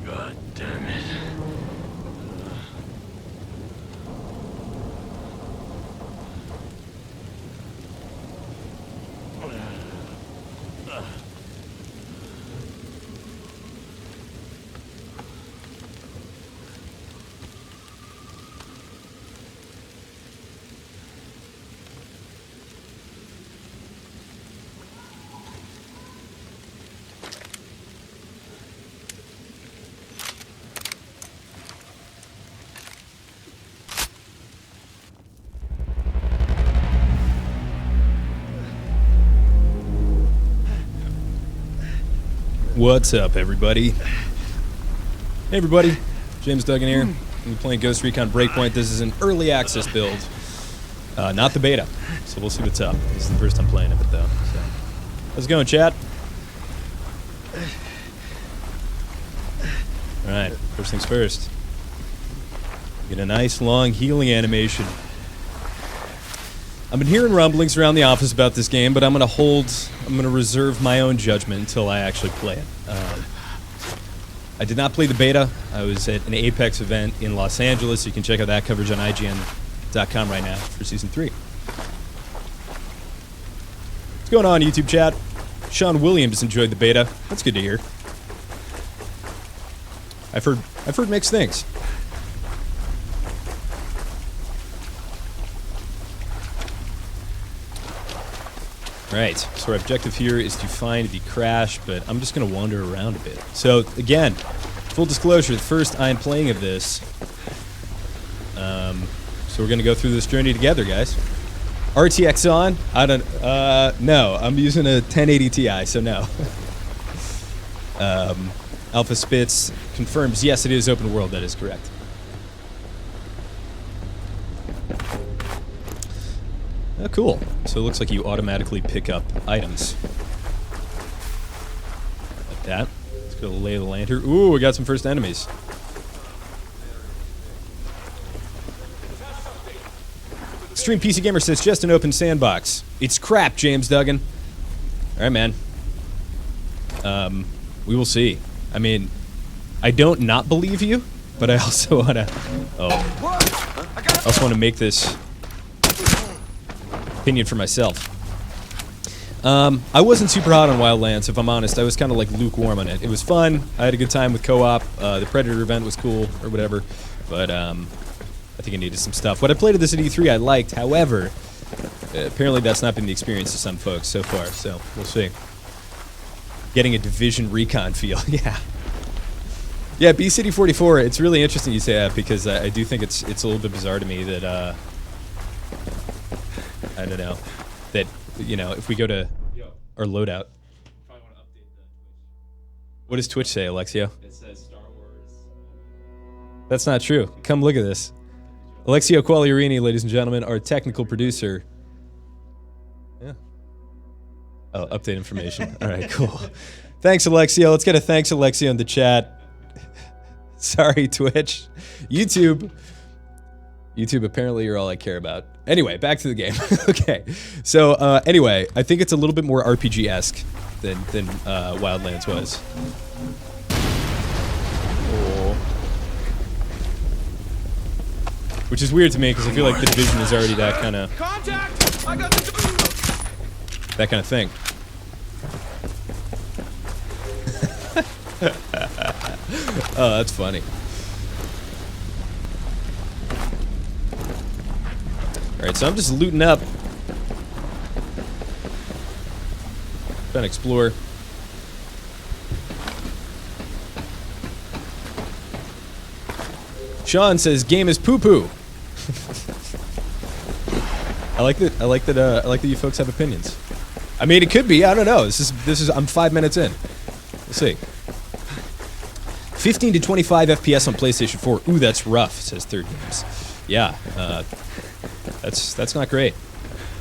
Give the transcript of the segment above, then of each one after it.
God damn it. What's up, everybody? Hey, everybody. James Duggan here. I'm playing Ghost Recon Breakpoint. This is an early access build, not the beta. So we'll see what's up. This is the first time playing it, though. So, how's it going, chat? All right. First things first. Get a nice long healing animation. I've been hearing rumblings around the office about this game, but I'm gonna reserve my own judgment until I actually play it. I did not play the beta. I was at an Apex event in Los Angeles. You can check out that coverage on IGN.com right now for Season 3. What's going on, YouTube chat? Sean Williams enjoyed the beta. That's good to hear. I've heard mixed things. Right, so our objective here is to find the crash, but I'm just going to wander around a bit. So, again, full disclosure, the first I'm playing of this. So we're going to go through this journey together, guys. RTX on? No, I'm using a 1080 Ti, so no. Alpha Spitz confirms, yes, it is open world, that is correct. Oh, cool. So it looks like you automatically pick up items. Like that. Let's go lay the lantern. Ooh, we got some first enemies. Extreme PC Gamer says, just an open sandbox. It's crap, James Duggan. Alright, man. We will see. I mean, I don't not believe you, but I also want to... I also want to make this... opinion for myself. I wasn't super hot on Wildlands, if I'm honest. I was kind of like lukewarm on it. It was fun. I had a good time with co-op. The Predator event was cool, or whatever. But I think I needed some stuff. What I played at this at E3 I liked. However, apparently that's not been the experience of some folks so far. So we'll see. Getting a Division Recon feel. Yeah. Yeah, B-City 44. It's really interesting you say that because I do think it's a little bit bizarre to me that I don't know. That, you know, if we go to our loadout. Probably want to update the Twitch. What does Twitch say, Alexio? It says Star Wars. That's not true. Come look at this. Alexio Quagliarini, ladies and gentlemen, our technical producer. Yeah. Oh, update information. All right, cool. Thanks, Alexio. Let's get a thanks, Alexio, in the chat. Sorry, Twitch. YouTube, apparently you're all I care about. Anyway, back to the game. Okay. So, anyway, I think it's a little bit more RPG-esque than Wildlands was. Oh. Which is weird to me, because I feel like The Division is already that kind of... that kind of thing. Oh, that's funny. Alright, so I'm just looting up. Trying to explore. Sean says, game is poo-poo. I like that you folks have opinions. I mean, it could be. I don't know. This is. I'm 5 minutes in. We'll see. 15 to 25 FPS on PlayStation 4. Ooh, that's rough, says Third Games. Yeah, that's not great.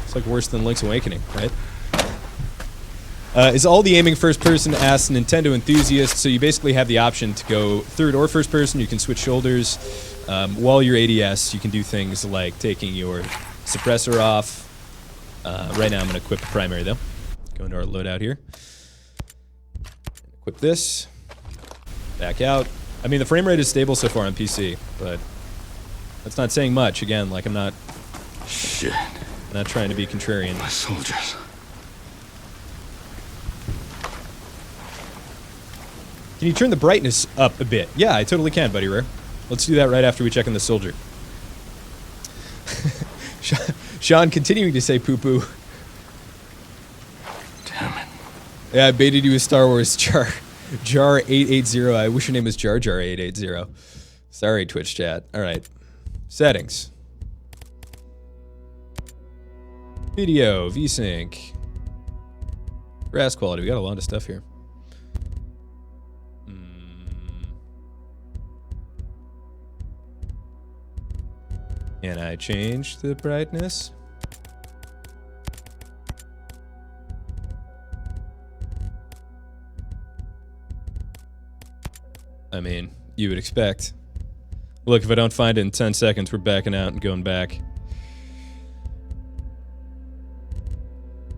It's like worse than Link's Awakening, right? Is all the aiming first person? Asks Nintendo enthusiast. So you basically have the option to go third or first person. You can switch shoulders. While you're ADS, you can do things like taking your suppressor off. Right now I'm going to equip the primary though. Go into our loadout here. Equip this. Back out. I mean, the frame rate is stable so far on PC, but that's not saying much. Again, like I'm not trying to be contrarian. My soldiers. Can you turn the brightness up a bit? Yeah, I totally can, Buddy Rare. Let's do that right after we check on the soldier. Sean continuing to say poo-poo. Damn it. Yeah, I baited you with Star Wars Jar 880. I wish your name was Jar 880. Sorry, Twitch chat. All right. Settings. Video, VSync. Grass quality. We got a lot of stuff here. Can I change the brightness? I mean, you would expect. Look, if I don't find it in 10 seconds, we're backing out and going back.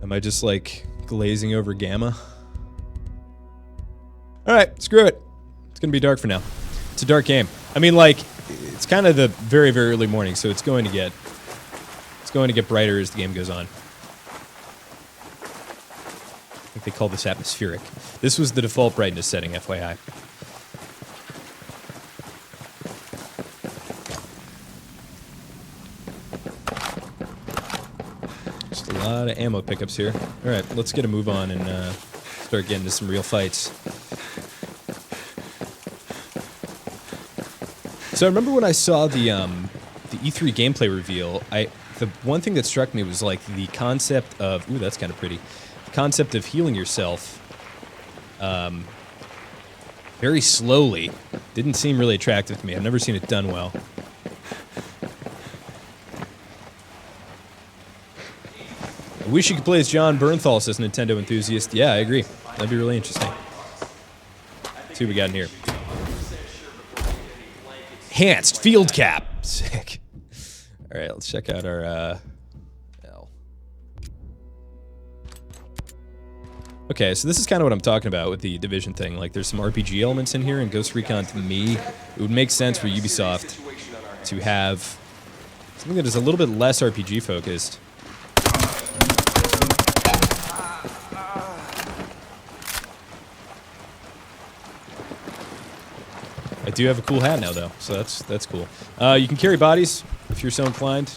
Am I just, like, glazing over gamma? Alright, screw it. It's gonna be dark for now. It's a dark game. I mean, like, it's kind of the very, very early morning, so it's going to get brighter as the game goes on. I think they call this atmospheric. This was the default brightness setting, FYI. Just a lot of ammo pickups here. All right, let's get a move on and start getting to some real fights. So I remember when I saw the E3 gameplay reveal, the one thing that struck me was like the concept of, ooh, that's kind of pretty, the concept of healing yourself very slowly didn't seem really attractive to me. I've never seen it done well. I wish you could play as John Bernthal, says Nintendo enthusiast. Yeah, I agree. That'd be really interesting. Let's see what we got in here. Enhanced field cap. Sick. All right, let's check out our L. Okay, so this is kind of what I'm talking about with the Division thing. Like, there's some RPG elements in here, and Ghost Recon, to me, it would make sense for Ubisoft to have something that is a little bit less RPG focused. I do have a cool hat now, though, so that's cool. You can carry bodies if you're so inclined.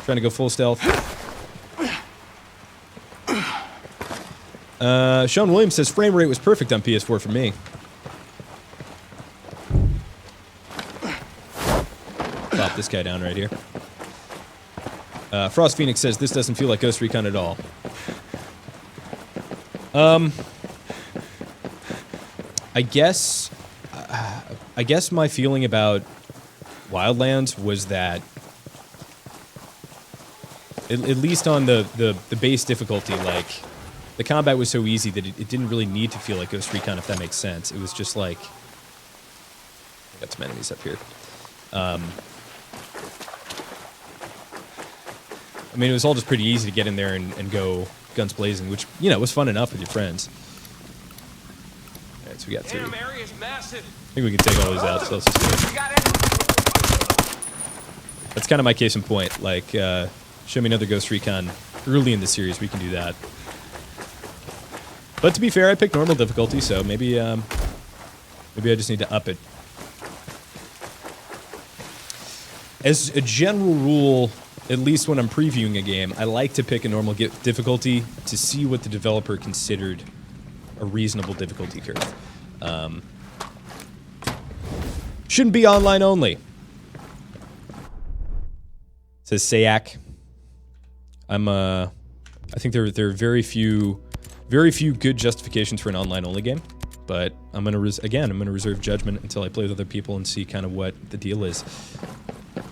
Trying to go full stealth. Sean Williams says frame rate was perfect on PS4 for me. Pop this guy down right here. Frost Phoenix says this doesn't feel like Ghost Recon at all. I guess my feeling about Wildlands was that, at least on the base difficulty, like, the combat was so easy that it didn't really need to feel like Ghost Recon, if that makes sense. It was just like, I got some enemies up here. I mean, it was all just pretty easy to get in there and go guns blazing, which, you know, was fun enough with your friends. All right, so we got two. I think we can take all these out, so let's just do it. That's kind of my case in point. Like, show me another Ghost Recon early in the series, we can do that. But to be fair, I picked normal difficulty, so maybe I just need to up it. As a general rule, at least when I'm previewing a game, I like to pick a normal difficulty to see what the developer considered a reasonable difficulty curve. Shouldn't be online only. Says Sayak. I I think there are very few good justifications for an online-only game. But I'm gonna reserve judgment until I play with other people and see kind of what the deal is. All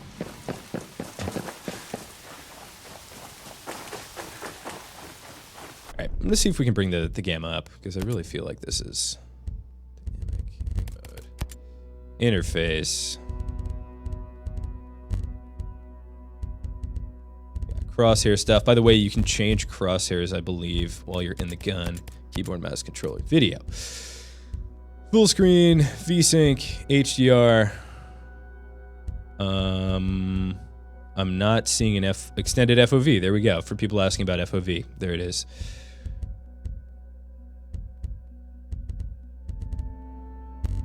right, I'm gonna see if we can bring the gamma up because I really feel like this is dynamic mode. Interface. Crosshair stuff. By the way, you can change crosshairs, I believe, while you're in the gun. Keyboard, mouse, controller, video. Full screen, VSync, HDR. I'm not seeing an extended FOV. There we go. For people asking about FOV, there it is.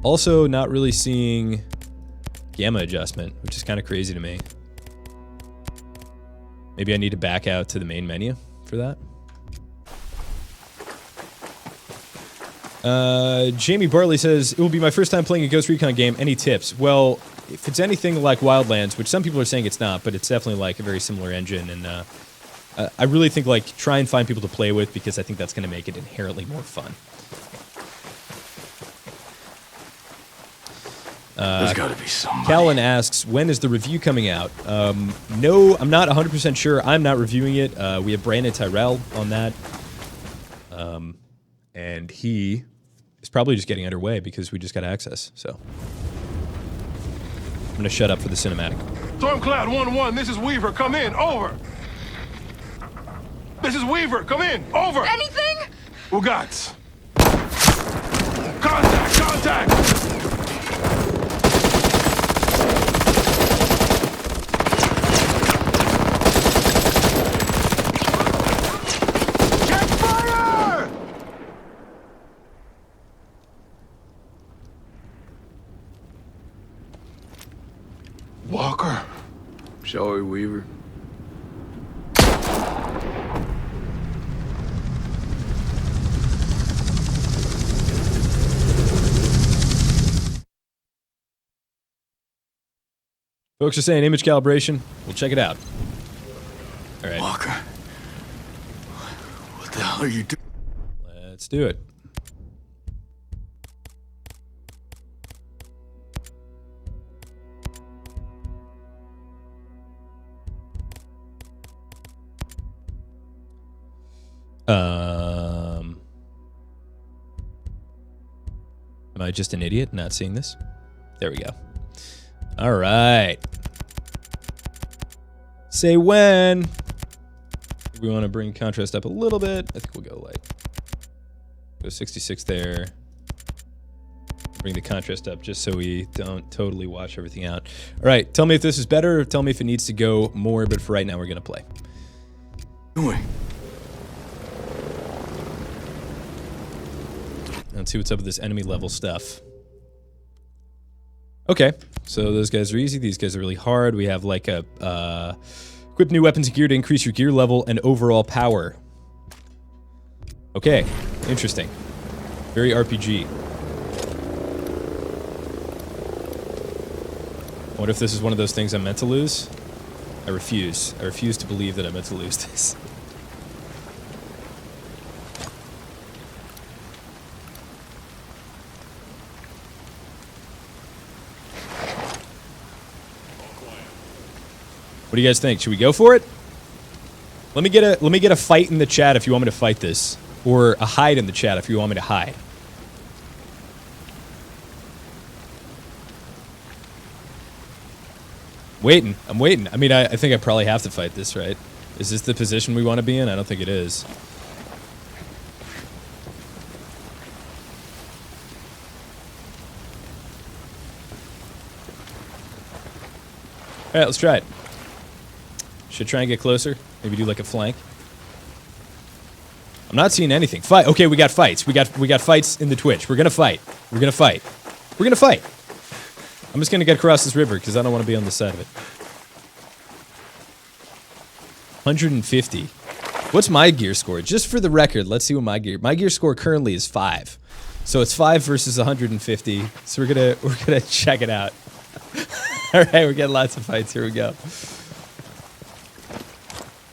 Also, not really seeing gamma adjustment, which is kind of crazy to me. Maybe I need to back out to the main menu for that. Jamie Bartley says, it will be my first time playing a Ghost Recon game. Any tips? Well, if it's anything like Wildlands, which some people are saying it's not, but it's definitely like a very similar engine, and I really think like try and find people to play with because I think that's going to make it inherently more fun. There's got to be somebody. Callan asks, when is the review coming out? No, I'm not 100% sure. I'm not reviewing it. We have Brandon Tyrell on that. And he is probably just getting underway because we just got access, so. I'm going to shut up for the cinematic. Stormcloud 1-1, this is Weaver, come in, over. This is Weaver, come in, over. Anything? Ugats. Contact! Check fire! Walker. Sorry, Weaver. Folks are saying image calibration. We'll check it out. All right. Walker. What the hell are you doing? Let's do it. Am I just an idiot not seeing this? There we go. All right. Say when. We want to bring contrast up a little bit. I think we'll go like, go 66 there. Bring the contrast up just so we don't totally wash everything out. All right, tell me if this is better or tell me if it needs to go more, but for right now, we're gonna play. Doing? Let's see what's up with this enemy level stuff. Okay, so those guys are easy. These guys are really hard. We have like a equip new weapons and gear to increase your gear level and overall power. Okay, interesting. Very RPG. What if this is one of those things I'm meant to lose? I refuse. I refuse to believe that I'm meant to lose this. What do you guys think? Should we go for it? Let me get a fight in the chat if you want me to fight this, or a hide in the chat if you want me to hide. Waiting. I'm waiting. I mean, I think I probably have to fight this, right? Is this the position we want to be in? I don't think it is. All right, let's try it. Should try and get closer. Maybe do like a flank. I'm not seeing anything. Fight. Okay, we got fights. We got fights in the Twitch. We're gonna fight. We're gonna fight. We're gonna fight. I'm just gonna get across this river because I don't want to be on this side of it. 150. What's my gear score? Just for the record, let's see what my gear score currently is 5. So it's 5 versus 150. So we're gonna check it out. All right, we're getting lots of fights. Here we go.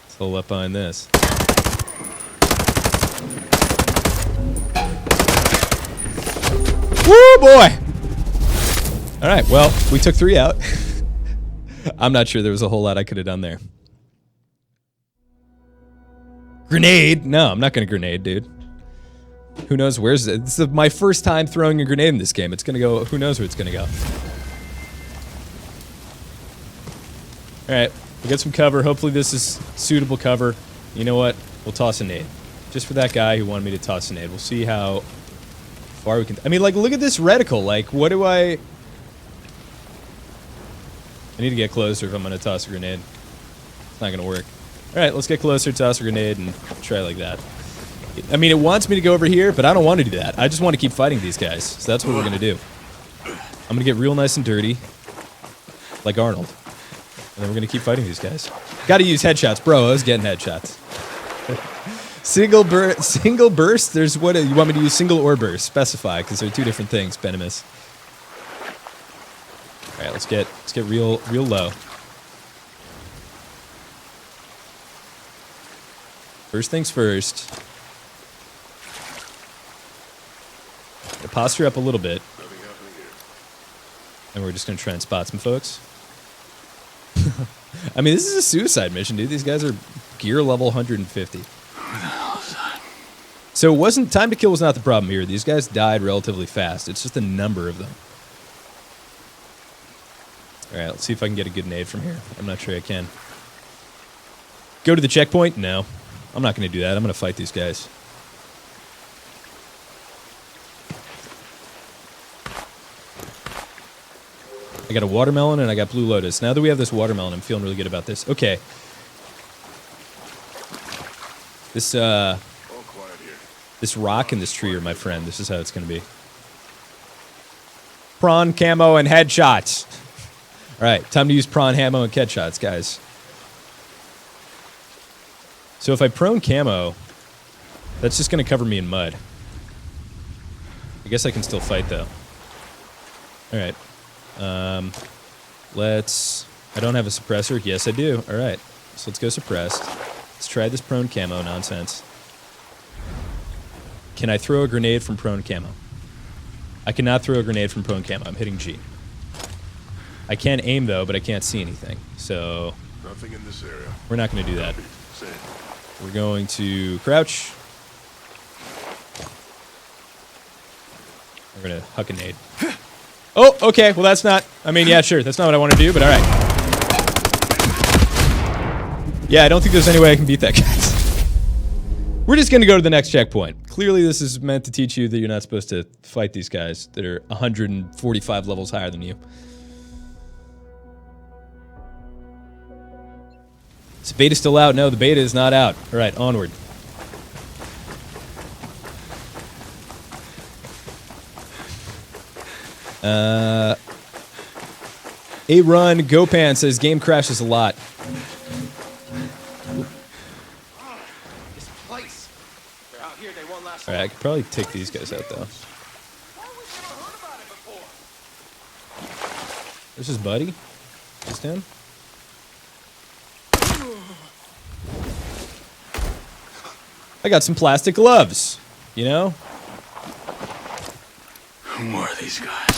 Let's hold up on this. Woo, boy! Alright, well, we took 3 out. I'm not sure there was a whole lot I could have done there. Grenade? No, I'm not gonna grenade, dude. Who knows where's it? This is my first time throwing a grenade in this game. It's gonna go, who knows where it's gonna go. Alright, we'll get some cover. Hopefully this is suitable cover. You know what? We'll toss a nade. Just for that guy who wanted me to toss a nade. We'll see how far we can... I mean, like, look at this reticle. Like, what do I need to get closer if I'm gonna toss a grenade. It's not gonna work. Alright, let's get closer, toss a grenade, and try like that. I mean, it wants me to go over here, but I don't want to do that. I just want to keep fighting these guys. So that's what we're gonna do. I'm gonna get real nice and dirty. Like Arnold. And then we're gonna keep fighting these guys. Gotta use headshots. Bro, I was getting headshots. Single burst? There's what, you want me to use single or burst? Specify, because they're 2 different things, Benimus. Alright, let's get real low. First things first. Gonna posture up a little bit. And we're just gonna try and spot some folks. I mean, this is a suicide mission, dude. These guys are gear level 150. So it wasn't, time to kill was not the problem here. These guys died relatively fast. It's just the number of them. Alright, let's see if I can get a good nade from here. I'm not sure I can. Go to the checkpoint? No. I'm not going to do that. I'm going to fight these guys. I got a watermelon and I got blue lotus. Now that we have this watermelon, I'm feeling really good about this. Okay. This rock and this tree are my friend. This is how it's going to be. Prawn, camo, and headshots. Alright, time to use prawn, ammo, and headshots, guys. So if I prone camo, that's just going to cover me in mud. I guess I can still fight, though. Alright. I don't have a suppressor. Yes, I do. Alright. So let's go suppressed. Let's try this prone camo nonsense. Can I throw a grenade from prone camo? I cannot throw a grenade from prone camo. I'm hitting G. I can aim, though, but I can't see anything. So Nothing in this area. we're not going to do that. Same. We're going to crouch. We're going to huck a nade. Oh, okay. Well, that's not... I mean, yeah, sure. That's not what I want to do, but all right. Yeah, I don't think there's any way I can beat that, guys. We're just going to go to the next checkpoint. Clearly, this is meant to teach you that you're not supposed to fight these guys that are 145 levels higher than you. Is the beta still out? No, the beta is not out. All right, onward. A run, Gopan says game crashes a lot. This place. They're out here, they won't last. Alright, I could probably take these guys out though. There's his buddy. Just him. I got some plastic gloves, you know? Who are these guys?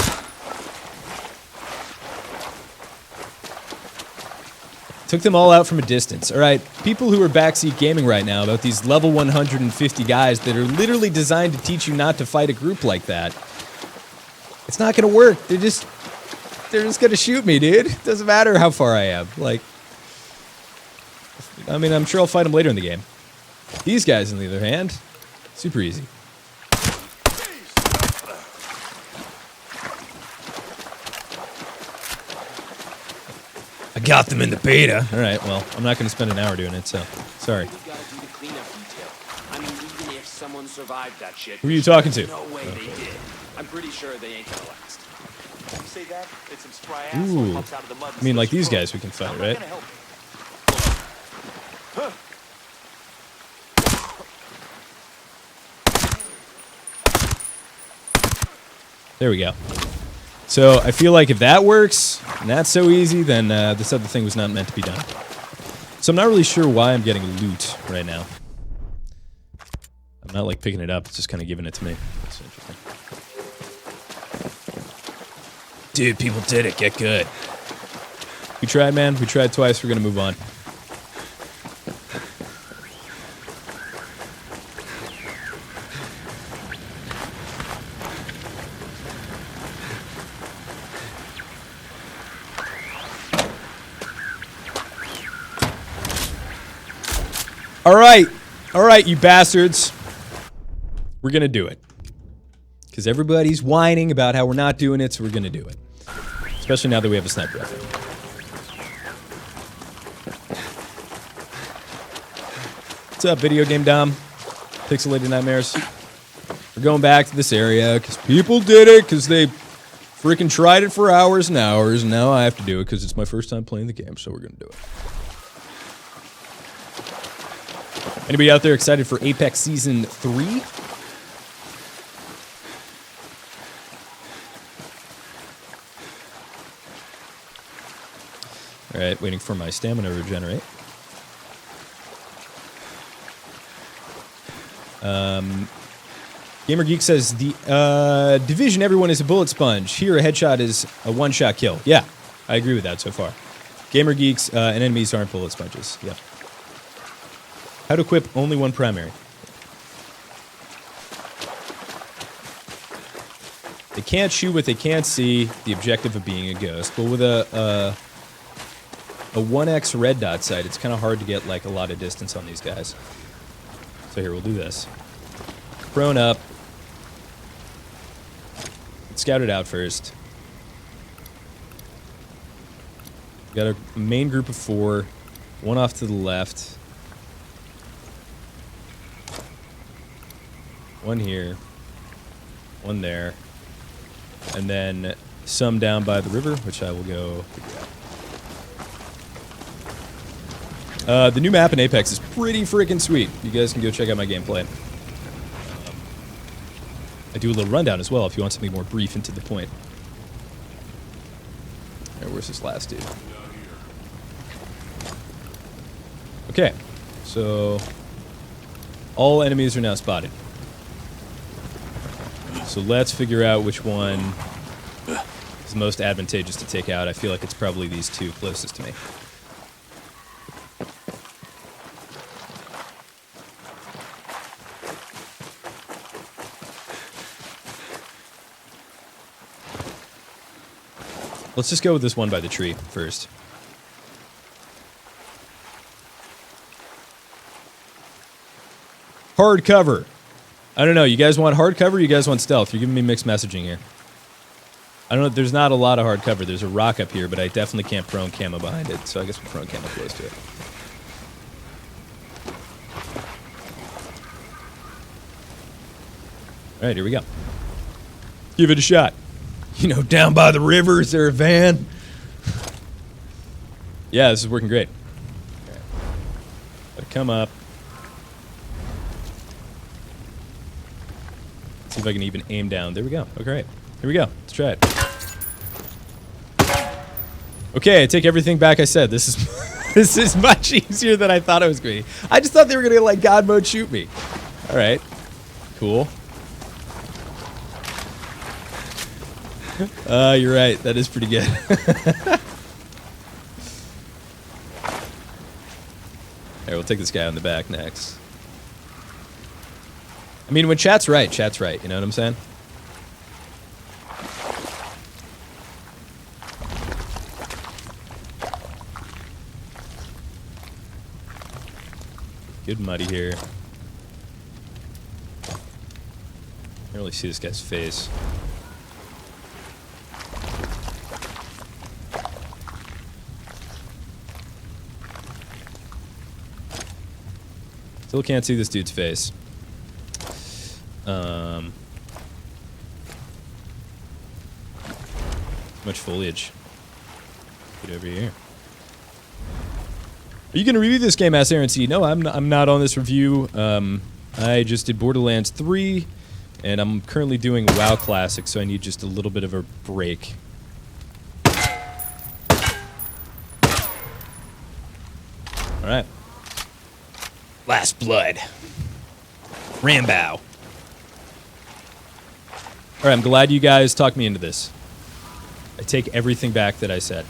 Took them all out from a distance. All right, people who are backseat gaming right now about these level 150 guys that are literally designed to teach you not to fight a group like that. It's not gonna work. They're just gonna shoot me, dude. Doesn't matter how far I am. Like, I mean, I'm sure I'll fight them later in the game. These guys, on the other hand, super easy. I got them in the beta. All right, well, I'm not going to spend an hour doing it, so sorry. We gotta do the cleanup detail. I mean, even if someone survived that shit. Who are you talking to? No way they did. I'm pretty sure they ain't gonna last. You say that? It's some spry Ooh. asshole pops out of the mud. I mean, like these guys we can fight, I'm not right? gonna help you. There we go. So I feel like if that works, and that's so easy, then this other thing was not meant to be done. So I'm not really sure why I'm getting loot right now. I'm not like picking it up, it's just kind of giving it to me. That's interesting. Dude, people did it. Get good. We tried, man. We tried twice. We're going to move on. All right, you bastards. We're going to do it. Because everybody's whining about how we're not doing it, so we're going to do it. Especially now that we have a sniper rifle. What's up, Video Game Dom? Pixelated Nightmares. We're going back to this area because people did it, because they freaking tried it for hours and hours, and now I have to do it because it's my first time playing the game, so we're going to do it. Anybody out there excited for Apex Season 3? Alright, waiting for my stamina to regenerate. Gamer Geek says, the Division, everyone is a bullet sponge. Here, a headshot is a one-shot kill. Yeah, I agree with that so far. Gamer Geeks and enemies aren't bullet sponges. Yeah. How to equip only one primary. They can't shoot what they can't see, the objective of being a ghost. But with a 1x red dot sight, it's kind of hard to get like a lot of distance on these guys. So here, we'll do this. Prone up. Let's scout it out first. Got a main group of 4. One off to the left. One here, one there, and then some down by the river, which I will go figure out. The new map in Apex is pretty freaking sweet. You guys can go check out my gameplay. I do a little rundown as well if you want something more brief and to the point. All right, where's this last dude? Okay, so all enemies are now spotted. So let's figure out which one is most advantageous to take out. I feel like it's probably these two closest to me. Let's just go with this one by the tree first. Hard cover. I don't know. You guys want hard cover or you guys want stealth? You're giving me mixed messaging here. I don't know. There's not a lot of hard cover. There's a rock up here, but I definitely can't prone camo behind it. So I guess we'll prone camo close to it. All right, here we go. Give it a shot. You know, down by the river, is there a van? Yeah, this is working great. Okay. Gotta come up. See if I can even aim down. There we go. Okay, here we go. Let's try it. Okay, I take everything back I said. This is this is much easier than I thought it was going to be. I just thought they were going to, like, God mode shoot me. All right. Cool. You're right. That is pretty good. All right, we'll take this guy on the back next. I mean, when chat's right, you know what I'm saying? Good muddy here. Can't really see this guy's face. Still can't see this dude's face. Much foliage. Get over here. Are you going to review this game, asked Aaron C? No, I'm not on this review. I just did Borderlands 3, and I'm currently doing WoW Classic, so I need just a little bit of a break. All right. Last Blood. Rambo. All right, I'm glad you guys talked me into this. I take everything back that I said.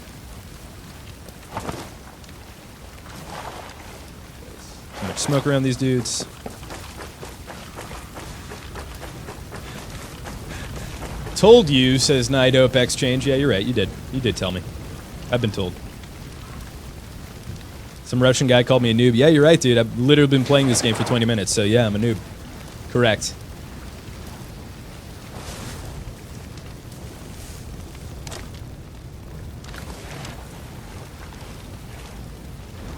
Too much smoke around these dudes. Told you, says Nidope Exchange. Yeah, you're right. You did. You did tell me. I've been told. Some Russian guy called me a noob. Yeah, you're right, dude. I've literally been playing this game for 20 minutes, so yeah, I'm a noob. Correct.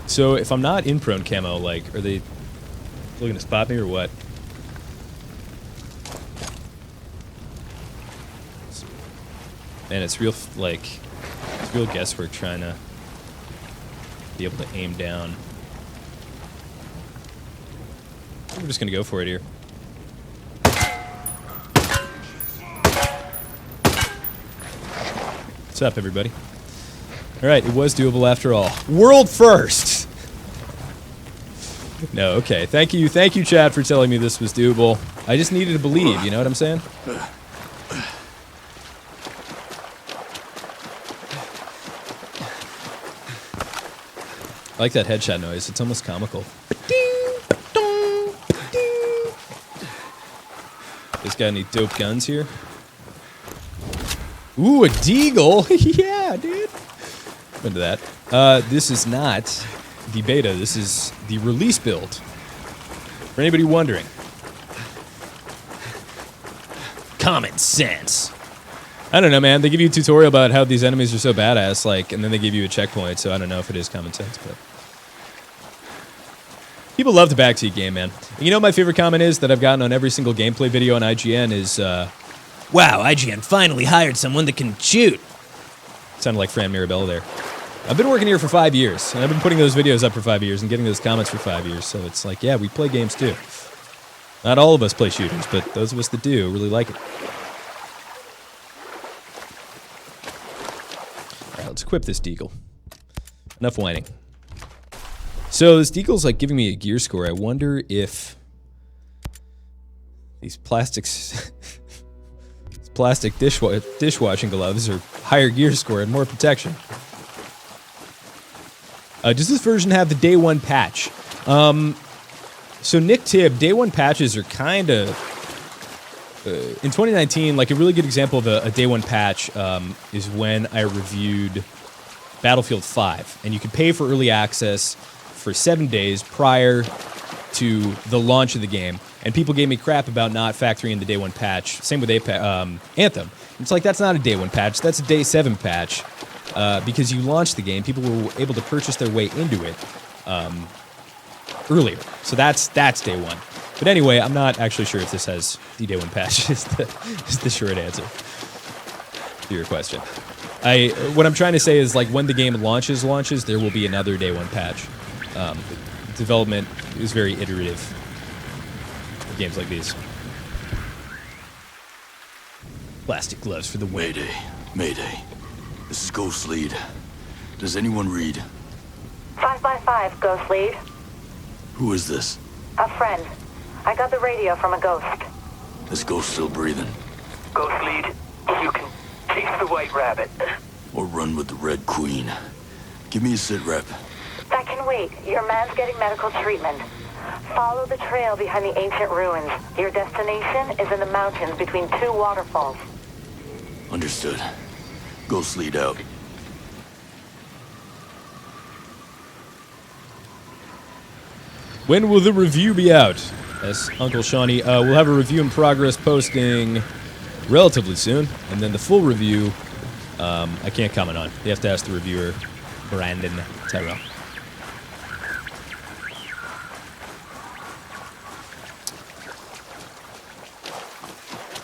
So if I'm not in prone camo, like, are they looking to spot me or what? Man, it's real, like, it's real guesswork trying to be able to aim down. We're just gonna go for it here. What's up, everybody? All right, it was doable after all. World first! No, okay. Thank you, Chad, for telling me this was doable. I just needed to believe, you know what I'm saying? I like that headshot noise. It's almost comical. This got any dope guns here? Ooh, a deagle! Yeah, dude. I'm into that. This is not the beta. This is the release build. For anybody wondering. Common sense. I don't know, man. They give you a tutorial about how these enemies are so badass, like, and then they give you a checkpoint, so I don't know if it is common sense, but... People love the backseat game, man. And you know what my favorite comment is that I've gotten on every single gameplay video on IGN is, wow, IGN finally hired someone that can shoot. Sounded like Fran Mirabella there. I've been working here for 5 years, and I've been putting those videos up for 5 years and getting those comments for 5 years, so it's like, yeah, we play games too. Not all of us play shooters, but those of us that do really like it. Alright, let's equip this deagle. Enough whining. So this deagle's like giving me a gear score. I wonder if these plastics, these plastic dishwashing gloves are higher gear score and more protection. Does this version have the day one patch? So Nick Tibb, day one patches are kind of in 2019. Like a really good example of a day one patch is when I reviewed Battlefield 5, and you could pay for early access for 7 days prior to the launch of the game, and people gave me crap about not factoring in the day one patch. Same with Anthem. It's like, that's not a day one patch, that's a day 7 patch, because you launched the game, people were able to purchase their way into it earlier. So that's day one. But anyway, I'm not actually sure if this has the day one patch, is the short answer to your question. What I'm trying to say is, like, when the game launches, there will be another day one patch. Development is very iterative for games like these. Plastic gloves for the win. Mayday. Mayday. This is Ghost Lead. Does anyone read? 5x5, Ghost Lead. Who is this? A friend. I got the radio from a ghost. This ghost still breathing? Ghost Lead, you can chase the White Rabbit. Or run with the Red Queen? Give me a sit rep. That can wait. Your man's getting medical treatment. Follow the trail behind the ancient ruins. Your destination is in the mountains between 2 waterfalls. Understood. Ghost Lead out. When will the review be out? Yes, Uncle Shawnee. We'll have a review in progress posting relatively soon, and then the full review, I can't comment on. You have to ask the reviewer, Brandon Terrell.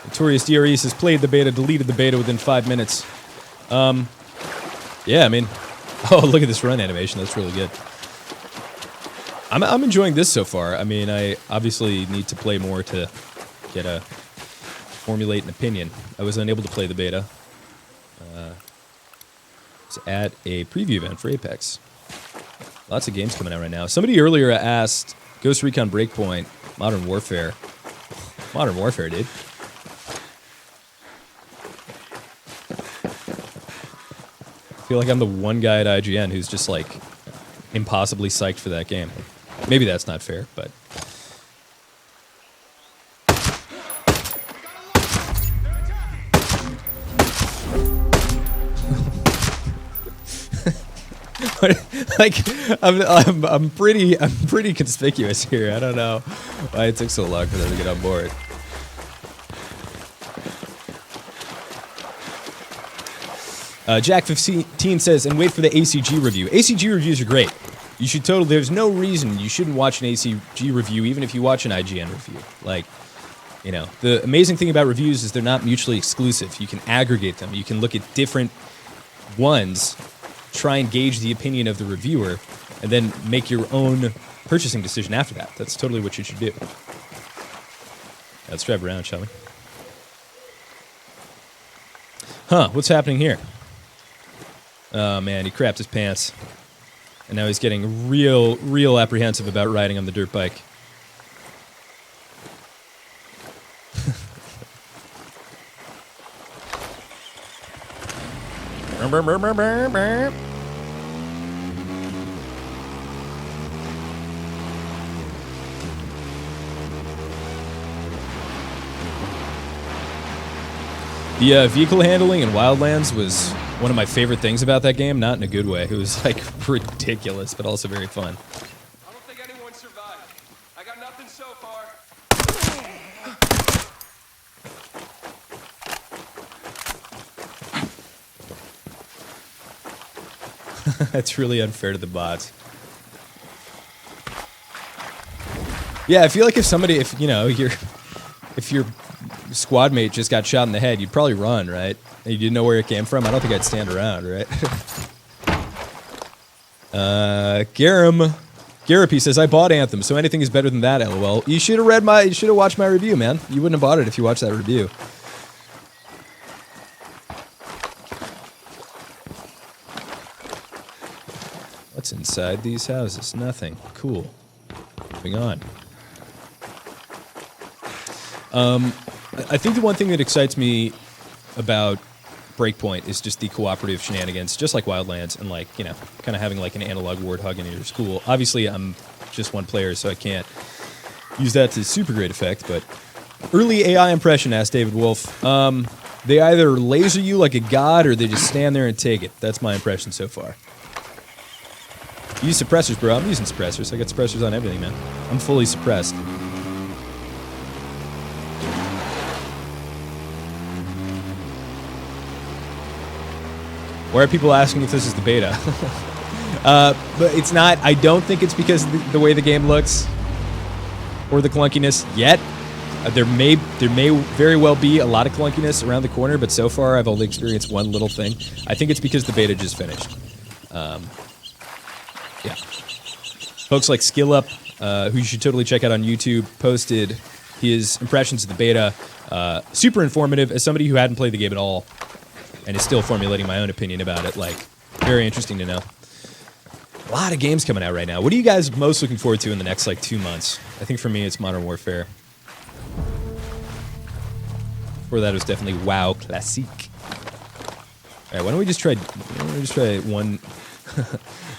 Notorious DRE says, played the beta, deleted the beta within 5 minutes. Yeah, I mean, oh, look at this run animation. That's really good. I'm enjoying this so far. I mean, I obviously need to play more to formulate an opinion. I was unable to play the beta. It's at a preview event for Apex. Lots of games coming out right now. Somebody earlier asked, Ghost Recon Breakpoint, Modern Warfare. Modern Warfare, dude. feel like I'm the one guy at IGN who's just like impossibly psyched for that game. Maybe that's not fair, but like I'm pretty conspicuous here. I don't know why it took so long for them to get on board. Jack 15 says, and wait for the ACG review. ACG reviews are great. You should totally. There's no reason you shouldn't watch an ACG review, even if you watch an IGN review. Like, you know, the amazing thing about reviews is they're not mutually exclusive. You can aggregate them. You can look at different ones, try and gauge the opinion of the reviewer, and then make your own purchasing decision after that. That's totally what you should do. Let's drive around, shall we? Huh, what's happening here? Oh man, he crapped his pants. And now he's getting real apprehensive about riding on the dirt bike. The vehicle handling in Wildlands was one of my favorite things about that game, not in a good way. It was like ridiculous, but also very fun. I don't think anyone survived. I got nothing so far. That's really unfair to the bots. Yeah, I feel like if your squad mate just got shot in the head, you'd probably run, right? And you didn't know where it came from. I don't think I'd stand around, right? Garapy says, I bought Anthem, so anything is better than that, LOL. You should have watched my review, man. You wouldn't have bought it if you watched that review. What's inside these houses? Nothing. Cool. Moving on. I think the one thing that excites me about Breakpoint is just the cooperative shenanigans, just like Wildlands, and like, you know, kind of having like an analog warthog in your school. Obviously, I'm just one player, so I can't use that to super great effect, but early AI impression, asked David Wolf. They either laser you like a god or they just stand there and take it. That's my impression so far. Use suppressors, bro. I'm using suppressors. I got suppressors on everything, man. I'm fully suppressed. Why are people asking if this is the beta? But it's not. I don't think it's because of the way the game looks or the clunkiness yet. There may very well be a lot of clunkiness around the corner, but so far I've only experienced one little thing. I think it's because the beta just finished. Yeah. Folks like SkillUp, who you should totally check out on YouTube, posted his impressions of the beta. Super informative as somebody who hadn't played the game at all and is still formulating my own opinion about it. Like, very interesting to know. A lot of games coming out right now. What are you guys most looking forward to in the next, like, 2 months? I think for me, it's Modern Warfare. Before that, it was definitely WoW Classique. All right, why don't we just try one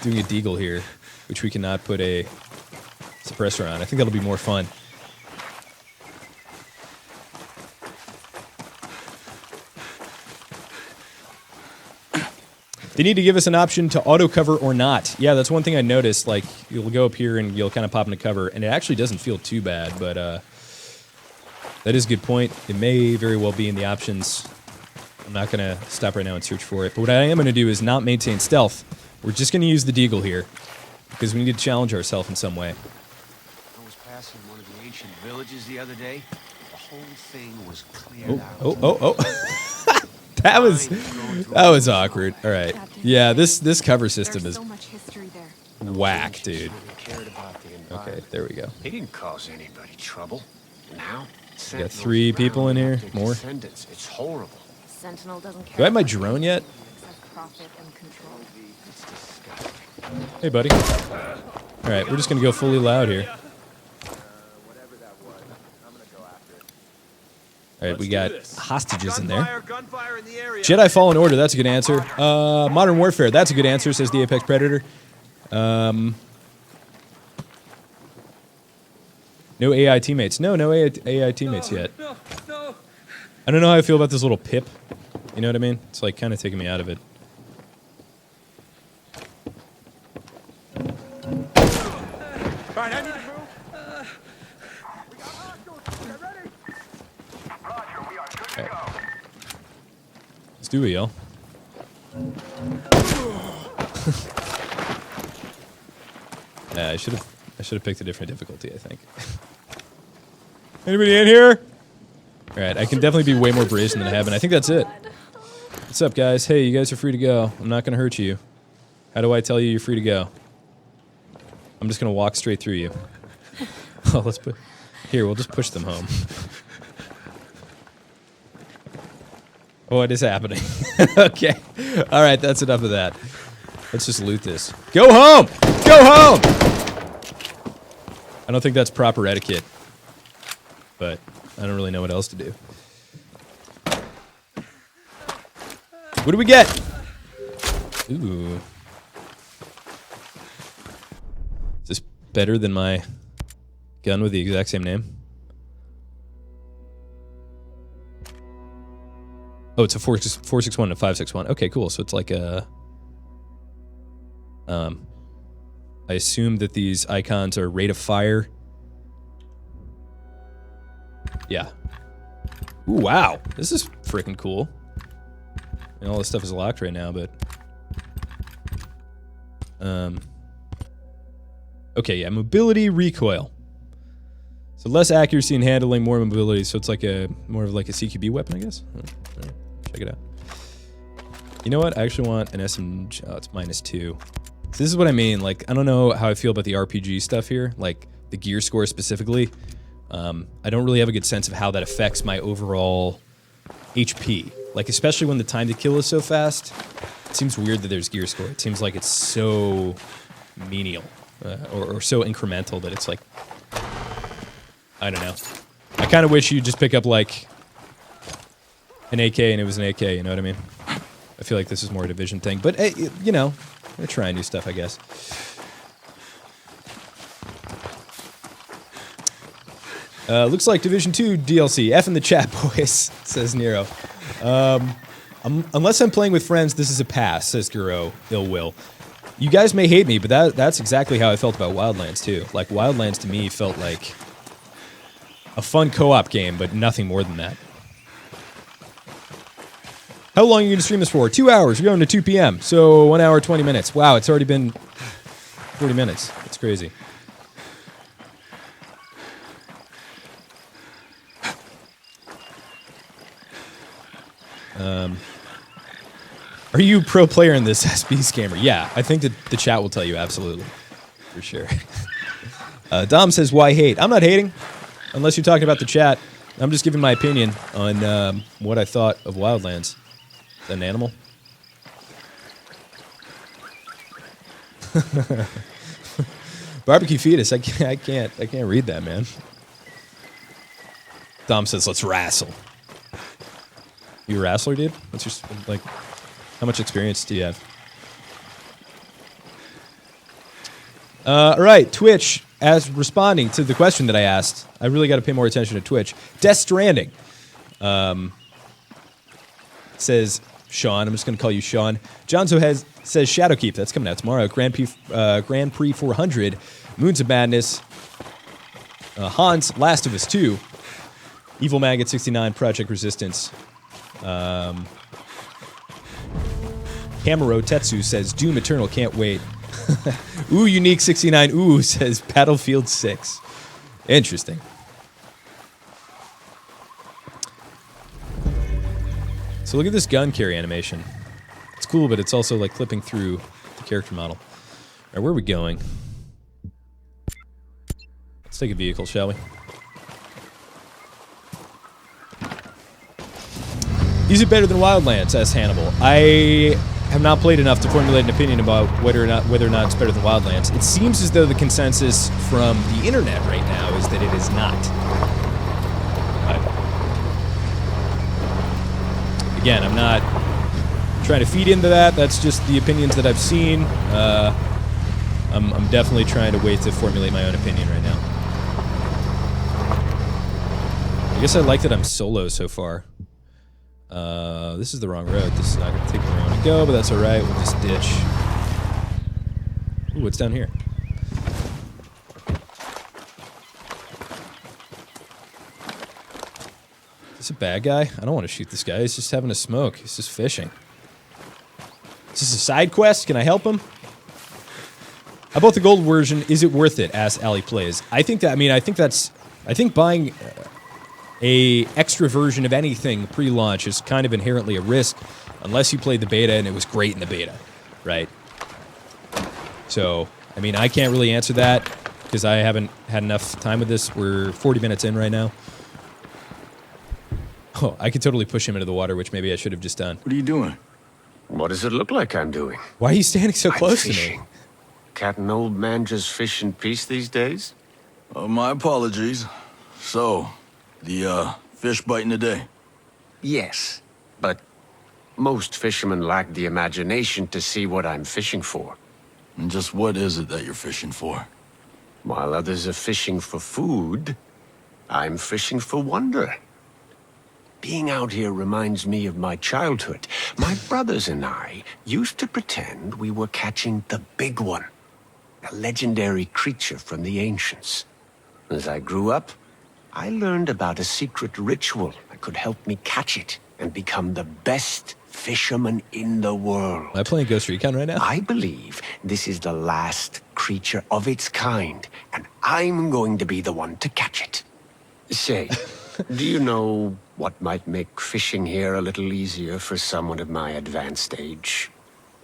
doing a deagle here, which we cannot put a suppressor on. I think that'll be more fun. They need to give us an option to auto cover or not. Yeah, that's one thing I noticed. Like, you'll go up here and you'll kind of pop into cover, and it actually doesn't feel too bad, but that is a good point. It may very well be in the options. I'm not going to stop right now and search for it. But what I am going to do is not maintain stealth. We're just going to use the deagle here because we need to challenge ourselves in some way. I was passing one of the ancient villages the other day. The whole thing was cleared out. Oh. That was awkward. All right. Yeah, this cover system is whack, dude. Okay, there we go. He didn't cause anybody trouble. Now, we got 3 people in here. More. It's horrible. Sentinel doesn't care. Do I have my drone yet? Profit and control. Hey, buddy. All right, we're just gonna go fully loud here. All right, we got hostages in there. Gunfire in the area. Jedi Fallen Order, that's a good answer. Modern Warfare, that's a good answer, says the Apex Predator. No AI teammates. No AI teammates yet. No, no. I don't know how I feel about this little pip. You know what I mean? It's like kind of taking me out of it. All right, I need to move. Let's do it, y'all. I should have picked a different difficulty, I think. Anybody in here? All right, I can definitely be way more brazen than I have, and I think that's it. What's up, guys? Hey, you guys are free to go. I'm not going to hurt you. How do I tell you you're free to go? I'm just going to walk straight through you. Oh, let's put... Here, we'll just push them home. What is happening? Okay. All right, that's enough of that. Let's just loot this. Go home! Go home! I don't think that's proper etiquette, but I don't really know what else to do. What do we get? Ooh. Is this better than my gun with the exact same name? Oh, it's a 461 and a 561. Okay, cool. So it's like a... I assume that these icons are rate of fire. Yeah. Ooh, wow. This is freaking cool. And all this stuff is locked right now, but... Okay, yeah. Mobility, recoil. So less accuracy and handling, more mobility. So it's like a... more of like a CQB weapon, I guess? Check it out. You know what? I actually want an SMG. Oh, it's -2. So this is what I mean. Like, I don't know how I feel about the RPG stuff here. Like, the gear score specifically. I don't really have a good sense of how that affects my overall HP. Like, especially when the time to kill is so fast. It seems weird that there's gear score. It seems like it's so menial. Or so incremental that it's like... I don't know. I kind of wish you'd just pick up, like... an AK and it was an AK, you know what I mean? I feel like this is more a Division thing, but hey, you know, we're trying new stuff, I guess. Looks like Division 2 DLC. F in the chat, boys, says Nero. Unless I'm playing with friends, this is a pass, says Guro, ill will. You guys may hate me, but that's exactly how I felt about Wildlands too. Like, Wildlands to me felt like a fun co-op game, but nothing more than that. How long are you going to stream this for? 2 hours. We're going to 2 p.m. So 1 hour, 20 minutes. Wow, it's already been 40 minutes. That's crazy. Are you a pro player in this SB scammer? Yeah, I think that the chat will tell you absolutely. For sure. Dom says, why hate? I'm not hating. Unless you're talking about the chat. I'm just giving my opinion on what I thought of Wildlands. An animal? Barbecue fetus. I can't read that, man. Dom says, let's wrestle. You a wrestler, dude? What's your, like, how much experience do you have? All right, Twitch, as responding to the question that I asked, I really got to pay more attention to Twitch. Death Stranding. Says Sean. I'm just going to call you Sean. Jonzo says Shadowkeep. That's coming out tomorrow. Grand Prix 400. Moons of Madness. Hans, Last of Us 2. Evil Maggot 69. Project Resistance. Camaro Tetsu says Doom Eternal. Can't wait. Ooh, Unique 69. Ooh, says Battlefield 6. Interesting. So look at this gun carry animation. It's cool, but it's also like clipping through the character model. All right, where are we going? Let's take a vehicle, shall we? Is it better than Wildlands? Asks Hannibal. I have not played enough to formulate an opinion about whether or not it's better than Wildlands. It seems as though the consensus from the internet right now is that it is not. again, I'm not trying to feed into that. That's just the opinions that I've seen. I'm definitely trying to wait to formulate my own opinion right now. I guess I like that I'm solo so far. This is the wrong road. This is not going to take me where I want to go, but that's alright. We'll just ditch. Ooh, what's down here? Is this a bad guy? I don't want to shoot this guy. He's just having a smoke. He's just fishing. Is this a side quest? Can I help him? How about the gold version? Is it worth it? Asks Ali Plays. I think that, I think buying a extra version of anything pre-launch is kind of inherently a risk unless you played the beta and it was great in the beta, right? So, I mean, I can't really answer that because I haven't had enough time with this. We're 40 minutes in right now. Oh, I could totally push him into the water, which maybe I should have just done. What are you doing? What does it look like I'm doing? Why are you standing so close to me? Fishing. Can't an old man just fish in peace these days? My apologies. So, the, fish biting today? Yes, but most fishermen lack the imagination to see what I'm fishing for. And just what is it that you're fishing for? While others are fishing for food, I'm fishing for wonder. Being out here reminds me of my childhood. My brothers and I used to pretend we were catching the big one, a legendary creature from the ancients. As I grew up, I learned about a secret ritual that could help me catch it and become the best fisherman in the world. Am I playing Ghost Recon right now? I believe this is the last creature of its kind, and I'm going to be the one to catch it. Say, do you know what might make fishing here a little easier for someone of my advanced age?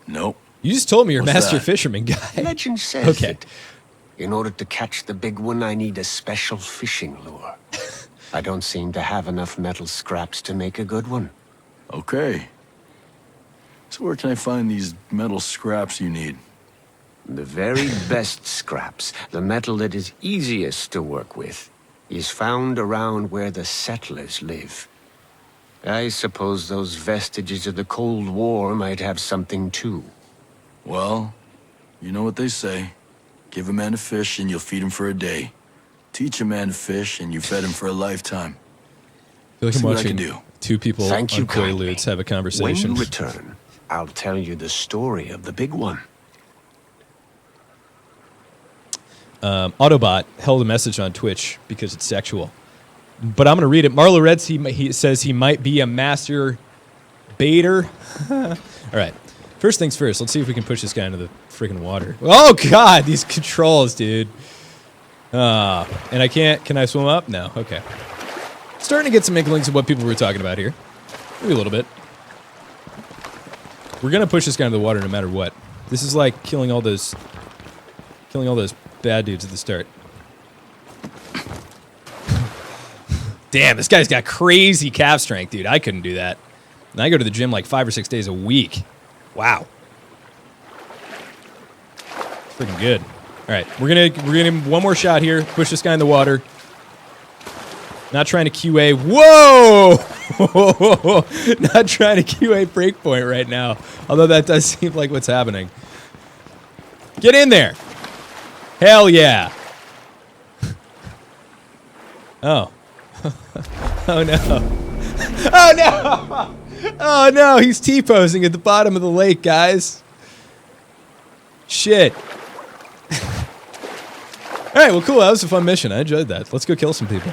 Nope. You just told me you're a What's master that? fisherman guy. Legend says Okay. that in order to catch the big one, I need a special fishing lure. I don't seem to have enough metal scraps to make a good one. Okay. So where can I find these metal scraps you need? The very best scraps, the metal that is easiest to work with, is found around where the settlers live. I suppose those vestiges of the Cold War might have something too. Well, you know what they say. Give a man a fish and you'll feed him for a day. Teach a man to fish and you fed him for a lifetime. I feel like I'm See what I watching can do. two people Thank you on kindly. Quaaludes have a When conversation. you return, I'll tell you the story of the big one. Autobot held a message on Twitch because it's sexual. But I'm going to read it. Marlo Reds, he says he might be a master baiter. All right. First things first, let's see if we can push this guy into the freaking water. Oh, God, these controls, dude. And I can't, can I swim up? No, okay. Starting to get some inklings of what people were talking about here. Maybe a little bit. We're going to push this guy into the water no matter what. This is like killing all those bad dudes at the start. Damn, this guy's got crazy calf strength, dude. I couldn't do that. And I go to the gym like 5 or 6 days a week. Wow. It's freaking good. All right, we're gonna one more shot here. Push this guy in the water. Not trying to QA. Whoa! Not trying to QA breakpoint right now. Although that does seem like what's happening. Get in there. Hell yeah. Oh. Oh no. Oh no. Oh no, he's T-posing at the bottom of the lake, guys. Shit. All right, well, cool. That was a fun mission. I enjoyed that. Let's go kill some people.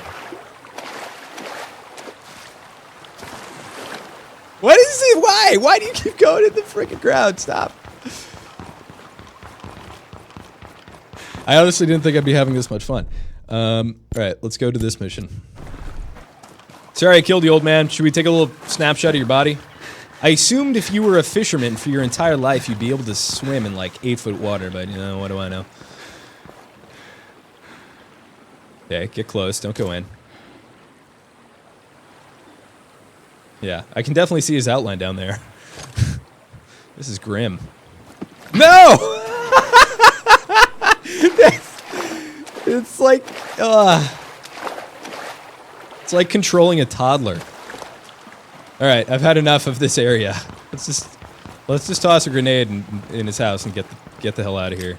What is it? Why? Why do you keep going in the freaking crowd? Stop. I honestly didn't think I'd be having this much fun. All right, let's go to this mission. Sorry I killed you, old man. Should we take a little snapshot of your body? I assumed if you were a fisherman for your entire life, you'd be able to swim in like 8-foot water, but you know, what do I know? Okay, get close. Don't go in. Yeah, I can definitely see his outline down there. This is grim. No! It's like controlling a toddler. All right, I've had enough of this area. Let's just toss a grenade in his house and get the hell out of here.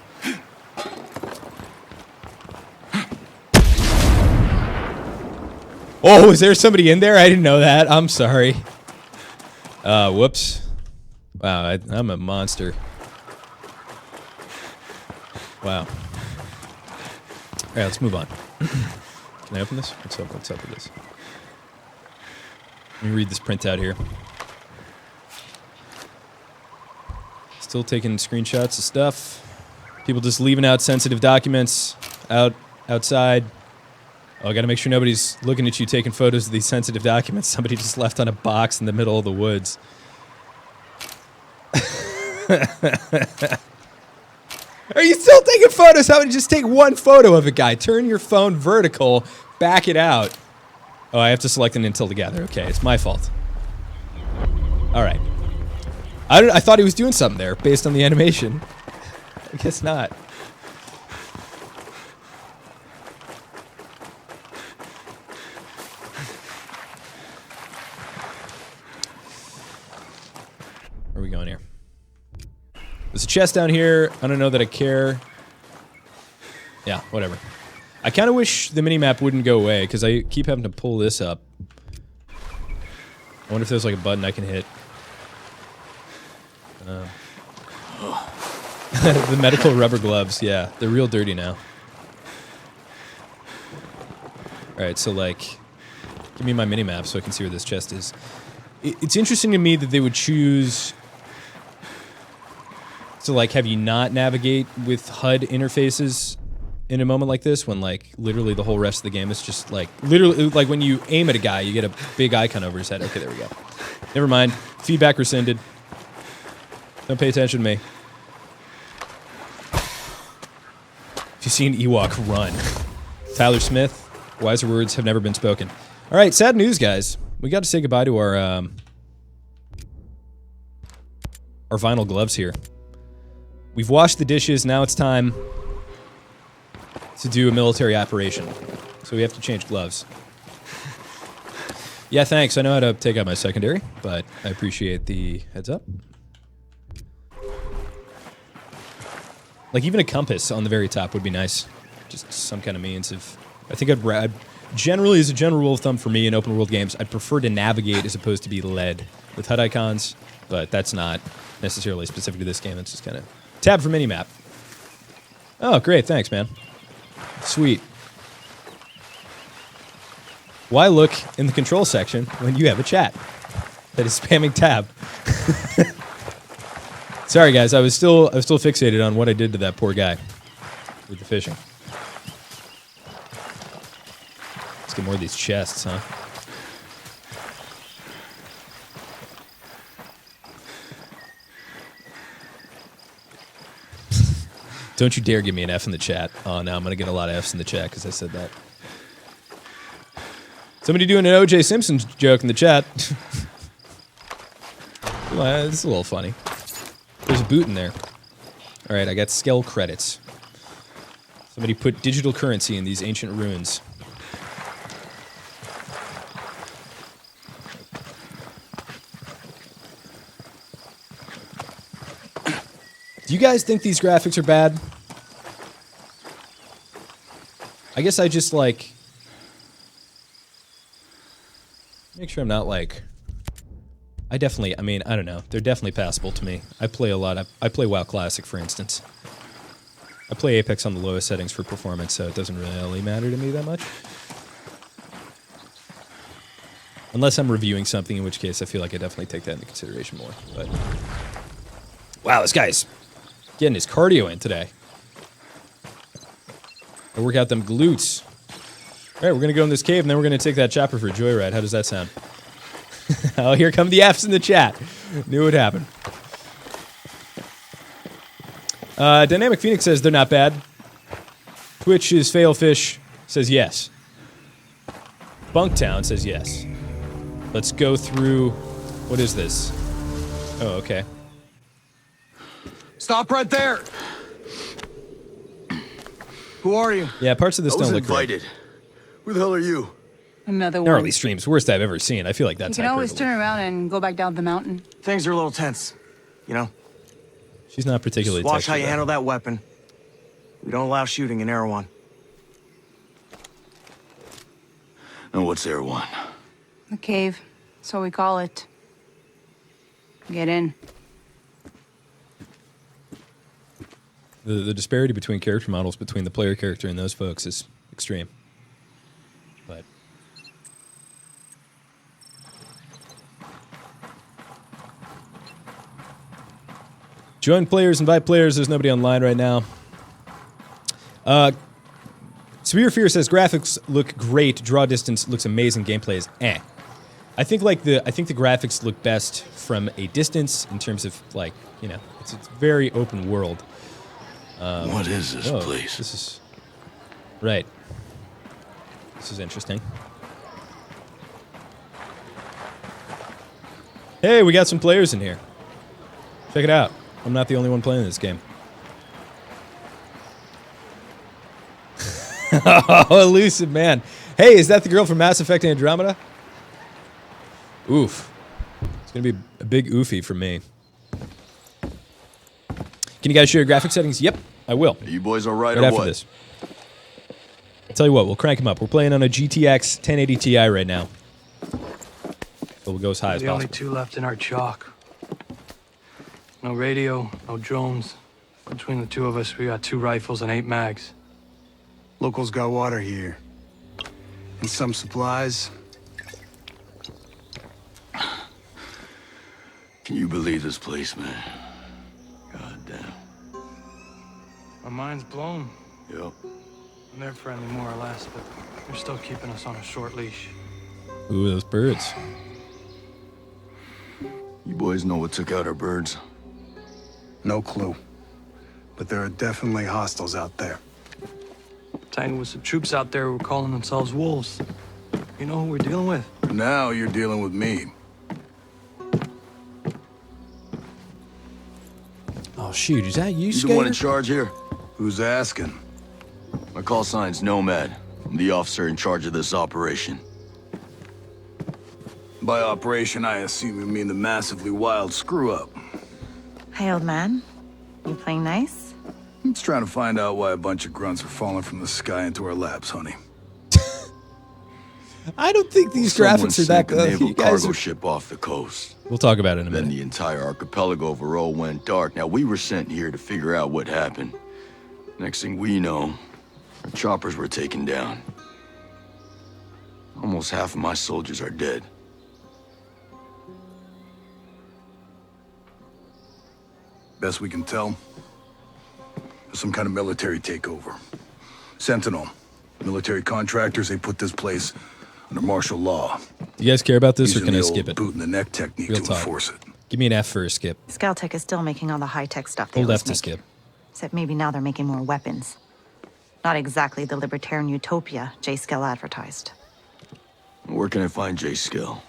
Oh, is there somebody in there? I didn't know that. I'm sorry. Whoops. Wow, I'm a monster. Wow. All right, let's move on. Can I open this? What's up with this? Let me read this printout here. Still taking screenshots of stuff. People just leaving out sensitive documents outside. Oh, I gotta make sure nobody's looking at you taking photos of these sensitive documents. Somebody just left on a box in the middle of the woods. Are you still taking photos? How would you just take one photo of a guy? Turn your phone vertical, back it out. Oh, I have to select an until together. Okay, it's my fault. All right. I thought he was doing something there based on the animation. I guess not. Where are we going here? There's a chest down here. I don't know that I care. Yeah, whatever. I kind of wish the minimap wouldn't go away, because I keep having to pull this up. I wonder if there's like a button I can hit. The medical rubber gloves, yeah. They're real dirty now. Alright, so like... Give me my minimap so I can see where this chest is. It's interesting to me that they would choose... So like have you not navigate with HUD interfaces in a moment like this when like literally the whole rest of the game is just like literally like when you aim at a guy you get a big icon over his head. Okay, there we go. Never mind. Feedback rescinded. Don't pay attention to me. If you see an Ewok, run. Tyler Smith, wiser words have never been spoken. All right, sad news, guys. We got to say goodbye to our vinyl gloves here. We've washed the dishes, now it's time to do a military operation. So we have to change gloves. Yeah, thanks. I know how to take out my secondary, but I appreciate the heads up. Like even a compass on the very top would be nice. Just some kind of means of... I think I'd generally, as a general rule of thumb for me in open world games, I'd prefer to navigate as opposed to be led with HUD icons, but that's not necessarily specific to this game. It's just kind of... Tab for minimap. Oh, great. Thanks, man. Sweet. Why look in the control section when you have a chat that is spamming tab? Sorry, guys. I was still fixated on what I did to that poor guy with the fishing. Let's get more of these chests, huh? Don't you dare give me an F in the chat. Oh, no, I'm going to get a lot of Fs in the chat because I said that. Somebody doing an O.J. Simpson joke in the chat. Well, this is a little funny. There's a boot in there. All right, I got skill credits. Somebody put digital currency in these ancient ruins. Do you guys think these graphics are bad? I guess I just like... Make sure I'm not like... I mean, I don't know. They're definitely passable to me. I play a lot. I play WoW Classic, for instance. I play Apex on the lowest settings for performance, so it doesn't really matter to me that much. Unless I'm reviewing something, in which case I feel like I definitely take that into consideration more. But wow, this guy's getting his cardio in today. I work out them glutes. All right, we're going to go in this cave, and then we're going to take that chopper for a joyride. How does that sound? Oh, here come the Fs in the chat. Knew it would happen. Dynamic Phoenix says they're not bad. Twitch's Failfish says yes. Bunktown says yes. Let's go through... What is this? Oh, okay. Stop right there! Who are you? Yeah, parts of this I was don't look great. invited. Who the hell are you? Another one. Gnarly streams, worst I've ever seen. I feel like that's You can always hyperbole. turn around and go back down the mountain. Things are a little tense, you know? She's not particularly Just watch how textured, you though. handle that weapon. We don't allow shooting in Erewhon. And what's Erewhon? The cave. So we call it. Get in. The disparity between character models between the player character and those folks is extreme. But join players, invite players. There's nobody online right now. Severe Fear says graphics look great, draw distance looks amazing, gameplay is eh. I think the graphics look best from a distance in terms of like, you know, it's very open world. What is this place? This is right. This is interesting. Hey, we got some players in here. Check it out. I'm not the only one playing this game. Oh, elusive man. Hey, is that the girl from Mass Effect Andromeda? Oof. It's going to be a big oofy for me. Can you guys share your graphic settings? Yep, I will. Are you boys all right Right or after what? this. I'll tell you what, we'll crank them up. We're playing on a GTX 1080 Ti right now. So we'll go as high as The only possible. two left in our chalk. No radio, no drones. Between the two of us, we got 2 rifles and 8 mags. Locals got water here. And some supplies. Can you believe this place, man? God damn. My mind's blown. Yep. And they're friendly more or less, but they're still keeping us on a short leash. Ooh, those birds. You boys know what took out our birds? No clue. But there are definitely hostiles out there. Tangled with some troops out there who were calling themselves wolves. You know who we're dealing with? Now you're dealing with me. Oh, shoot, is that you, You the one in Skater? charge here? Who's asking? My call sign's Nomad. I'm the officer in charge of this operation. By operation, I assume you mean the massively wild screw-up. Hey, old man. You playing nice? I'm just trying to find out why a bunch of grunts are falling from the sky into our laps, honey. I don't think these Someone graphics are that sank a good. naval You guys cargo are... ship off the coast. We'll talk about it in a Then minute. the entire archipelago overall went dark. Now, we were sent here to figure out what happened. Next thing we know, our choppers were taken down. Almost half of my soldiers are dead. Best we can tell, there's some kind of military takeover. Sentinel, military contractors, they put this place under martial law. Do you guys care about this, or Using can I the skip old it? boot in the neck technique Real to talk. enforce it. Give me an F for a skip. Scaltech is still making all the high-tech stuff they Hold always F to make. skip. Except maybe now they're making more weapons. Not exactly the libertarian utopia J. Skell advertised. Where can I find Jay Skill?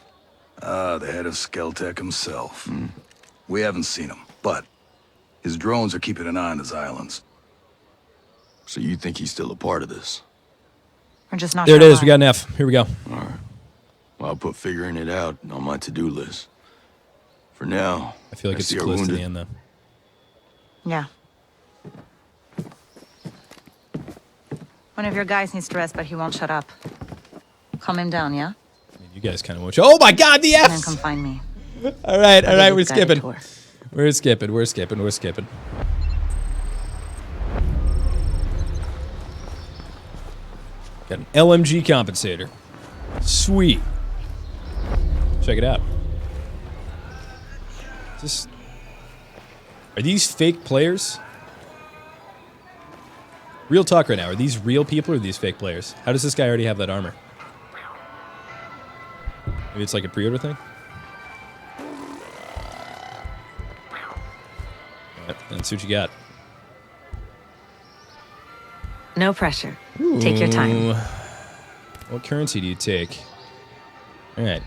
The head of Skeltech himself. We haven't seen him, but his drones are keeping an eye on his islands. So you think he's still a part of this? We're just not There it sure is. why. We got an F. Here we go. All right. Well, I'll put figuring it out on my to-do list. For now, I feel like it's see our close to wounded. the end, though. Yeah. One of your guys needs to rest, but he won't shut up. Calm him down, yeah? I mean, you guys kind of want. Oh my God, the And then F! come find me. All right, I'll give we're this guy a skipping. tour. We're skipping. We're skipping. We're skipping. Got an LMG compensator. Sweet. Check it out. Are these fake players? Real talk right now. Are these real people or are these fake players? How does this guy already have that armor? Maybe it's like a pre-order thing? Alright, let's see what you got. No pressure. Take your time. Ooh. What currency do you take? Alright.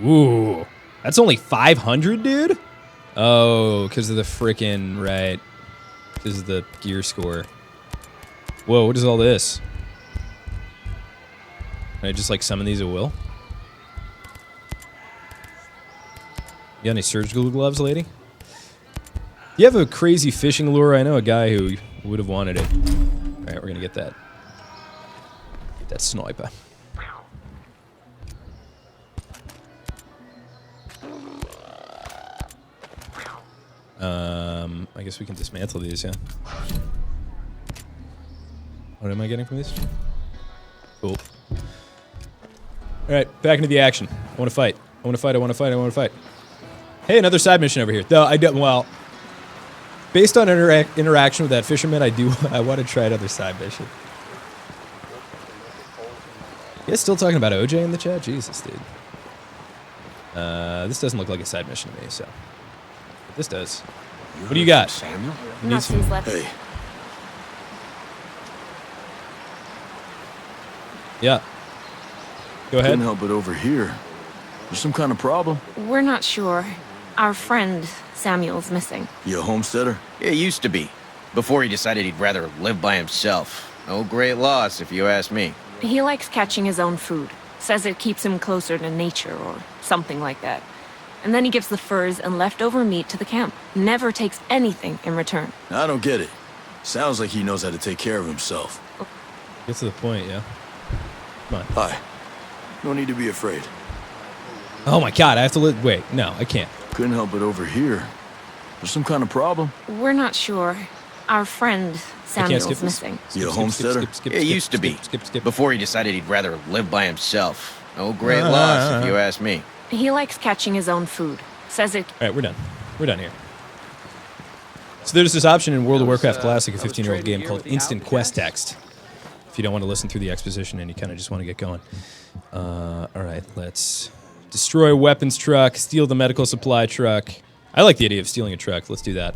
Ooh. That's only 500, dude? Oh, because of the frickin', right. Because of the gear score. Whoa, what is all this? Can I just like summon these at will? You got any surgical gloves, lady? You have a crazy fishing lure. I know a guy who would have wanted it. All right, we're gonna get that. Get that sniper. I guess we can dismantle these, yeah. What am I getting from these? Cool. All right, back into the action. I want to fight. I want to fight. I want to fight. I want to fight. Hey, another side mission over here. Though I don't. Well, based on interaction with that fisherman, I want to try another side mission. You guys still talking about OJ in the chat? Jesus, dude. This doesn't look like a side mission to me, so. But this does. What do you got? Samuel? Hey, Yeah. Go ahead. couldn't help but overhear. There's some kind of problem. We're not sure. Our friend, Samuel's missing. You a homesteader? It used to be. Before he decided he'd rather live by himself. No great loss, if you ask me. He likes catching his own food. Says it keeps him closer to nature or something like that. And then he gives the furs and leftover meat to the camp. Never takes anything in return. I don't get it. Sounds like he knows how to take care of himself. Get to the point, yeah. Come on. Hi. No need to be afraid. Oh my god, I have to wait, no, I can't. Couldn't help but overhear. There's some kind of problem. We're not sure. Our friend, Samuel's missing. You a homesteader? It used to be. Before he decided he'd rather live by himself. No great loss, if you ask me. He likes catching his own food. Says it... Alright, we're done. We're done here. So there's this option in World of Warcraft Classic, a 15-year-old game called Instant Quest Text. If you don't want to listen through the exposition and you kind of just want to get going. Alright, let's destroy a weapons truck, steal the medical supply truck. I like the idea of stealing a truck. Let's do that.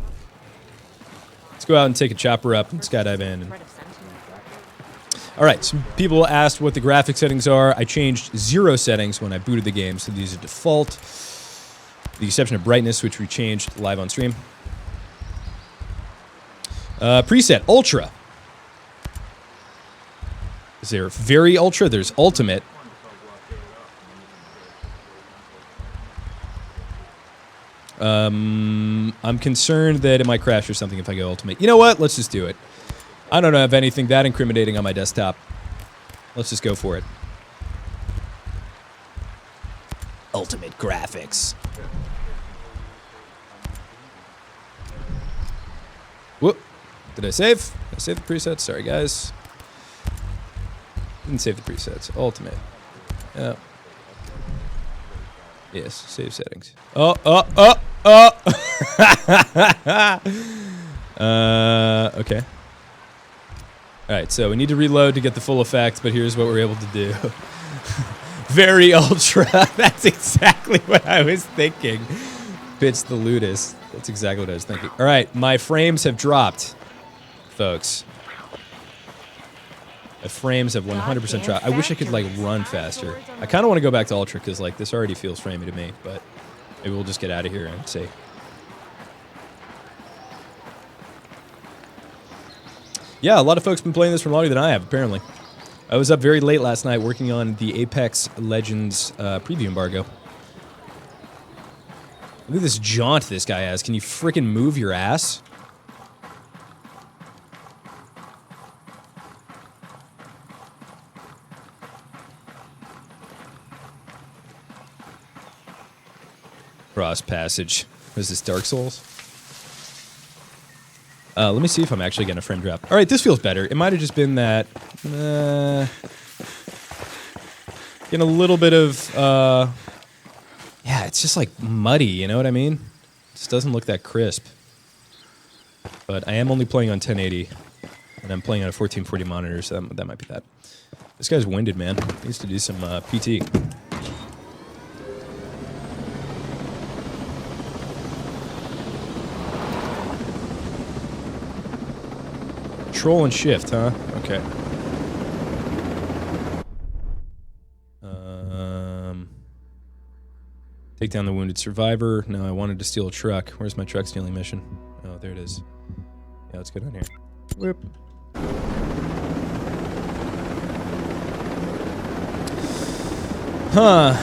Let's go out and take a chopper up and skydive in. Alright, some people asked what the graphic settings are. I changed 0 settings when I booted the game, so these are default. With the exception of brightness, which we changed live on stream. Preset, Ultra. Is there very Ultra? There's Ultimate. I'm concerned that it might crash or something if I go Ultimate. You know what? Let's just do it. I don't have anything that incriminating on my desktop. Let's just go for it. Ultimate graphics. Whoop. Did I save? Did I save the presets? Sorry, guys. Didn't save the presets. Ultimate. Yeah. Yes, save settings. Okay. Alright, so we need to reload to get the full effect, but here's what we're able to do. Very ultra. That's exactly what I was thinking. Pitch the Ludus. That's exactly what I was thinking. Alright, my frames have dropped, folks. The frames have 100% dropped. I wish I could, like, run faster. I kind of want to go back to Ultra, because, like, this already feels framey to me, but maybe we'll just get out of here and see. Yeah, a lot of folks been playing this for longer than I have, apparently. I was up very late last night working on the Apex Legends preview embargo. Look at this jaunt this guy has. Can you freaking move your ass? Cross passage. What is this, Dark Souls? Let me see if I'm actually getting a frame drop. Alright, this feels better. It might have just been that... getting a little bit of... yeah, it's just like muddy, you know what I mean? It just doesn't look that crisp. But I am only playing on 1080. And I'm playing on a 1440 monitor, so that might be that. This guy's winded, man. He needs to do some PT. Control and shift, huh? Okay. Take down the wounded survivor. No, I wanted to steal a truck. Where's my truck stealing mission? Oh, there it is. Yeah, let's go down here. Whoop. Huh.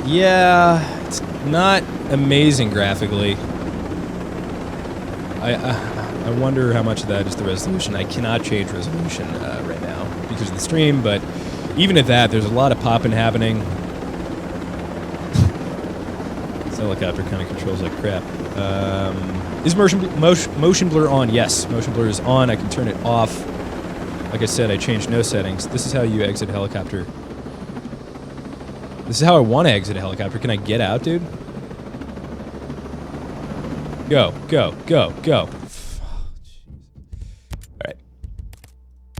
Yeah, it's not amazing graphically. I wonder how much of that is the resolution. I cannot change resolution right now because of the stream, but even at that, there's a lot of popping happening. This helicopter kind of controls like crap. Is motion blur on? Yes, motion blur is on. I can turn it off. Like I said, I changed no settings. This is how you exit a helicopter. This is how I want to exit a helicopter. Can I get out, dude? Go, go, go, go. Alright.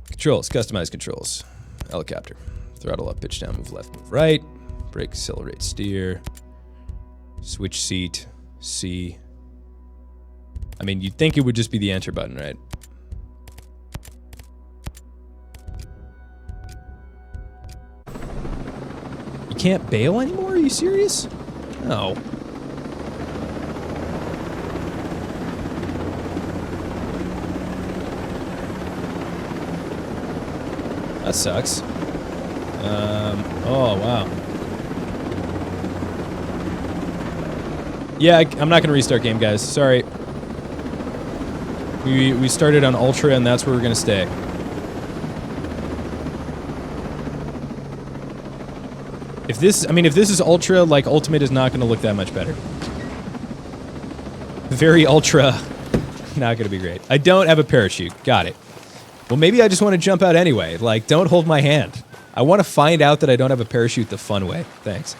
Controls, customize controls. Helicopter. Throttle up, pitch down, move left, move right. Brake, accelerate, steer. Switch seat, C. I mean, you'd think it would just be the enter button, right? You can't bail anymore? Are you serious? No. That sucks. Oh, wow. Yeah, I'm not going to restart game, guys. Sorry. We started on Ultra, and that's where we're going to stay. If this is Ultra, like, Ultimate is not going to look that much better. Very Ultra, not going to be great. I don't have a parachute. Got it. Well, maybe I just want to jump out anyway. Like, don't hold my hand. I want to find out that I don't have a parachute the fun way. Thanks.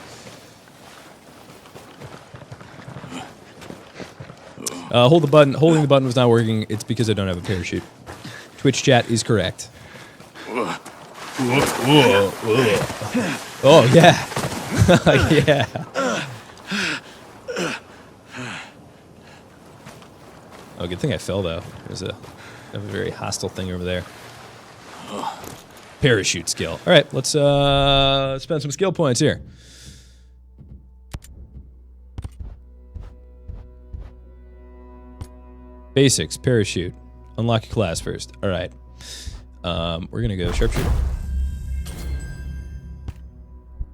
Hold the button. Holding the button was not working. It's because I don't have a parachute. Twitch chat is correct. Oh, yeah. Yeah. Oh, good thing I fell, though. There's a very hostile thing over there. Parachute skill. All right, let's spend some skill points here. Basics, parachute. Unlock a class first. All right. We're going to go sharpshooter.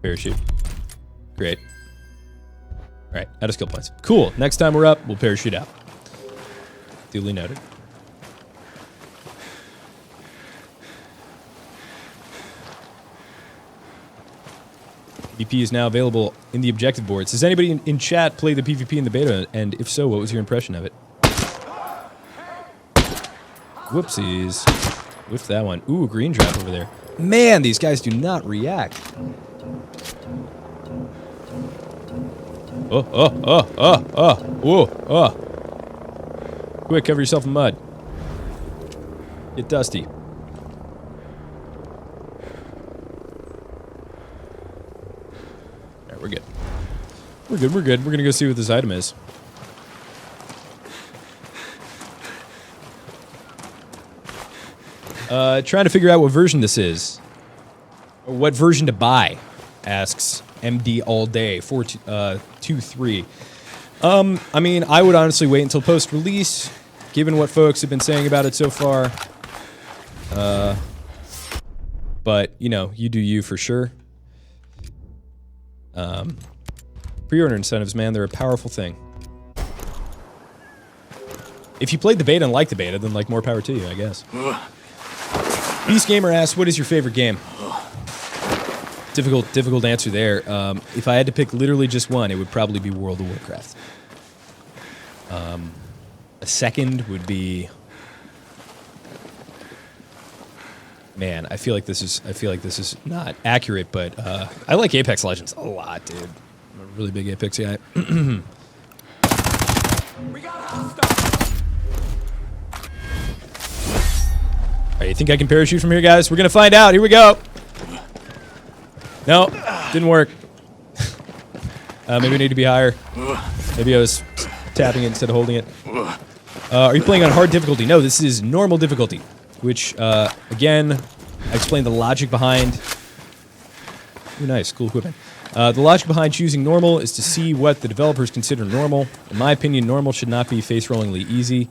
Parachute. Great. All right, out of skill points. Cool. Next time we're up, we'll parachute out. Duly noted. PvP is now available in the objective boards. Has anybody in chat played the PvP in the beta? And if so, what was your impression of it? Whoopsies. Whiffed that one. Ooh, green drop over there. Man, these guys do not react. Oh. Quick, cover yourself in mud. Get dusty. Alright, we're good. We're good. We're gonna go see what this item is. Trying to figure out what version this is. Or what version to buy, asks MD All Day 423. I mean, I would honestly wait until post-release, given what folks have been saying about it so far. But, you know, you do you for sure. Pre-order incentives, man, they're a powerful thing. If you played the beta and liked the beta, then, like, more power to you, I guess. Beast Gamer asks, what is your favorite game? Difficult answer there. If I had to pick literally just one, it would probably be World of Warcraft. A second would be... Man, I feel like this is not accurate, but I like Apex Legends a lot, dude. I'm a really big Apex guy. We got a hostile. Alright, you think I can parachute from here, guys? We're gonna find out. Here we go. No, didn't work. Maybe we need to be higher. Maybe I was tapping it instead of holding it. Are you playing on hard difficulty? No, this is normal difficulty. Which, again, I explained the logic behind... Ooh, nice, cool equipment. The logic behind choosing normal is to see what the developers consider normal. In my opinion, normal should not be face-rollingly easy.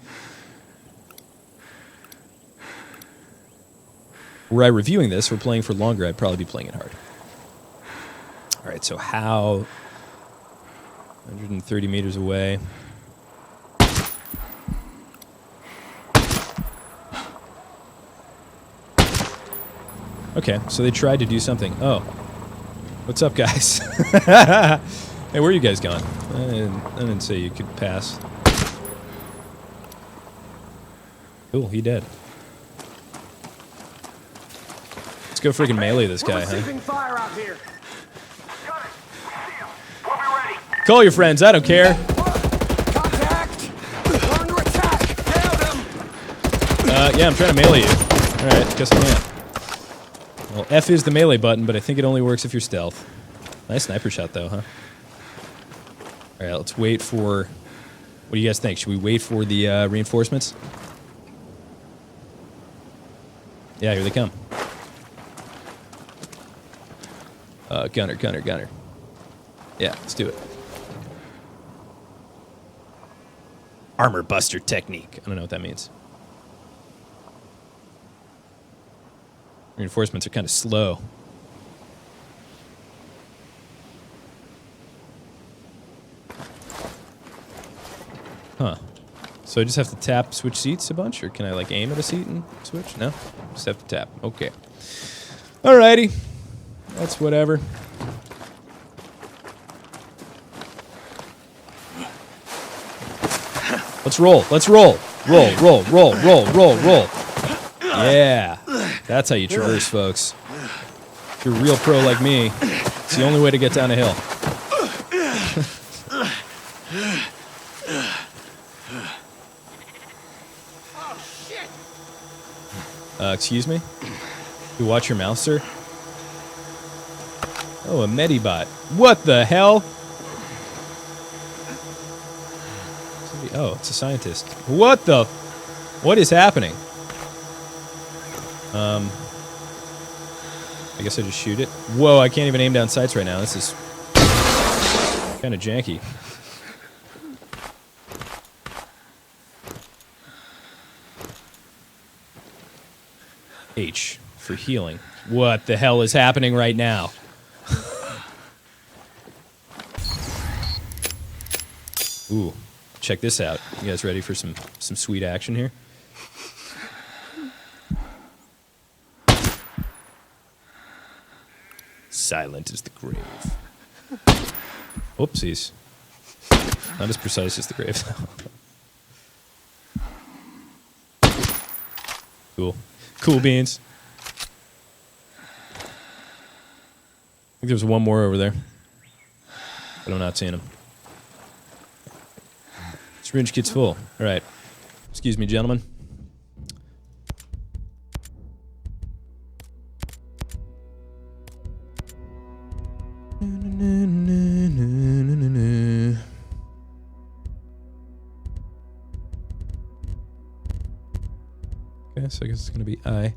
Were I reviewing this or playing for longer, I'd probably be playing it hard. All right, so how? 130 meters away. Okay, so they tried to do something. Oh. What's up, guys? Hey, where are you guys going? I didn't say you could pass. Cool, he dead. Let's go freaking melee this guy, huh? Fire out here. Call your friends, I don't care. Contact. We're under attack. Nailed him. Yeah, I'm trying to melee you. Alright, guess I can't. Well, F is the melee button, but I think it only works if you're stealth. Nice sniper shot, though, huh? Alright, let's wait for... What do you guys think? Should we wait for the reinforcements? Yeah, here they come. Gunner. Yeah, let's do it. Armor buster technique. I don't know what that means. Reinforcements are kind of slow. Huh. So I just have to tap switch seats a bunch, or can I like aim at a seat and switch? No? Just have to tap. Okay. Alrighty. That's whatever. Let's roll. Let's roll. Roll. Yeah. That's how you traverse, folks. If you're a real pro like me, it's the only way to get down a hill. Excuse me? You watch your mouth, sir? Oh, a Medibot. What the hell? Oh, it's a scientist. What the? What is happening? I guess I just shoot it. Whoa, I can't even aim down sights right now. This is kind of janky. H for healing. What the hell is happening right now? Ooh, check this out. You guys ready for some sweet action here? Silent is the grave. Oopsies. Not as precise as the grave, though. Cool. Cool beans. I think there's one more over there. But I'm not seeing him. Syringe kit's full. Alright. Excuse me, gentlemen. Okay, so I guess it's gonna be I.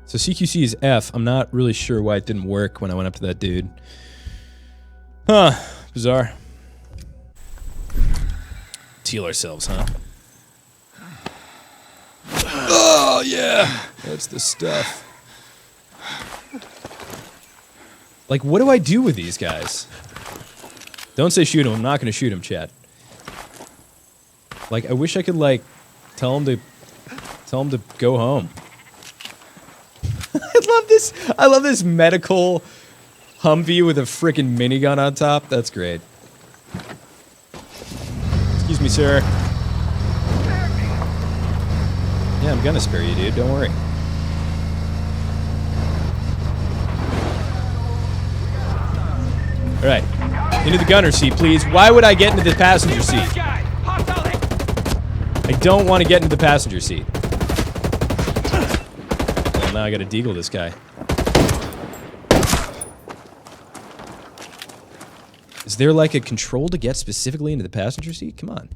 So CQC is F. I'm not really sure why it didn't work when I went up to that dude. Huh. Bizarre. Teal ourselves, huh? Oh, yeah! That's the stuff. Like, what do I do with these guys? Don't say shoot him. I'm not gonna shoot him, chat. Like, I wish I could, like, tell him to go home. I love this medical Humvee with a freaking minigun on top. That's great. Excuse me, sir. Yeah, I'm gonna spare you, dude. Don't worry. All right. Into the gunner seat, please. Why would I get into the passenger seat? I don't want to get into the passenger seat. Well, now I gotta deagle this guy. Is there like a control to get specifically into the passenger seat? Come on.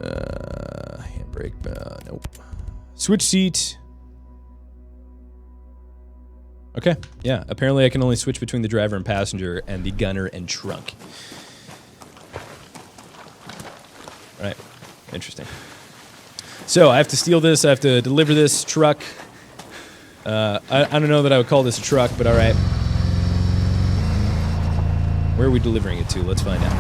Handbrake, nope. Switch seat. Okay, yeah. Apparently I can only switch between the driver and passenger and the gunner and trunk. Right. Interesting. So I have to steal this. I have to deliver this truck. I don't know that I would call this a truck, but all right. Where are we delivering it to? Let's find out.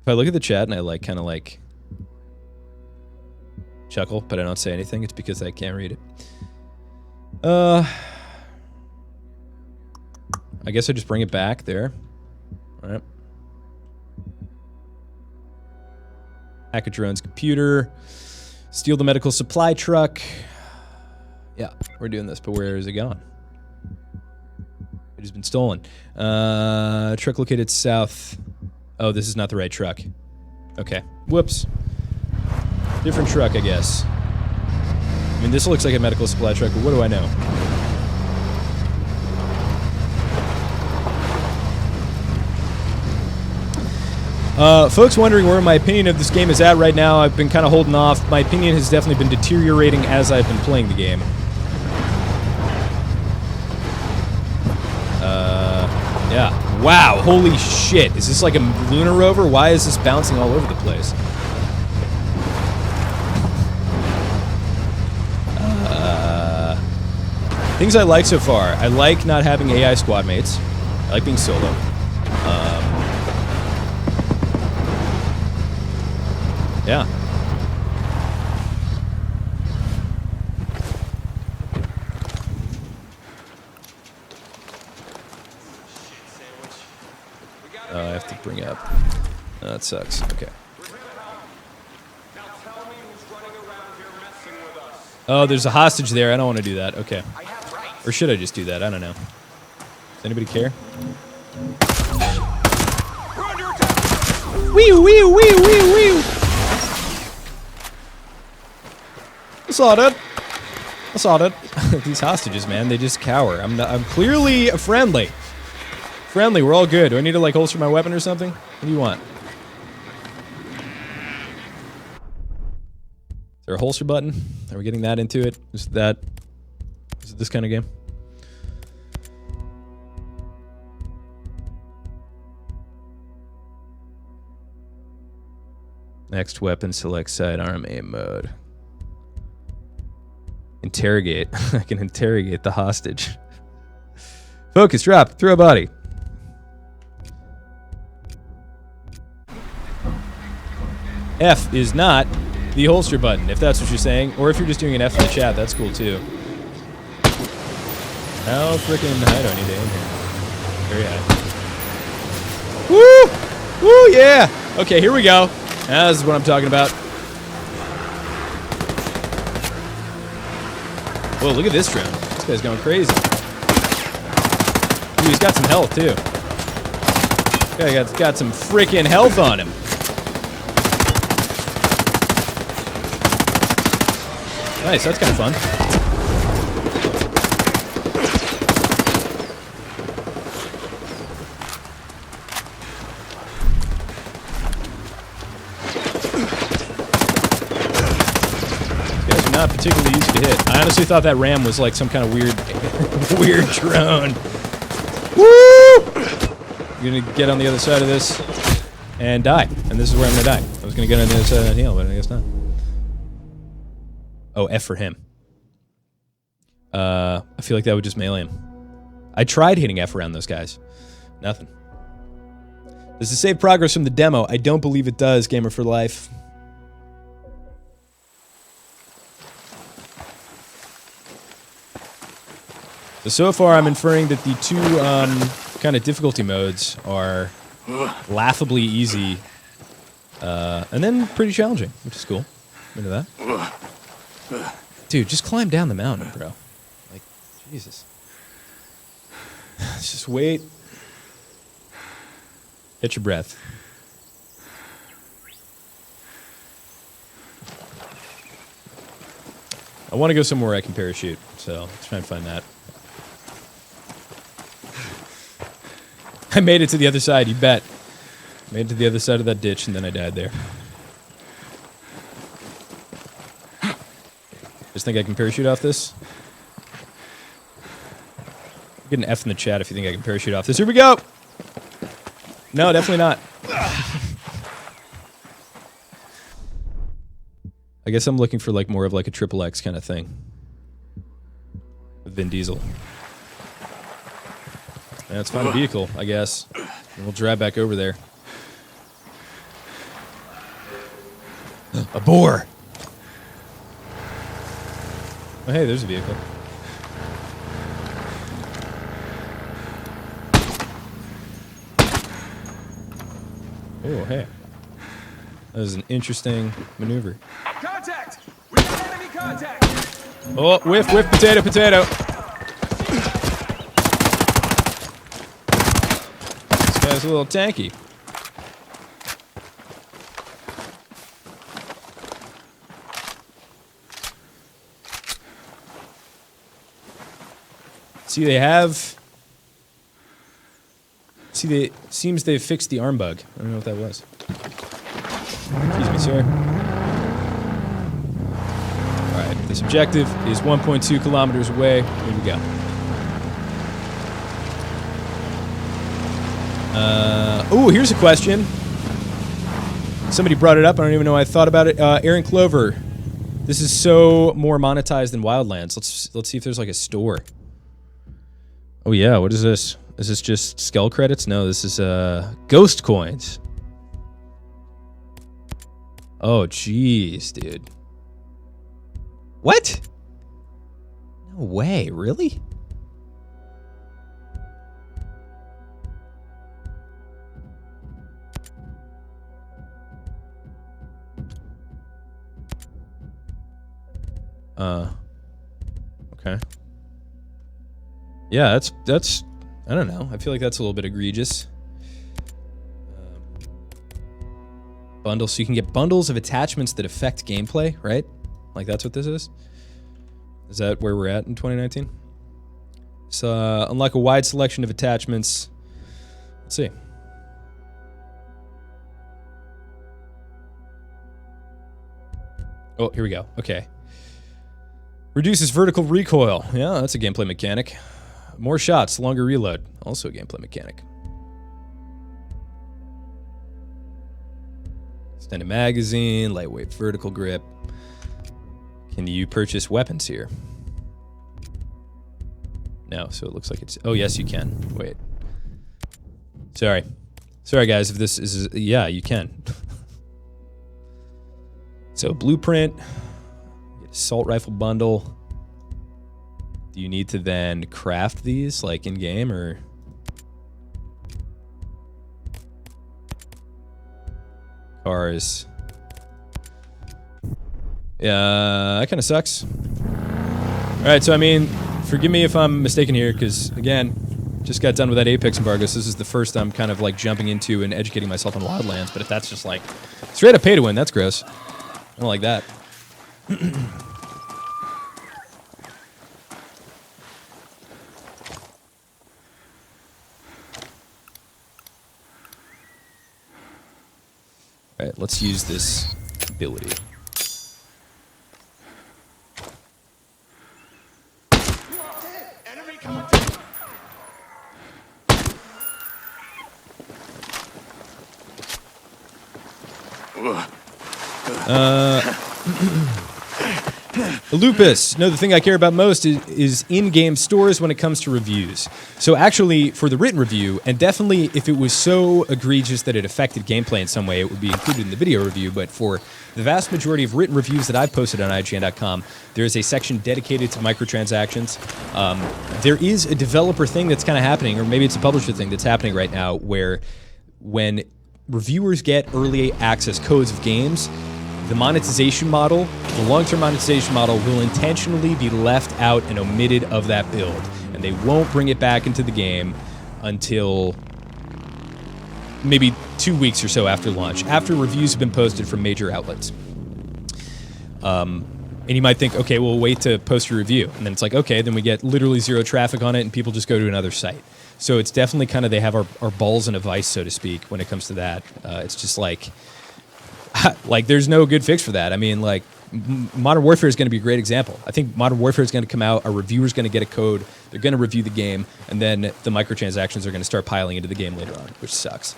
If I look at the chat and I like kind of like chuckle, but I don't say anything, it's because I can't read it. I guess I just bring it back there. All right. Hack a drone's computer. Steal the medical supply truck. Yeah, we're doing this, but where is it going? It has been stolen. Truck located south. Oh, this is not the right truck. Okay. Whoops. Different truck, I guess. I mean, this looks like a medical supply truck, but what do I know? Folks wondering where my opinion of this game is at right now. I've been kind of holding off. My opinion has definitely been deteriorating as I've been playing the game. Yeah. Wow, holy shit. Is this like a lunar rover? Why is this bouncing all over the place? Things I like so far. I like not having AI squad mates. I like being solo. Yeah. I have to bring up. Oh, that sucks. Okay. Oh, there's a hostage there. I don't want to do that. Okay. Or should I just do that? I don't know. Does anybody care? Wee wee wee wee wee. I saw that. I saw that. These hostages, man, they just cower. I'm clearly friendly. Friendly, we're all good. Do I need to like holster my weapon or something? What do you want? Is there a holster button? Are we getting that into it? Is it this kind of game? Next weapon, select sidearm aim mode. Interrogate. I can interrogate the hostage. Focus, drop, throw a body. F is not the holster button, if that's what you're saying. Or if you're just doing an F in the chat, that's cool too. How freaking high do I need to aim here? Very high. Woo! Woo, yeah! Okay, here we go. This is what I'm talking about. Whoa, look at this drone. This guy's going crazy. Ooh, he's got some health, too. This guy got some freaking health on him. Nice, that's kind of fun. These guys are not particularly easy to hit. I honestly thought that ram was like some kind of weird, weird drone. Woo! I'm gonna get on the other side of this and die. And this is where I'm gonna die. I was gonna get on the other side of that hill, but I guess not. Oh, F for him. I feel like that would just melee him. I tried hitting F around those guys. Nothing. Does it save progress from the demo? I don't believe it does, Gamer for Life. So far I'm inferring that the two kind of difficulty modes are laughably easy and then pretty challenging, which is cool. I'm into that. Dude, just climb down the mountain, bro. Like, Jesus. Let's just wait. Catch your breath. I want to go somewhere I can parachute, so let's try and find that. I made it to the other side, you bet. Made it to the other side of that ditch, and then I died there. Just think I can parachute off this? Get an F in the chat if you think I can parachute off this. Here we go! No, definitely not. I guess I'm looking for like more of like a triple X kind of thing. With Vin Diesel. Let's find a vehicle, I guess. And we'll drive back over there. A boar! Oh, hey, there's a vehicle. Oh, hey. That was an interesting maneuver. Contact! We got enemy contact! Oh, whiff, whiff, potato, potato. This guy's a little tanky. See, they have... See, seems they've fixed the arm bug. I don't know what that was. Excuse me, sir. Alright, this objective is 1.2 kilometers away. Here we go. Oh, here's a question. Somebody brought it up. I don't even know why I thought about it. Aaron Clover. This is so more monetized than Wildlands. Let's see if there's like a store. Oh yeah, what is this? Is this just skull credits? No, this is ghost coins. Oh jeez, dude. What? No way, really? Okay. Yeah, that's I don't know. I feel like that's a little bit egregious. Bundles, so you can get bundles of attachments that affect gameplay, right? Like that's what this is? Is that where we're at in 2019? So unlock a wide selection of attachments. Let's see. Oh, here we go. Okay. Reduces vertical recoil. Yeah, that's a gameplay mechanic. More shots, longer reload. Also a gameplay mechanic. Extended magazine, lightweight vertical grip. Can you purchase weapons here? No, so it looks like it's... Oh, yes, you can. Wait. Sorry. Sorry, guys, if this is... Yeah, you can. So, blueprint. Get assault rifle bundle. Do you need to then craft these, like, in-game, or... Cars. Yeah, that kind of sucks. Alright, so, I mean, forgive me if I'm mistaken here, because, again, just got done with that Apex embargo, so this is the first I'm kind of, like, jumping into and educating myself on Wildlands, but if that's just, like, straight up pay to win, that's gross. I don't like that. Alright, let's use this ability. Lupus. No, the thing I care about most is in-game stores when it comes to reviews. So actually, for the written review, and definitely if it was so egregious that it affected gameplay in some way, it would be included in the video review, but for the vast majority of written reviews that I've posted on IGN.com, there is a section dedicated to microtransactions. There is a developer thing that's kind of happening, or maybe it's a publisher thing that's happening right now, where when reviewers get early access codes of games, the monetization model, the long-term monetization model, will intentionally be left out and omitted of that build. And they won't bring it back into the game until maybe 2 weeks or so after launch, after reviews have been posted from major outlets. And you might think, okay, we'll wait to post a review. And then it's like, okay, then we get literally zero traffic on it and people just go to another site. So it's definitely kind of, they have our balls in a vice, so to speak, when it comes to that. It's just like there's no good fix for that. I mean, like, Modern Warfare is going to be a great example. I think Modern Warfare is going to come out, a reviewer's going to get a code, they're going to review the game, and then the microtransactions are going to start piling into the game later on, which sucks.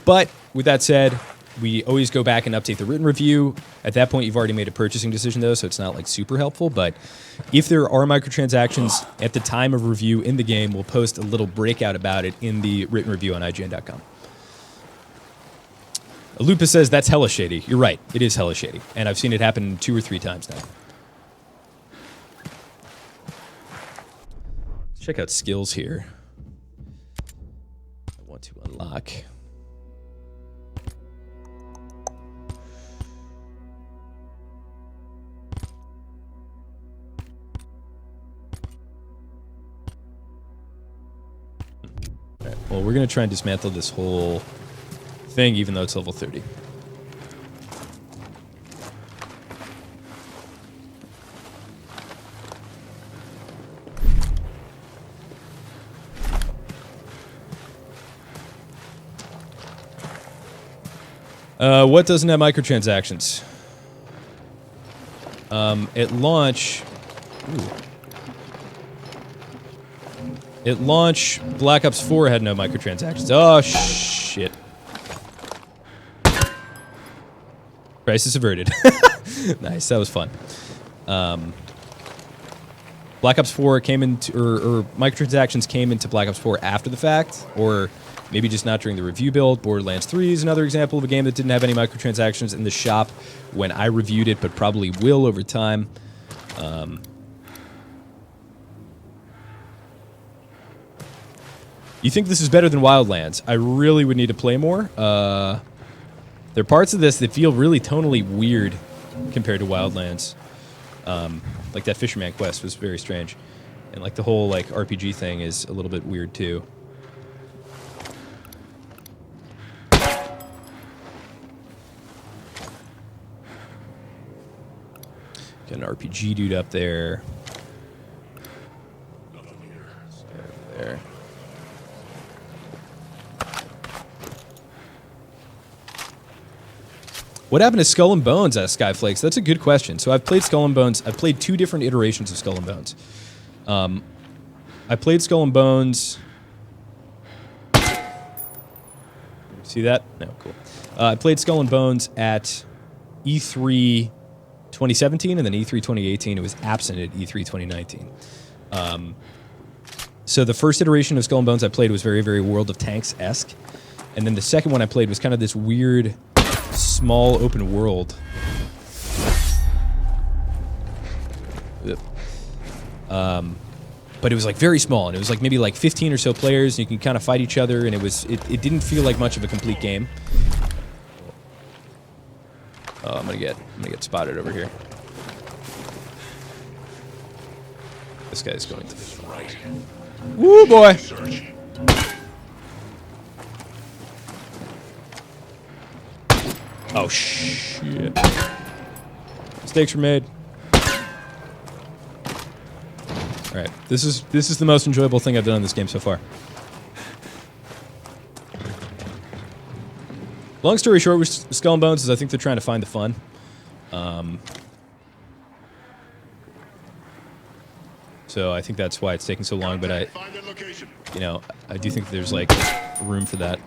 But with that said, we always go back and update the written review. At that point, you've already made a purchasing decision, though, so it's not like super helpful. But if there are microtransactions at the time of review in the game, we'll post a little breakout about it in the written review on IGN.com. Lupus says that's hella shady. You're right. It is hella shady. And I've seen it happen 2 or 3 times now. Let's check out skills here. I want to unlock. All right, well, we're going to try and dismantle this whole thing, even though it's level 30. What doesn't have microtransactions? At launch... At launch, Black Ops 4 had no microtransactions. Oh, shit. Crisis averted. Nice, that was fun. Black Ops 4 came into... Or microtransactions came into Black Ops 4 after the fact, or... maybe just not during the review build. Borderlands 3 is another example of a game that didn't have any microtransactions in the shop when I reviewed it, but probably will over time. You think this is better than Wildlands? I really would need to play more. There are parts of this that feel really tonally weird compared to Wildlands. Like that Fisherman quest was very strange. And like the whole like RPG thing is a little bit weird too. Got an RPG dude up there. There. What happened to Skull and Bones, Skyflakes? That's a good question. So I've played Skull and Bones. I've played 2 different iterations of Skull and Bones. I played Skull and Bones. See that? No, cool. I played Skull and Bones at E3 2017 and then E3 2018. It was absent at E3 2019. So the first iteration of Skull and Bones I played was very, very World of Tanks-esque. And then the second one I played was kind of this weird, small open world. But it was like very small, and it was like maybe like 15 or so players, and you can kind of fight each other, and it didn't feel like much of a complete game. Oh, I'm gonna get spotted over here. This guy's going to the right. Woo, boy! Oh shit! Mistakes were made. All right, this is the most enjoyable thing I've done in this game so far. Long story short, with Skull and Bones is I think they're trying to find the fun. So I think that's why it's taking so long. But I do think there's like room for that.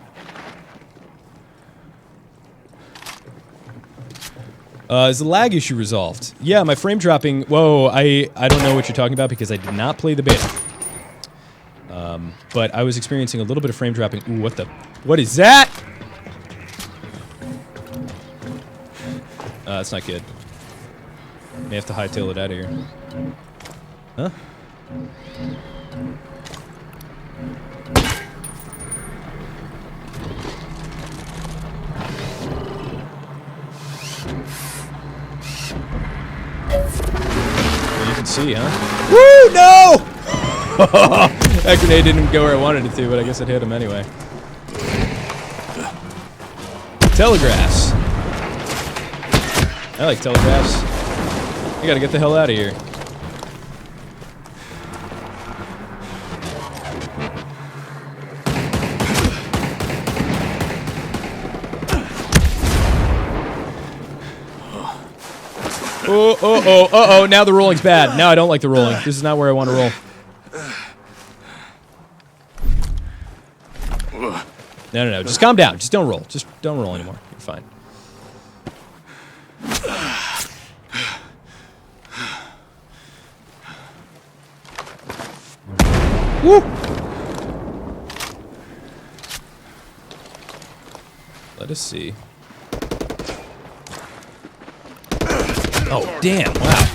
Is the lag issue resolved? Yeah, my frame dropping... Whoa, I don't know what you're talking about because I did not play the beta. But I was experiencing a little bit of frame dropping. Ooh, what the... What is that? That's not good. May have to hightail it out of here. Huh? See, huh? Woo! No! That grenade didn't go where I wanted it to, but I guess it hit him anyway. Telegraphs. I like telegraphs. I gotta get the hell out of here. Uh-oh, now the rolling's bad. Now I don't like the rolling. This is not where I want to roll. No. Just calm down. Just don't roll. Just don't roll anymore. You're fine. Woo! Let us see. Oh, damn. Wow.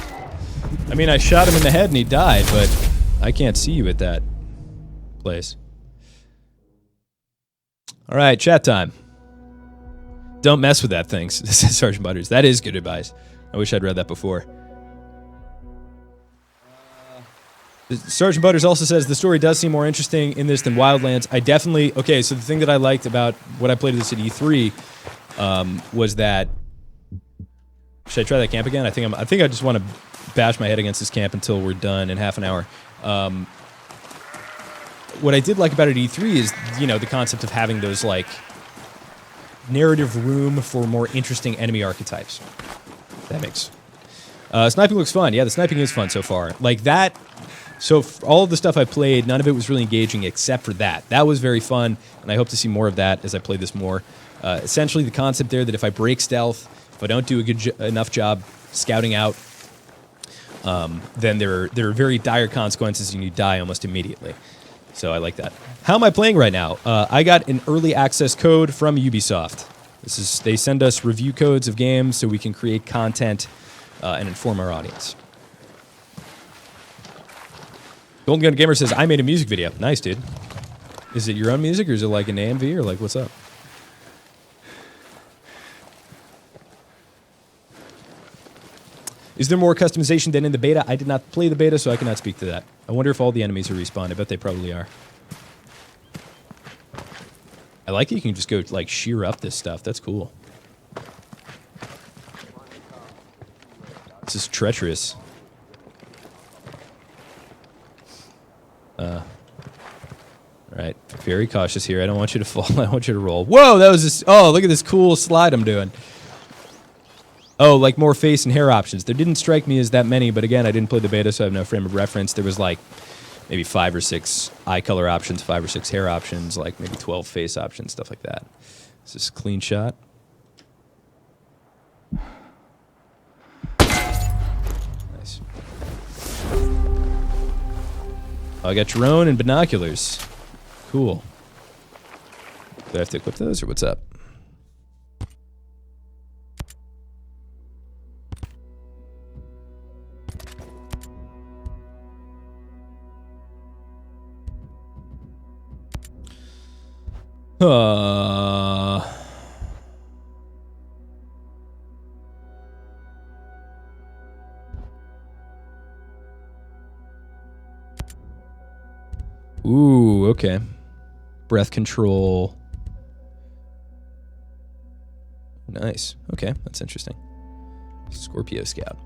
I mean, I shot him in the head and he died, but I can't see you at that place. All right, chat time. Don't mess with that thing, says Sergeant Butters. That is good advice. I wish I'd read that before. Sergeant Butters also says the story does seem more interesting in this than Wildlands. I definitely... Okay, so the thing that I liked about what I played at this at E3 was that... Should I try that camp again? I think I just want to bash my head against this camp until we're done in half an hour. What I did like about it at E3 is, you know, the concept of having those, like, narrative room for more interesting enemy archetypes. That makes... sniping looks fun. Yeah, the sniping is fun so far. Like, that... So, all of the stuff I played, none of it was really engaging except for that. That was very fun, and I hope to see more of that as I play this more. Essentially, the concept there that if I break stealth, if I don't do a good enough job scouting out, then there are very dire consequences and you die almost immediately. So I like that. How am I playing right now? I got an early access code from Ubisoft. They send us review codes of games so we can create content and inform our audience. Golden Gun Gamer says, I made a music video. Nice, dude. Is it your own music or is it like an AMV or like what's up? Is there more customization than in the beta? I did not play the beta, so I cannot speak to that. I wonder if all the enemies are respawned. I bet they probably are. I like that you can just go, like, shear up this stuff. That's cool. This is treacherous. Right. Very cautious here. I don't want you to fall. I want you to roll. Whoa, that was just... Oh, look at this cool slide I'm doing. Oh, like more face and hair options. There didn't strike me as that many, but again, I didn't play the beta, so I have no frame of reference. There was like maybe 5 or 6 eye color options, 5 or 6 hair options, like maybe 12 face options, stuff like that. Is this a clean shot? Nice. Oh, I got drone and binoculars. Cool. Do I have to equip those, or what's up? Ooh, okay. Breath control. Nice. Okay, that's interesting. Scorpio Scout.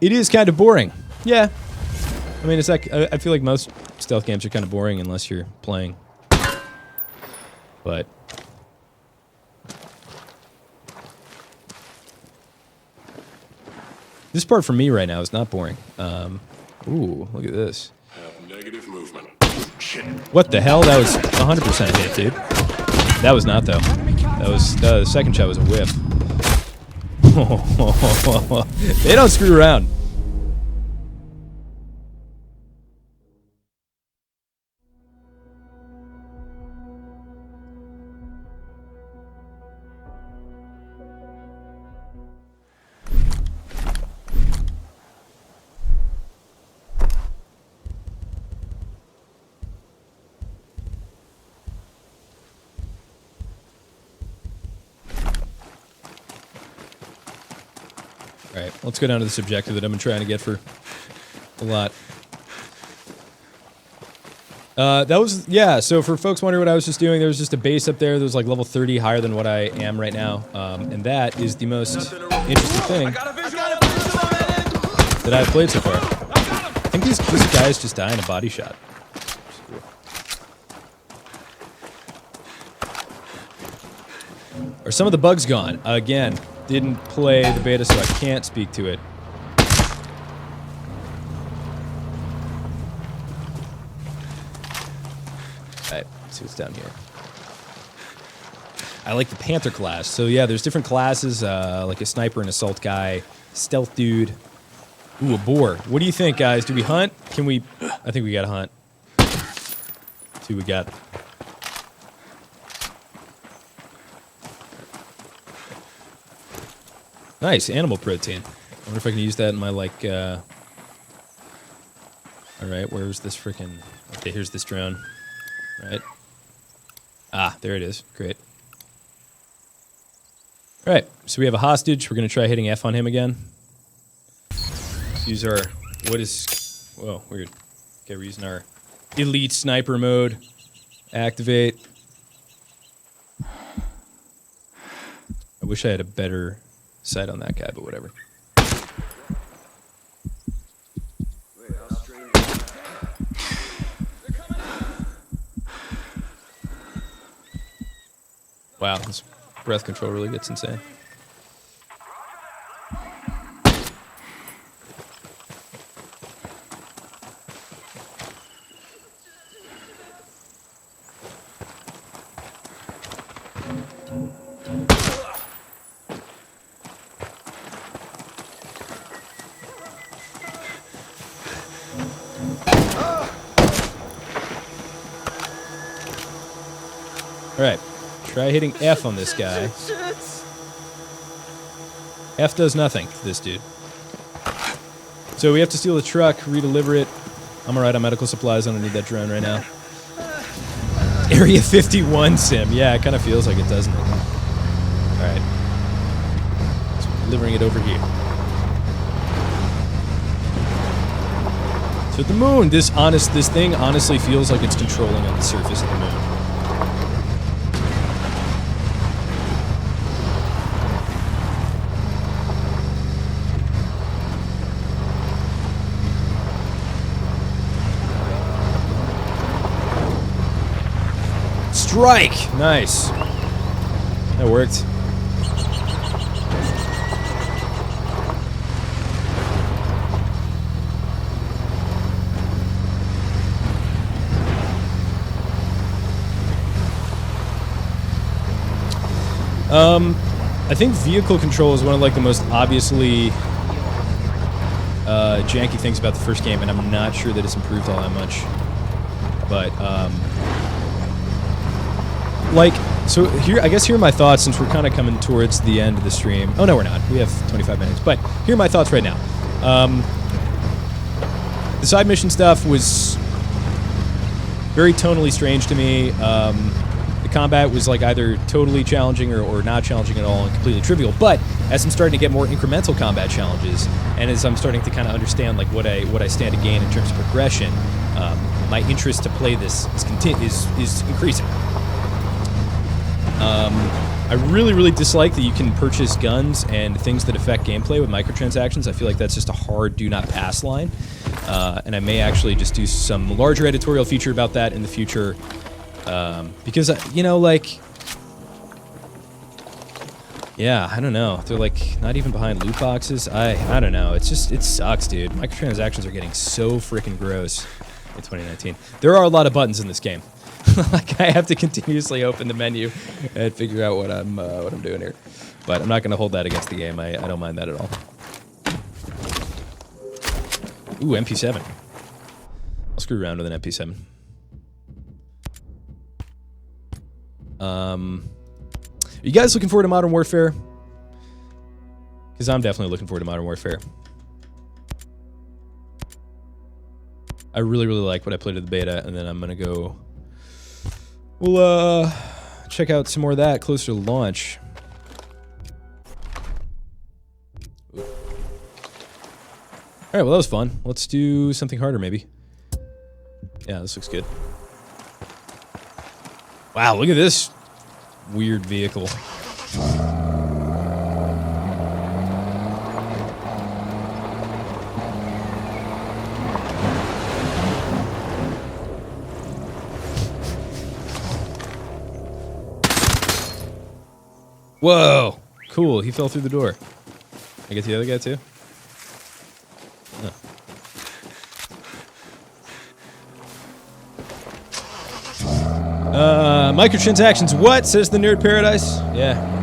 It is kind of boring. Yeah. I mean, it's like, I feel like most stealth games are kind of boring unless you're playing. But this part for me right now is not boring. Ooh, look at this. Have negative movement. Shit. What the hell? That was 100% hit, dude. That was not, though. That was the second shot was a whiff. They don't screw around. Alright, let's go down to this objective that I've been trying to get for a lot. That was, yeah, so for folks wondering what I was just doing, there was just a base up there that was like level 30 higher than what I am right now. And that is the most interesting thing that I've played so far. I think these guys just die in a body shot. Are some of the bugs gone? Again, didn't play the beta, so I can't speak to it. Alright, let's see what's down here. I like the Panther class. So yeah, there's different classes, like a sniper, an assault guy, stealth dude. Ooh, a boar. What do you think, guys? Do we hunt? Can we... I think we gotta hunt. Let's see what we got. Nice, animal protein. I wonder if I can use that in my, like, Alright, where's this freaking... Okay, here's this drone. Right. Ah, there it is. Great. Alright, so we have a hostage. We're going to try hitting F on him again. Let's use our... What is... Whoa, weird. Okay, we're using our elite sniper mode. Activate. I wish I had a better sight on that guy, but whatever. Wow, this breath control really gets insane. All right. Try hitting F on this guy. F does nothing to this dude. So we have to steal the truck, redeliver it. I'm alright on medical supplies. I don't need that drone right now. Area 51 sim. Yeah, it kind of feels like it, doesn't it? Alright. So we're delivering it over here. So the moon, this thing honestly feels like it's controlling on the surface of the moon. Strike! Nice. That worked. I think vehicle control is one of like the most obviously janky things about the first game, and I'm not sure that it's improved all that much. But like, so here, I guess here are my thoughts since we're kind of coming towards the end of the stream. Oh, no, we're not. We have 25 minutes. But here are my thoughts right now. The side mission stuff was very tonally strange to me. The combat was like either totally challenging or not challenging at all and completely trivial. But as I'm starting to get more incremental combat challenges, and as I'm starting to kind of understand like what I stand to gain in terms of progression, my interest to play this is increasing. I really dislike that you can purchase guns and things that affect gameplay with microtransactions. I feel like that's just a hard do not pass line. And I may actually just do some larger editorial feature about that in the future. Because, you know, like... Yeah, I don't know. They're like not even behind loot boxes. I don't know. It's just, it sucks, dude. Microtransactions are getting so freaking gross in 2019. There are a lot of buttons in this game. Like I have to continuously open the menu and figure out what I'm doing here. But I'm not going to hold that against the game. I don't mind that at all. Ooh, MP7. I'll screw around with an MP7. Are you guys looking forward to Modern Warfare? Because I'm definitely looking forward to Modern Warfare. I really like what I played at the beta, and then I'm going to go... We'll check out some more of that closer to launch. All right, well, that was fun. Let's do something harder, maybe. Yeah, this looks good. Wow, look at this weird vehicle. Whoa! Cool, he fell through the door. I get the other guy too? No. Microtransactions, what? Says the Nerd Paradise. Yeah.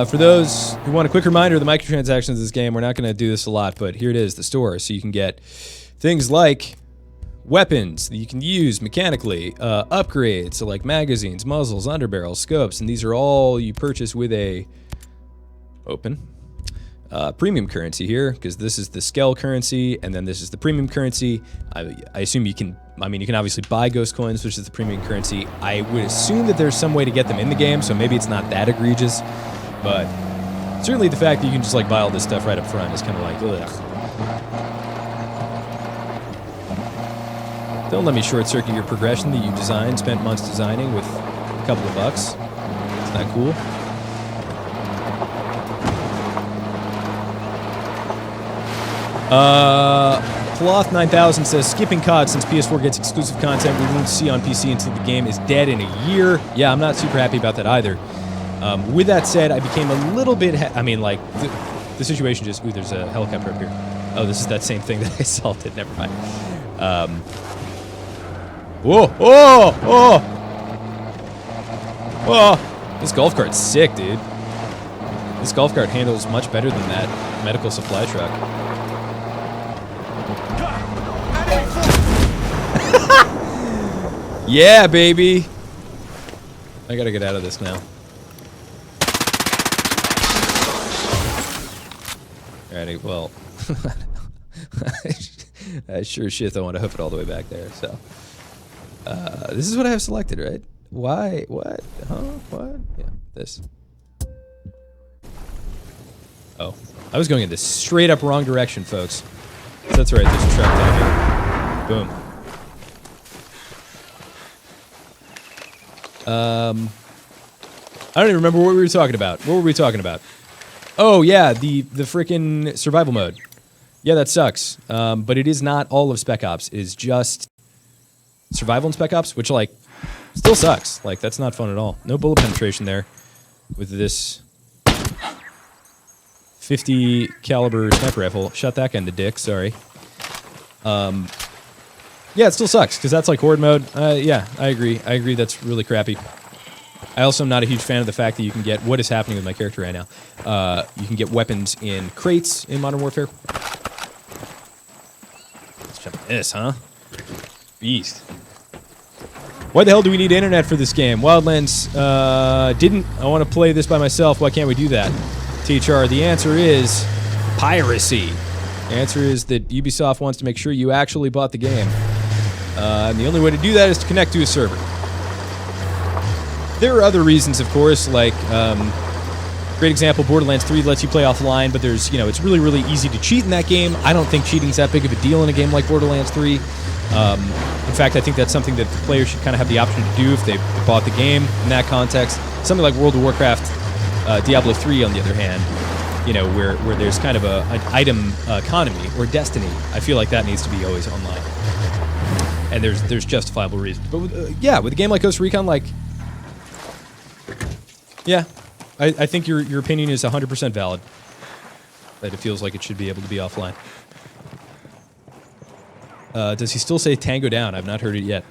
For those who want a quick reminder of the microtransactions of this game, we're not going to do this a lot, but here it is, the store. So you can get things like weapons that you can use mechanically, upgrades, so like magazines, muzzles, underbarrels, scopes, and these are all you purchase with a premium currency here, because this is the Skell currency, and then this is the premium currency. I assume you can, you can obviously buy ghost coins, which is the premium currency. I would assume that there's some way to get them in the game, so maybe it's not that egregious, but certainly the fact that you can just like buy all this stuff right up front is kind of like, ugh. Don't let me short circuit your progression that you designed, spent months designing with a couple of bucks. Isn't that cool? Cloth 9000 says, skipping COD since PS4 gets exclusive content we won't see on PC until the game is dead in a year. Yeah, I'm not super happy about that either. With that said, I became a little bit, the situation just, ooh, there's a helicopter up here. Oh, this is that same thing that I assaulted, never mind. Whoa, whoa! This golf cart's sick, dude. This golf cart handles much better than that medical supply truck. Yeah, baby! I gotta get out of this now. Alrighty, well... I sure as shit don't want to hoof it all the way back there, so... this is what I have selected, right? Why? What? Huh? What? Yeah, this. Oh. I was going in the straight up wrong direction, folks. That's right, there's a truck down here. Boom. I don't even remember what we were talking about. What were we talking about? Oh, yeah, the frickin' survival mode. Yeah, that sucks. But it is not all of Spec Ops. It is just survival in Spec Ops, which, like, still sucks. Like, that's not fun at all. No bullet penetration there with this 50 caliber sniper rifle. Shot that guy in the dick, sorry. Yeah, it still sucks, because that's like horde mode. Yeah, I agree. I agree that's really crappy. I also am not a huge fan of the fact that you can get, what is happening with my character right now? You can get weapons in crates in Modern Warfare. Let's jump this, huh? Beast. Why the hell do we need internet for this game? Wildlands didn't. I want to play this by myself. Why can't we do that? THR, the answer is piracy. The answer is that Ubisoft wants to make sure you actually bought the game. And the only way to do that is to connect to a server. There are other reasons, of course, like, great example, Borderlands 3 lets you play offline, but there's, you know, it's really, really easy to cheat in that game. I don't think cheating's that big of a deal in a game like Borderlands 3. In fact, I think that's something that the players should kind of have the option to do if they bought the game in that context. Something like World of Warcraft, Diablo 3, on the other hand, you know, where there's kind of an item economy, or Destiny, I feel like that needs to be always online. And there's justifiable reasons. But with, yeah, with a game like Ghost Recon, like, yeah, I think your opinion is 100% valid. That it feels like it should be able to be offline. Does he still say Tango Down? I've not heard it yet.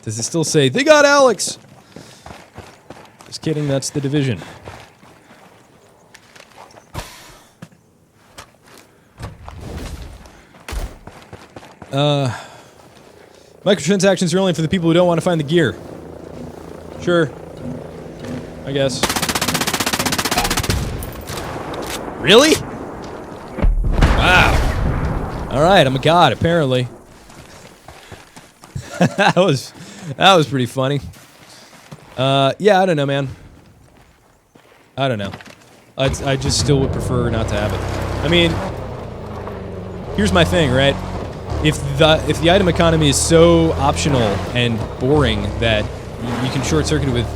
Does it still say, they got Alex? Just kidding, that's The Division. Microtransactions are only for the people who don't want to find the gear. Sure. I guess. Really? Wow. Alright, I'm a god, apparently. that was pretty funny. Yeah, I don't know, man. I don't know. I just still would prefer not to have it. I mean, here's my thing, right? If the item economy is so optional and boring that you can short circuit it with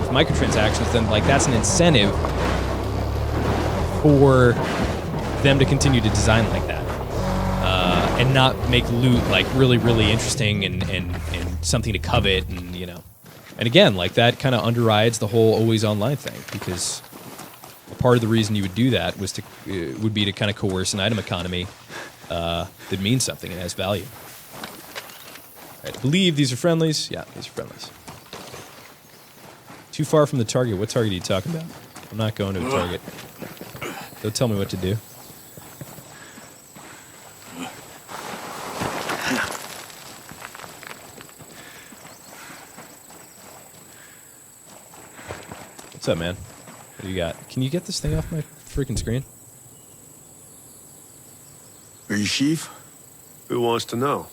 microtransactions, then like that's an incentive for them to continue to design like that, and not make loot like really, really interesting and something to covet, and you know, and again, like that kind of underrides the whole always online thing, because part of the reason you would do that was would be to kind of coerce an item economy that means something and has value. All right, I believe these are friendlies. Yeah, these are friendlies. Too far from the target. What target are you talking about? I'm not going to a target. Don't tell me what to do. What's up, man? What do you got? Can you get this thing off my freaking screen? Are you Sheaf? Who wants to know?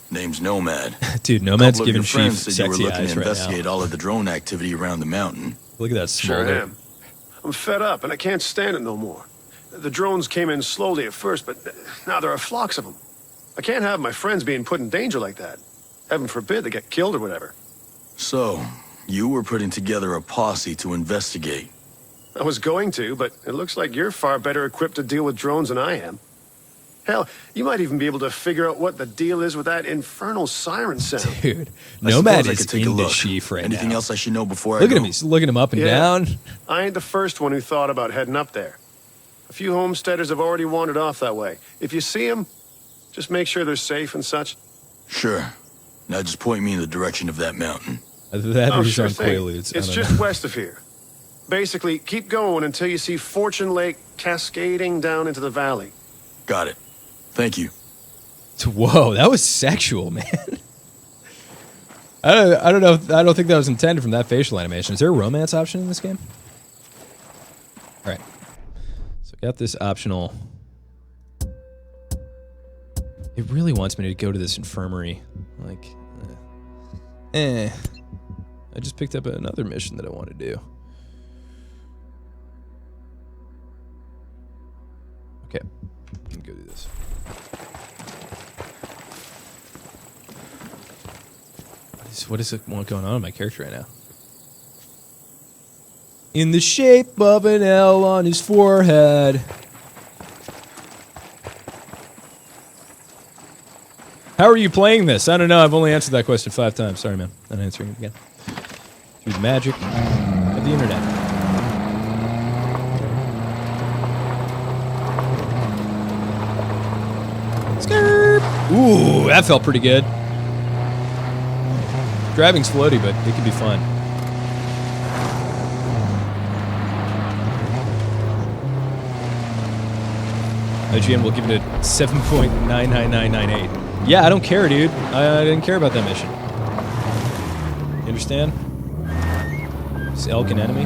Name's Nomad. Dude, Nomad's Couple of giving your friends Sheaf said you were sexy looking eyes to right investigate now. all of the drone activity around the mountain. Look at that Sure smolder. am. I'm fed up, and I can't stand it no more. The drones came in slowly at first, but now there are flocks of them. I can't have my friends being put in danger like that. Heaven forbid they get killed or whatever. So, you were putting together a posse to investigate. I was going to, but it looks like you're far better equipped to deal with drones than I am. Hell, you might even be able to figure out what the deal is with that infernal siren sound. Dude, I Nomad suppose I is could take a into look. Sheaf right Anything now. else I should know before Look I at go? him. He's looking him up and Yeah. down. I ain't the first one who thought about heading up there. A few homesteaders have already wandered off that way. If you see them, just make sure they're safe and such. Sure. Now just point me in the direction of that mountain. That Oh, is sure on thing. Quaaludes. I It's don't just know. west of here. Basically, keep going until you see Fortune Lake cascading down into the valley. Got it. Thank you. Whoa, that was sexual, man. I don't know. I don't think that was intended from that facial animation. Is there a romance option in this game? All right. So I got this optional. It really wants me to go to this infirmary. Like, I just picked up another mission that I want to do. Okay, I can go do this. What is going on with my character right now? In the shape of an L on his forehead. How are you playing this? I don't know. I've only answered that question 5 times. Sorry, man. I'm answering it again. Through the magic of the internet. Skirp! Ooh, that felt pretty good. Driving's floaty, but it can be fun. IGN will give it a 7.99998. Yeah, I don't care, dude. I didn't care about that mission. You understand? Is elk an enemy?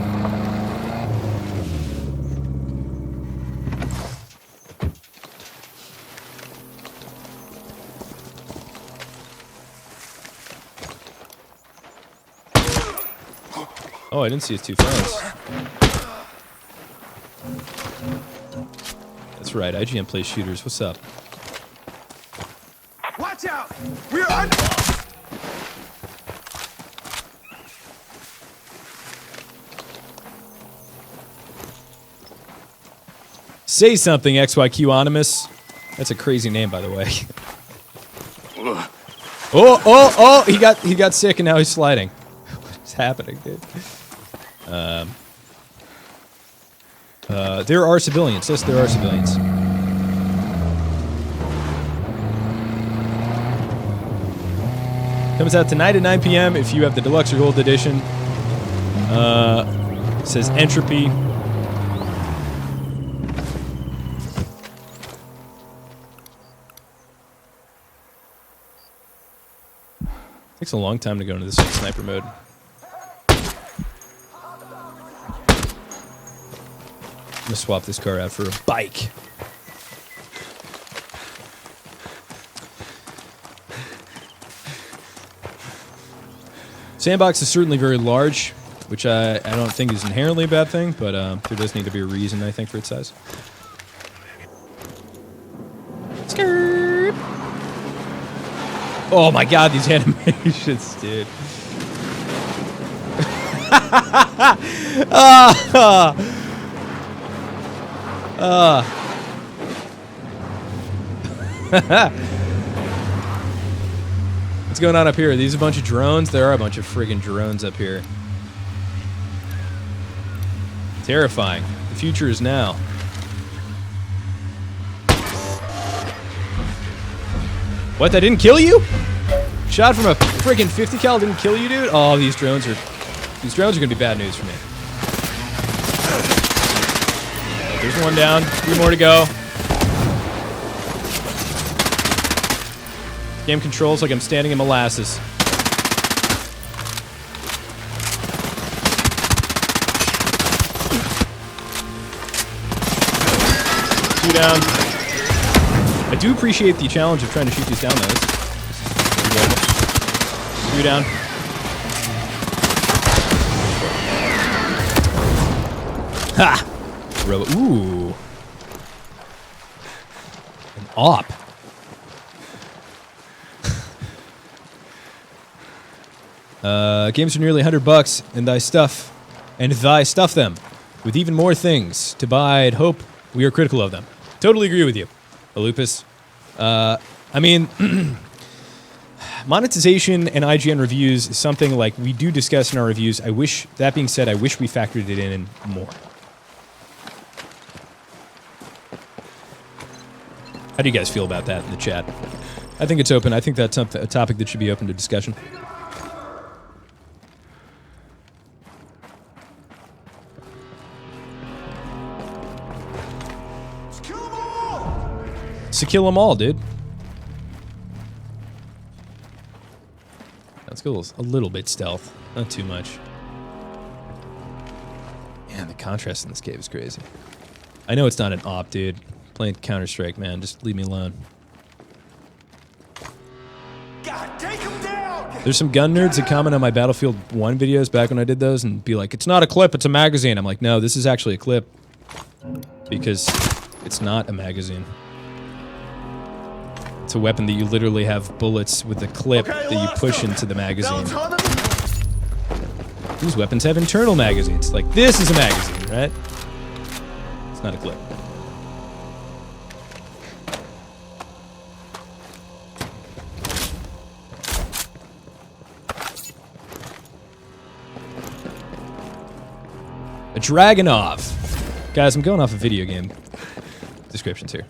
Oh, I didn't see his 2 friends. That's right, IGN plays shooters. What's up? Watch out! We're under. Say something, XYQ-Onimus. That's a crazy name, by the way. Oh! He got sick and now he's sliding. What's happening, dude? There are civilians. Yes, there are civilians. Comes out tonight at 9 p.m. if you have the deluxe or gold edition. It says Entropy. Takes a long time to go into this sniper mode. I'm gonna swap this car out for a bike. Sandbox is certainly very large, which I don't think is inherently a bad thing, but there does need to be a reason, I think, for its size. Skirt! Oh my god, these animations, dude. What's going on up here? Are these a bunch of drones? There are a bunch of friggin' drones up here. Terrifying. future is now. What, that didn't kill you? Shot from a freaking 50 cal didn't kill you, dude? Oh, these drones are gonna be bad news for me. There's one down, 3 more to go. Game controls like I'm standing in molasses. Two down. I do appreciate the challenge of trying to shoot these down, though. Two down. Ha! Ooh. An op. Games are nearly $100, and thy stuff them with even more things to buy and hope we are critical of them. Totally agree with you, Lupus. I mean, monetization and IGN reviews is something like we do discuss in our reviews. That being said, I wish we factored it in more. How do you guys feel about that in the chat? I think it's open. I think that's a topic that should be open to discussion. To kill them all, dude. Let's go a little bit stealth, not too much. Man, the contrast in this cave is crazy. I know it's not an op, dude. Playing Counter-Strike, man. Just leave me alone. God, take him down! There's some gun nerds that comment on my Battlefield 1 videos back when I did those and be like, it's not a clip, it's a magazine. I'm like, no, this is actually a clip. Because it's not a magazine. It's a weapon that you literally have bullets with a clip that you push into the magazine. These weapons have internal magazines. Like, this is a magazine, right? It's not a clip. A Dragonov. Guys, I'm going off of video game descriptions here.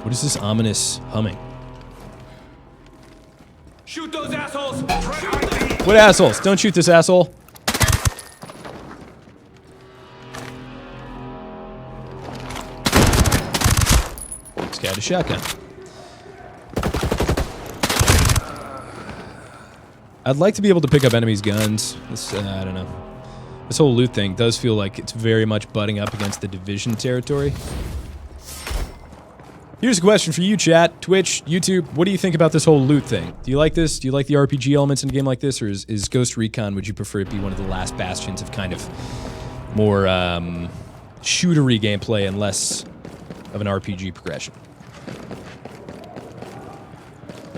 What is this ominous humming? Shoot those assholes! What assholes? Don't shoot this asshole. This guy had a shotgun. I'd like to be able to pick up enemies' guns. This, I don't know. This whole loot thing does feel like it's very much butting up against the Division territory. Here's a question for you, chat, Twitch, YouTube. What do you think about this whole loot thing? Do you like this? Do you like the RPG elements in a game like this? Or is Ghost Recon, would you prefer it be one of the last bastions of kind of more shootery gameplay and less of an RPG progression?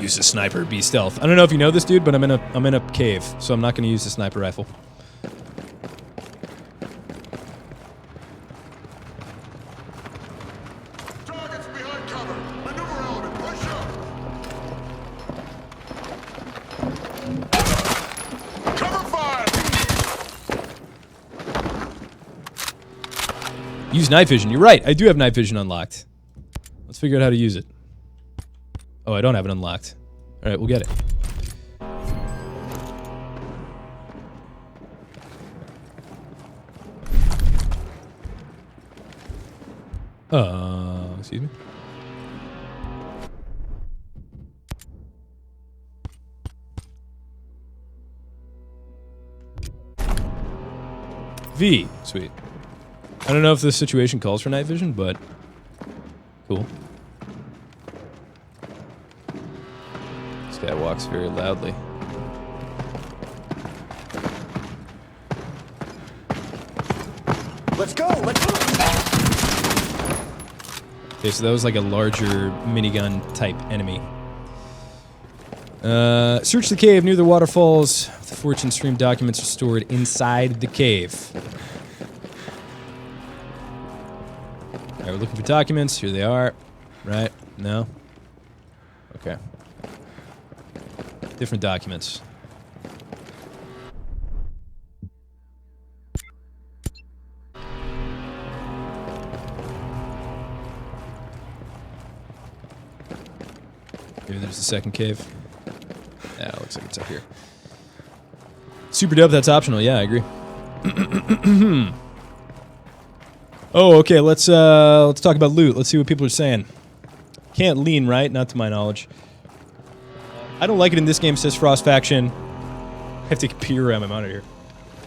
Use a sniper, be stealth. I don't know if you know this, dude, but I'm in a cave, so I'm not going to use the sniper rifle. Use night vision. You're right. I do have night vision unlocked. Let's figure out how to use it. Oh, I don't have it unlocked. All right, we'll get it. Excuse me. V. Sweet. I don't know if this situation calls for night vision, but cool. This guy walks very loudly. Let's go! Let's go! Okay, so that was like a larger minigun type enemy. Search the cave near the waterfalls. The fortune stream documents are stored inside the cave. Alright, we're looking for documents. Here they are. Right? No? Okay. Different documents. Maybe there's a second cave. Yeah, it looks like it's up here. Super dope, that's optional. Yeah, I agree. Oh, okay, let's talk about loot. Let's see what people are saying. Can't lean, right? Not to my knowledge. I don't like it in this game, says Frost Faction. I have to peer around my monitor here.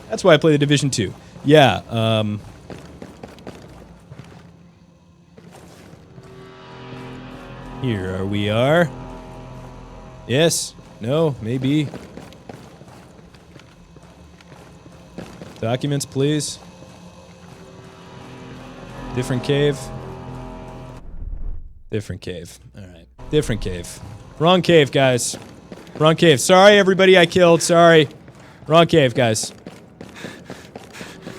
That's why I play the Division 2. Yeah, here we are. Yes. No. Maybe. Documents, please. Different cave. Different cave. Alright. Different cave. Wrong cave, guys. Wrong cave. Sorry, everybody I killed. Sorry. Wrong cave, guys.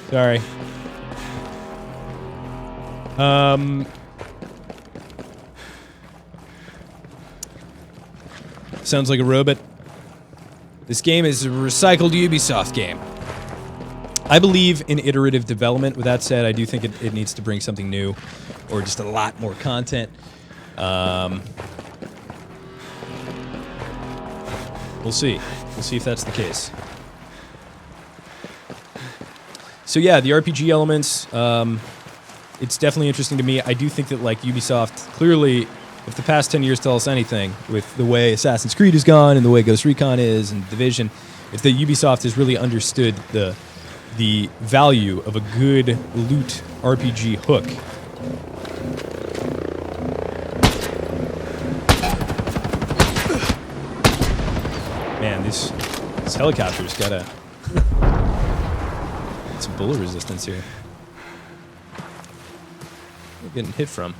Sorry. Sounds like a robot. This game is a recycled Ubisoft game. I believe in iterative development. With that said, I do think it needs to bring something new, or just a lot more content. We'll see. We'll see if that's the case. So yeah, the RPG elements, it's definitely interesting to me. I do think that, like, Ubisoft, clearly, if the past 10 years tell us anything, with the way Assassin's Creed has gone and the way Ghost Recon is and Division, if the Ubisoft has really understood the value of a good loot RPG hook. Man, this helicopter's got some bullet resistance here. We're getting hit from.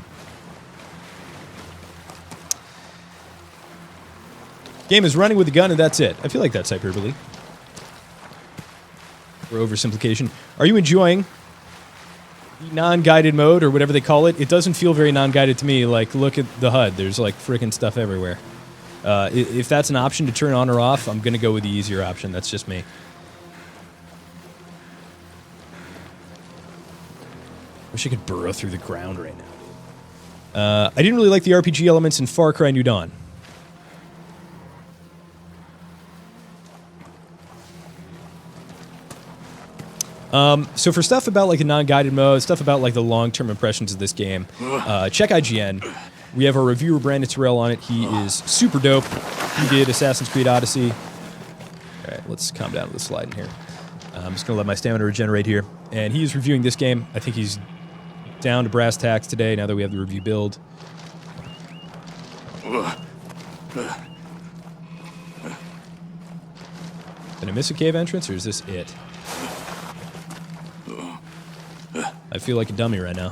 Game is running with a gun and that's it. I feel like that's hyperbole. Or oversimplification. Are you enjoying the non-guided mode, or whatever they call it? It doesn't feel very non-guided to me. Like, look at the HUD. There's, like, frickin' stuff everywhere. If that's an option to turn on or off, I'm going to go with the easier option. That's just me. Wish I could burrow through the ground right now. I didn't really like the RPG elements in Far Cry New Dawn. So for stuff about, like, the non-guided mode, stuff about, like, the long-term impressions of this game, check IGN. We have our reviewer, Brandon Terrell, on it. He is super dope. He did Assassin's Creed Odyssey. Alright, let's calm down with the slide in here. I'm just going to let my stamina regenerate here. And he is reviewing this game. I think he's down to brass tacks today, now that we have the review build. Did I miss a cave entrance, or is this it? I feel like a dummy right now.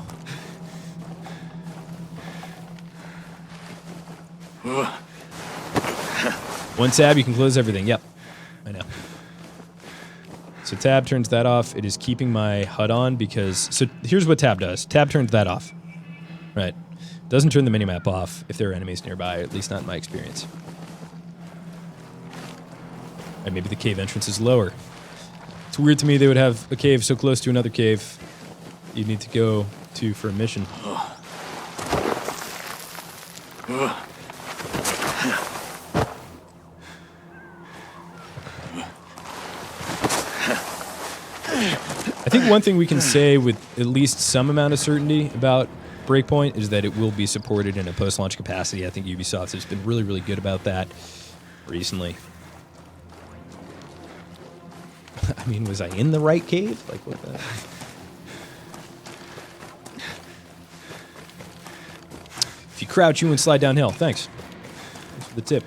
One tab, you can close everything. Yep, I know. So tab turns that off. It is keeping my HUD on because... So here's what tab does. Tab turns that off. Right. Doesn't turn the minimap off if there are enemies nearby, at least not in my experience. And maybe the cave entrance is lower. It's weird to me they would have a cave so close to another cave you need to go to for a mission. I think one thing we can say with at least some amount of certainty about Breakpoint is that it will be supported in a post-launch capacity. I think Ubisoft has been really, really good about that recently. I mean, was I in the right cave? Like, what the... If you crouch, you wouldn't slide downhill. Thanks. Thanks for the tip.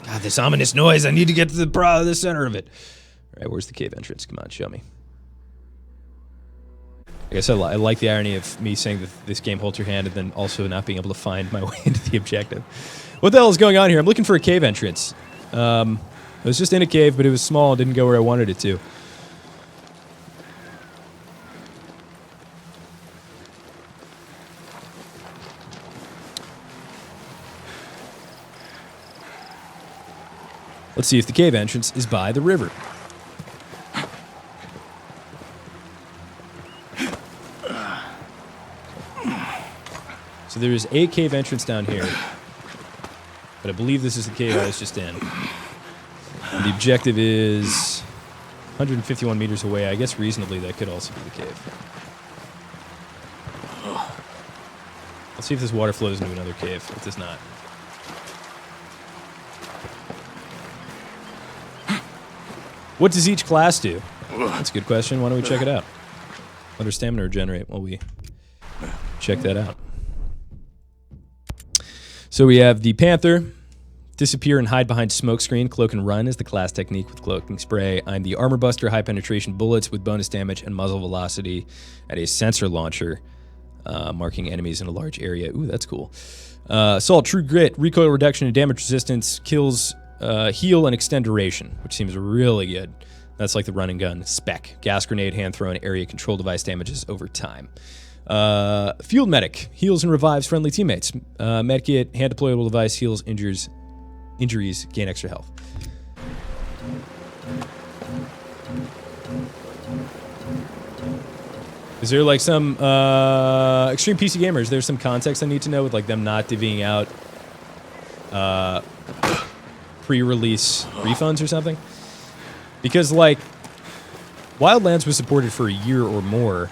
God, this ominous noise. I need to get to the center of it. All right, where's the cave entrance? Come on, show me. I guess I like the irony of me saying that this game holds your hand and then also not being able to find my way into the objective. What the hell is going on here? I'm looking for a cave entrance. I was just in a cave, but it was small and didn't go where I wanted it to. Let's see if the cave entrance is by the river. So there's a cave entrance down here. But I believe this is the cave I was just in. And the objective is 151 meters away. I guess reasonably that could also be the cave. Let's see if this water flows into another cave. It does not. What does each class do? That's a good question. Why don't we check it out? Let our stamina regenerate while we check that out. So we have the Panther. Disappear and hide behind smokescreen. Cloak and run is the class technique with cloaking spray. I'm the Armor Buster, high penetration bullets with bonus damage and muzzle velocity at a sensor launcher, marking enemies in a large area. Ooh, that's cool. Assault, True Grit, recoil reduction and damage resistance, kills, heal and extend duration, which seems really good. That's like the run and gun spec. Gas grenade, hand thrown, area control device damages over time. Field Medic, heals and revives friendly teammates. Medkit, hand deployable device, heals injuries, gain extra health. Is there like some extreme PC gamers? There's some context I need to know with like them not divvying out pre-release refunds or something. Because like Wildlands was supported for a year or more.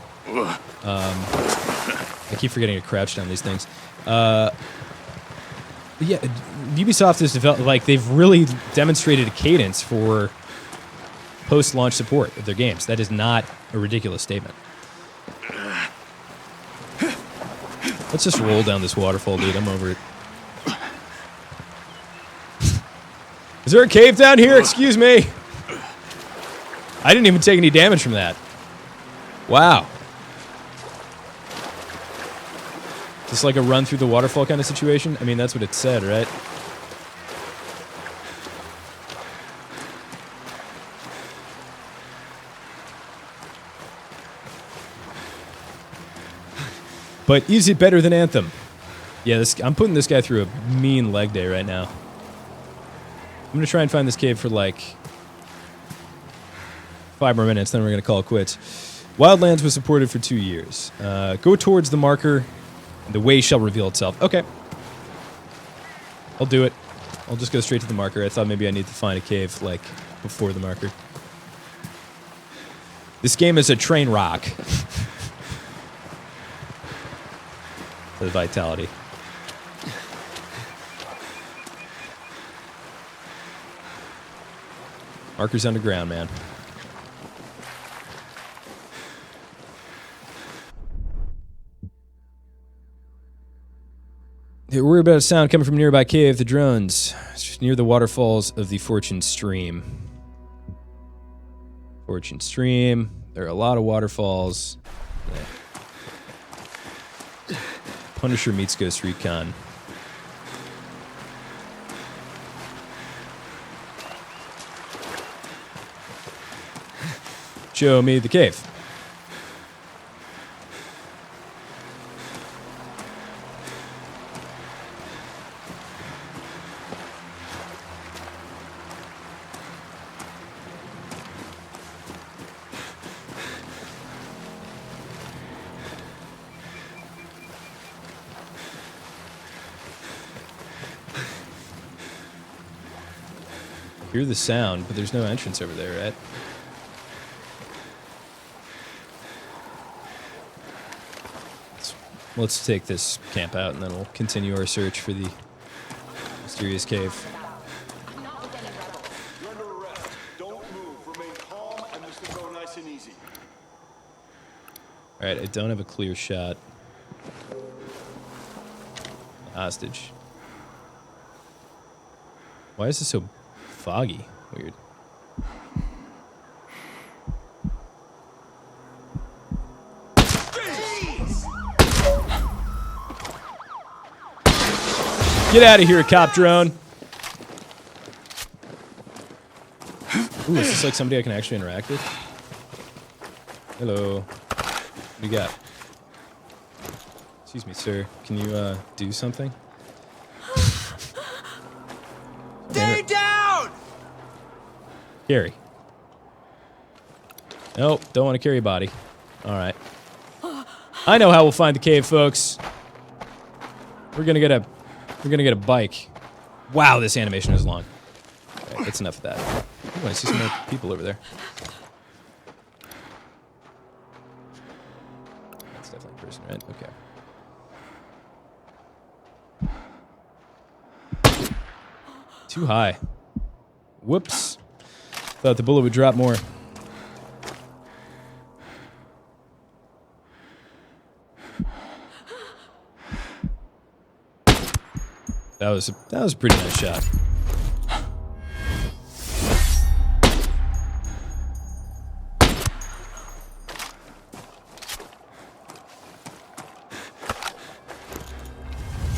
I keep forgetting to crouch down these things. Yeah, Ubisoft has developed, like, they've really demonstrated a cadence for post-launch support of their games. That is not a ridiculous statement. Let's just roll down this waterfall, dude. I'm over it. Is there a cave down here? Excuse me. I didn't even take any damage from that. Wow. Just like a run through the waterfall kind of situation? I mean, that's what it said, right? But is it better than Anthem? Yeah, I'm putting this guy through a mean leg day right now. I'm going to try and find this cave for like 5 more minutes, then we're going to call it quits. Wildlands was supported for 2 years. Go towards the marker. The way shall reveal itself. Okay. I'll do it. I'll just go straight to the marker. I thought maybe I need to find a cave, like, before the marker. This game is a train rock. For the vitality. Marker's underground, man. They worry about a sound coming from a nearby cave. The drones. It's near the waterfalls of the Fortune Stream. Fortune Stream. There are a lot of waterfalls. Yeah. Punisher meets Ghost Recon. Show me the cave. Hear the sound, but there's no entrance over there, right? Let's take this camp out, and then we'll continue our search for the mysterious cave. You're under arrest. Don't move. Remain calm, and this will go nice and easy. All right, I don't have a clear shot. Hostage. Why is this so foggy? Weird. Get out of here, cop drone. Ooh, is this like somebody I can actually interact with? Hello. What do you got? Excuse me, sir. Can you do something? Stay down! Carry. Nope, don't want to carry a body. All right. I know how we'll find the cave, folks. We're gonna get a bike. Wow, this animation is long. Alright, that's enough of that. Ooh, I see some more people over there. That's definitely a person, right? Okay. Too high. Whoops. Thought the bullet would drop more. That was a pretty nice shot.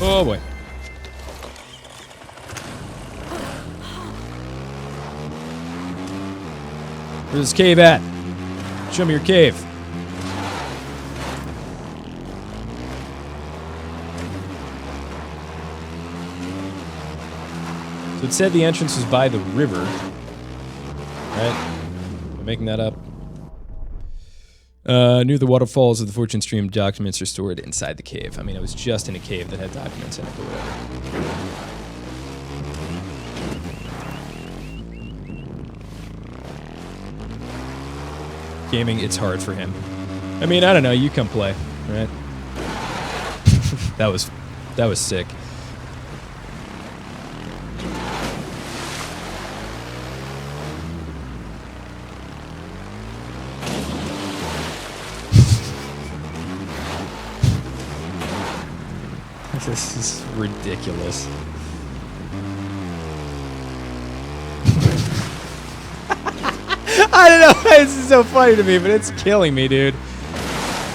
Oh boy. Where's this cave at? Show me your cave. So it said the entrance was by the river. Right? I'm making that up. Near the waterfalls of the Fortune Stream, documents are stored inside the cave. I mean, I was just in a cave that had documents in it, but whatever. Gaming, it's hard for him. I mean, I don't know. You come play, right? That was sick. This is ridiculous. I don't know why this is so funny to me, but it's killing me, dude.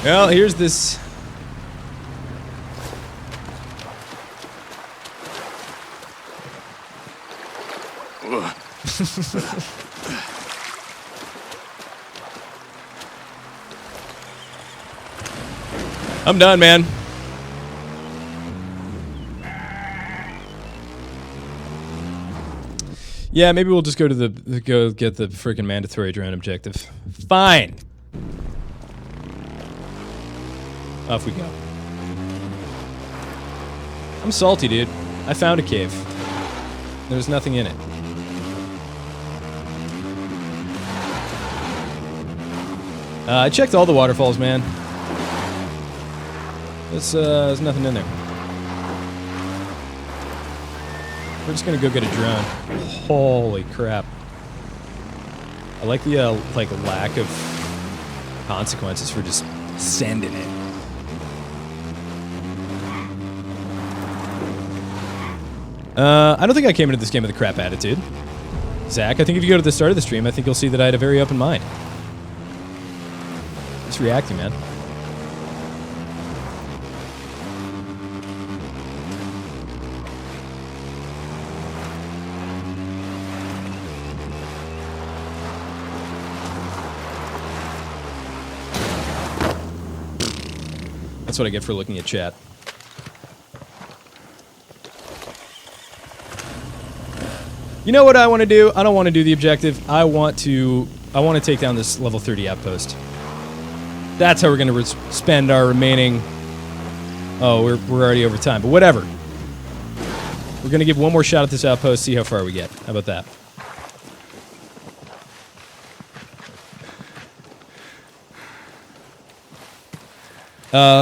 Well, here's this. I'm done, man. Yeah, maybe we'll just go to go get the freaking mandatory drone objective. Fine. Off we go. I'm salty, dude. I found a cave. There's nothing in it. I checked all the waterfalls, man. There's nothing in there. We're just gonna go get a drone. Holy crap! I like the lack of consequences for just sending it. I don't think I came into this game with a crap attitude, Zach. I think if you go to the start of the stream, I think you'll see that I had a very open mind. Just reacting, man. That's what I get for looking at chat. You know what I want to do? I don't want to do the objective. I want to take down this level 30 outpost. That's how we're going to spend our remaining... Oh, we're already over time, but whatever. We're going to give one more shot at this outpost, see how far we get. How about that?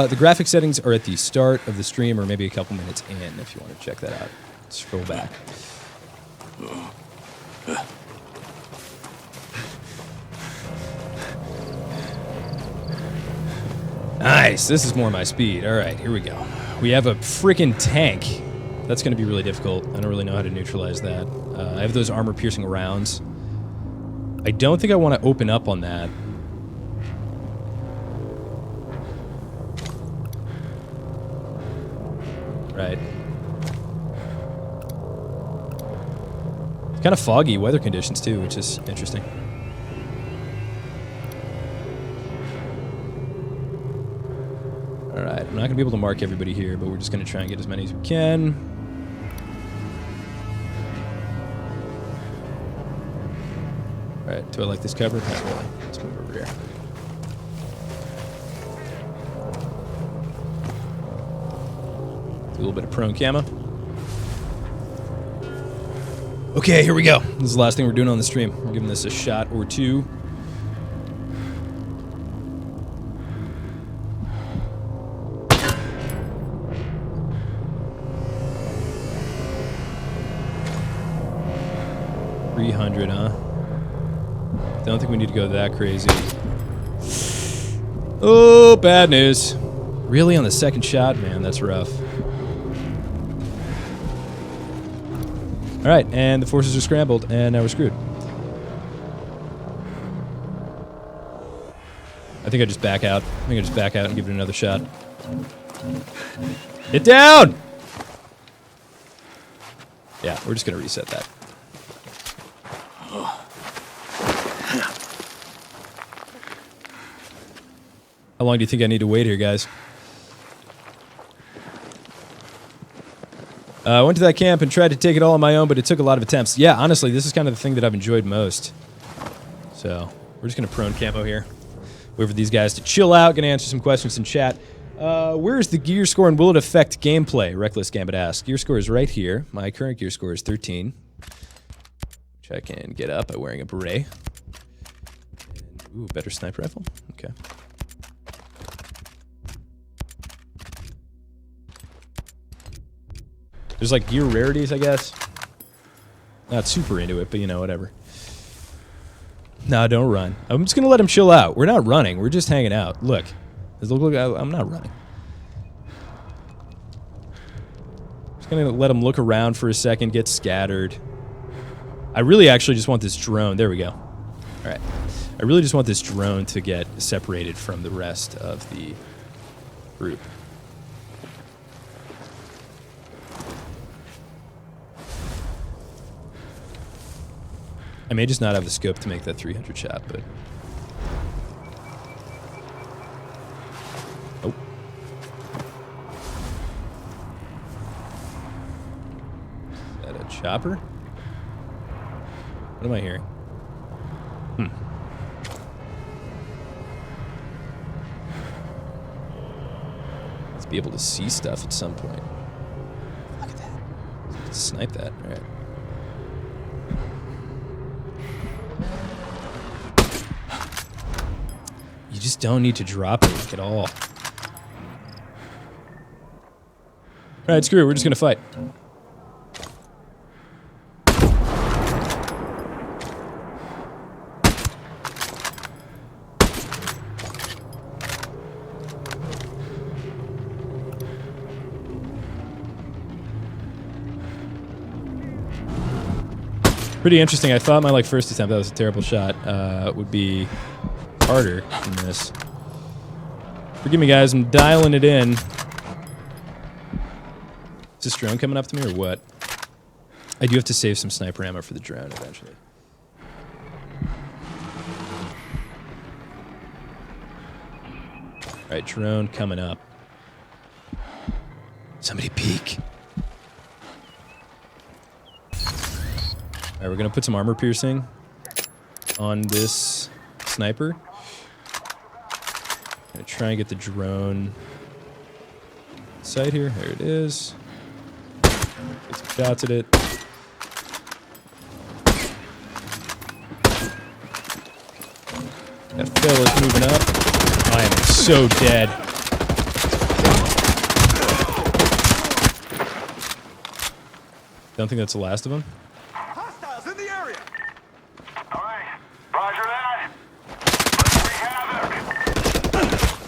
The graphic settings are at the start of the stream, or maybe a couple minutes in, if you want to check that out. Scroll back. Nice, this is more my speed. All right, here we go. We have a freaking tank. That's going to be really difficult. I don't really know how to neutralize that. I have those armor-piercing rounds. I don't think I want to open up on that. Right. It's kind of foggy weather conditions too, which is interesting. Alright, I'm not going to be able to mark everybody here, but we're just going to try and get as many as we can. Alright, do I like this cover? Not really. Let's move over here. a little bit of prone camo. Okay, here we go. This is the last thing we're doing on the stream. We're giving this a shot or two. $300, huh? Don't think we need to go that crazy. Oh, bad news. Really on the second shot? Man, that's rough. Alright, and the forces are scrambled, and now we're screwed. I think I just back out. I think I just back out and give it another shot. Get down! Yeah, we're just gonna reset that. How long do you think I need to wait here, guys? I went to that camp and tried to take it all on my own, but it took a lot of attempts. Yeah, honestly, this is kind of the thing that I've enjoyed most. So, we're just going to prone camo here. Wait for these guys to chill out. Going to answer some questions in chat. Where's the gear score and will it affect gameplay? Reckless Gambit asks. Gear score is right here. My current gear score is 13. Which I can get up by wearing a beret. And, ooh, better sniper rifle. Okay. There's like gear rarities, I guess. Not super into it, but you know, whatever. Nah, don't run. I'm just gonna let him chill out. We're not running. We're just hanging out. Look. Look, I'm not running. Just gonna let him look around for a second, get scattered. I really actually just want this drone. There we go. Alright. I really just want this drone to get separated from the rest of the group. I may just not have the scope to make that 300 shot, but... Oh. Is that a chopper? What am I hearing? Let's be able to see stuff at some point. Look at that. Let's snipe that. All right. You just don't need to drop it at all. Alright, screw it. We're just gonna fight. Pretty interesting. I thought my first attempt, that was a terrible shot, would be harder than this. Forgive me, guys. I'm dialing it in. Is this drone coming up to me or what? I do have to save some sniper ammo for the drone eventually. Alright, drone coming up. Somebody peek. Alright, we're gonna put some armor piercing on this sniper. I'm gonna try and get the drone sight here. There it is. Get some shots at it. That fella's moving up. I am so dead. Don't think that's the last of them. Hostiles in the area. All right. Roger that. Let's wreak havoc.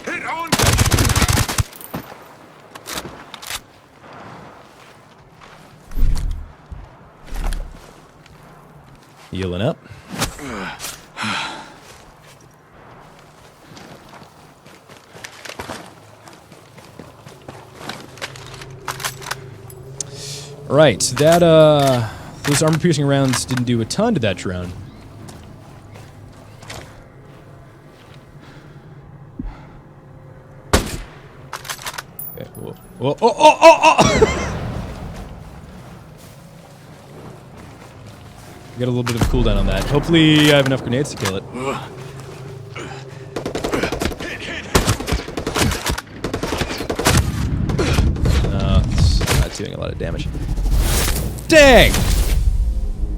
Hit on. Healing up. Right, that those armor-piercing rounds didn't do a ton to that drone. Okay, whoa, whoa, oh! I got a little bit of a cooldown on that. Hopefully, I have enough grenades to kill it. lot of damage. Dang!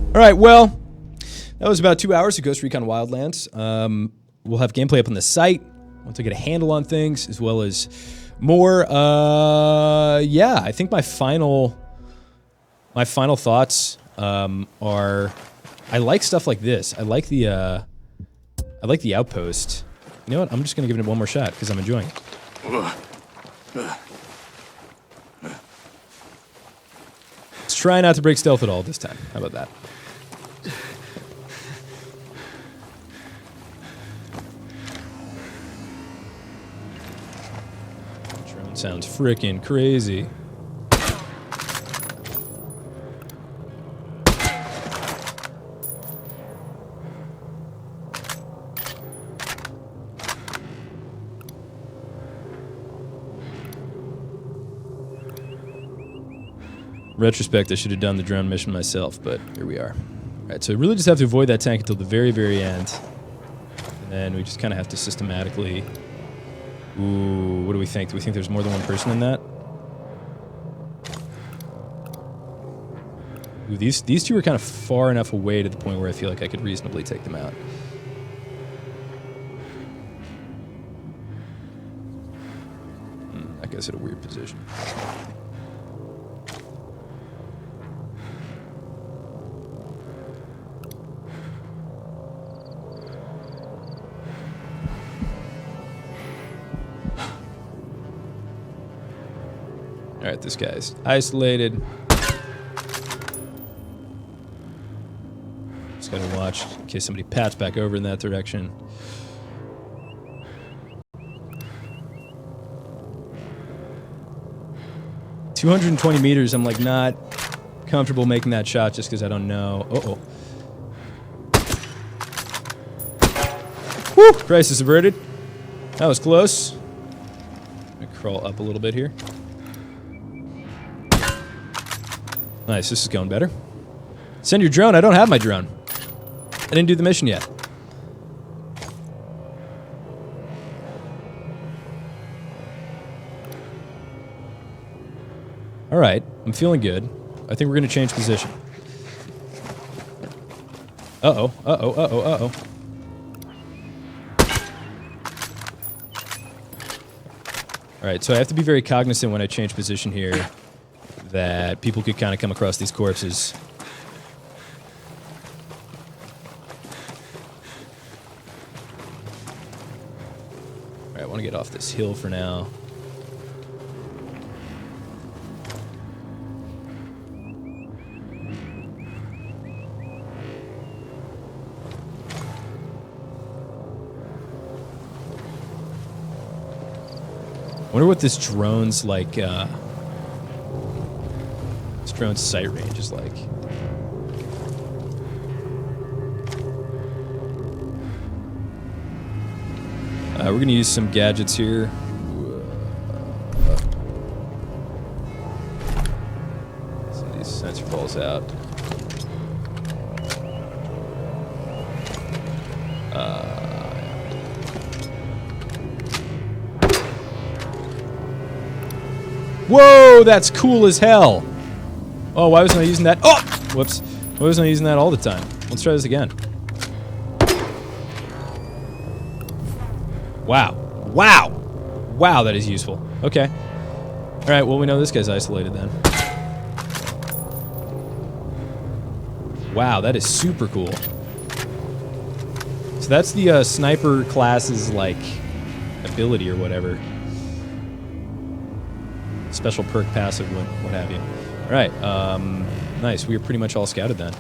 Alright, well, that was about 2 hours of Ghost Recon Wildlands. We'll have gameplay up on the site once I get a handle on things, as well as more. Yeah, I think my final thoughts are, I like stuff like this. I like the outpost. You know what? I'm just gonna give it one more shot because I'm enjoying it. Let's try not to break stealth at all this time. How about that? Drone sounds frickin' crazy. Retrospect, I should have done the drone mission myself, but here we are. Alright, so we really just have to avoid that tank until the very, very end. And then we just kind of have to systematically... Ooh, what do we think? Do we think there's more than one person in that? Ooh, these two are kind of far enough away to the point where I feel like I could reasonably take them out. That guy's at a weird position. Alright, this guy's isolated. Just gotta watch in case somebody pats back over in that direction. $220 meters, I'm like not comfortable making that shot just because I don't know. Uh-oh. Woo! Crisis averted. That was close. I'm gonna crawl up a little bit here. Nice, this is going better. Send your drone. I don't have my drone. I didn't do the mission yet. Alright, I'm feeling good. I think we're gonna change position. Uh-oh, uh-oh, uh-oh, uh-oh. Alright, so I have to be very cognizant when I change position here that people could kind of come across these corpses. Alright, I want to get off this hill for now. I wonder what this drone's like, drone's sight range is like. We're gonna use some gadgets here. So these sensor balls out. Whoa, that's cool as hell. Oh, why wasn't I using that? Oh! Whoops. Why wasn't I using that all the time? Let's try this again. Wow. Wow! Wow, that is useful. Okay. Alright, well, we know this guy's isolated then. Wow, that is super cool. So that's the sniper class's, like, ability or whatever. Special perk, passive, what have you. Alright, nice. We are pretty much all scouted then.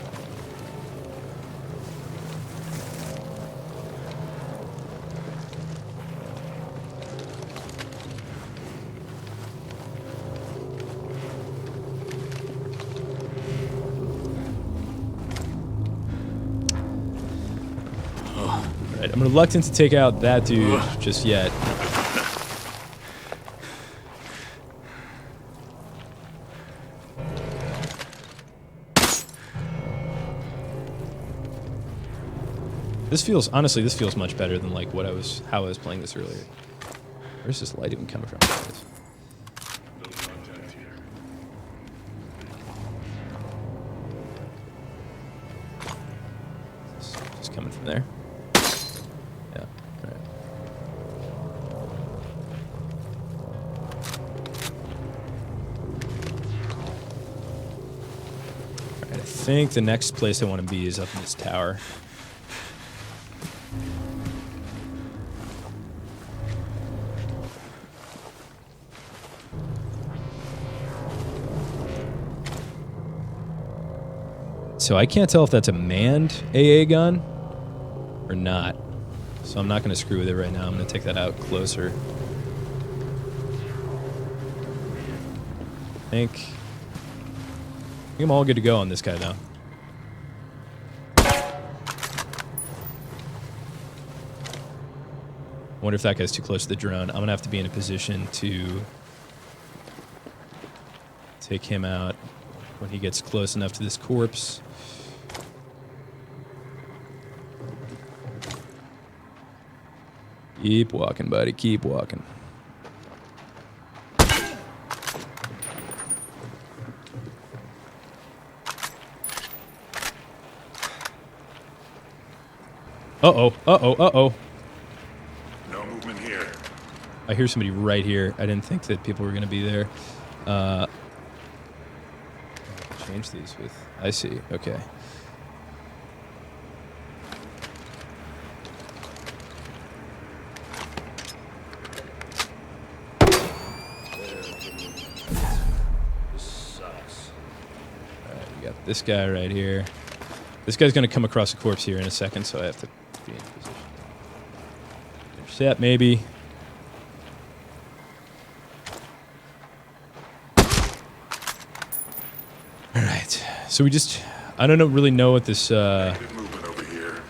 Alright, I'm reluctant to take out that dude just yet. This feels, honestly, this feels much better than like how I was playing this earlier. Where's this light even coming from? there? Yeah. All right. All right. I think the next place I want to be is up in this tower. So I can't tell if that's a manned AA gun or not. So I'm not going to screw with it right now. I'm going to take that out closer. I think I'm all good to go on this guy now. Wonder if that guy's too close to the drone. I'm going to have to be in a position to take him out when he gets close enough to this corpse. Keep walking, buddy. Keep walking. Uh-oh. Uh-oh. Uh-oh. No movement here. I hear somebody right here. I didn't think that people were going to be there. Change these with... I see. Okay. This guy right here. This guy's going to come across the corpse here in a second, so I have to be in position. Intercept, maybe. All right. So we just... I don't really know what this... Movement over here.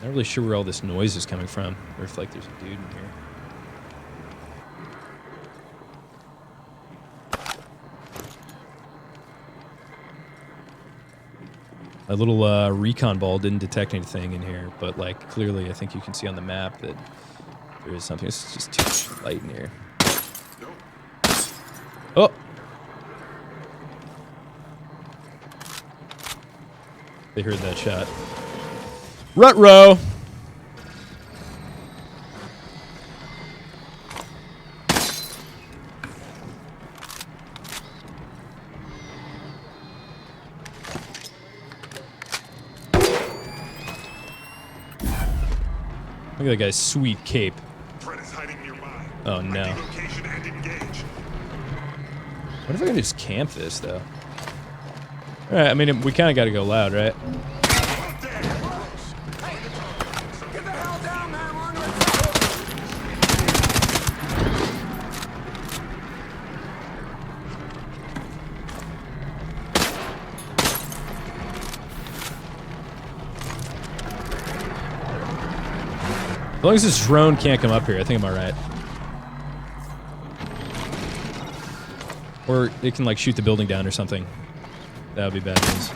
Not really sure where all this noise is coming from, or if, like, there's a dude in here. A little recon ball didn't detect anything in here, but like clearly I think you can see on the map that there is something. It's just too much light in here. Oh! They heard that shot. Ruh-roh! Look at that guy's sweet cape. Oh no. What if I can just camp this though? Alright, I mean, we kind of got to go loud, right? As long as this drone can't come up here, I think I'm alright. Or it can, like, shoot the building down or something. That would be bad news.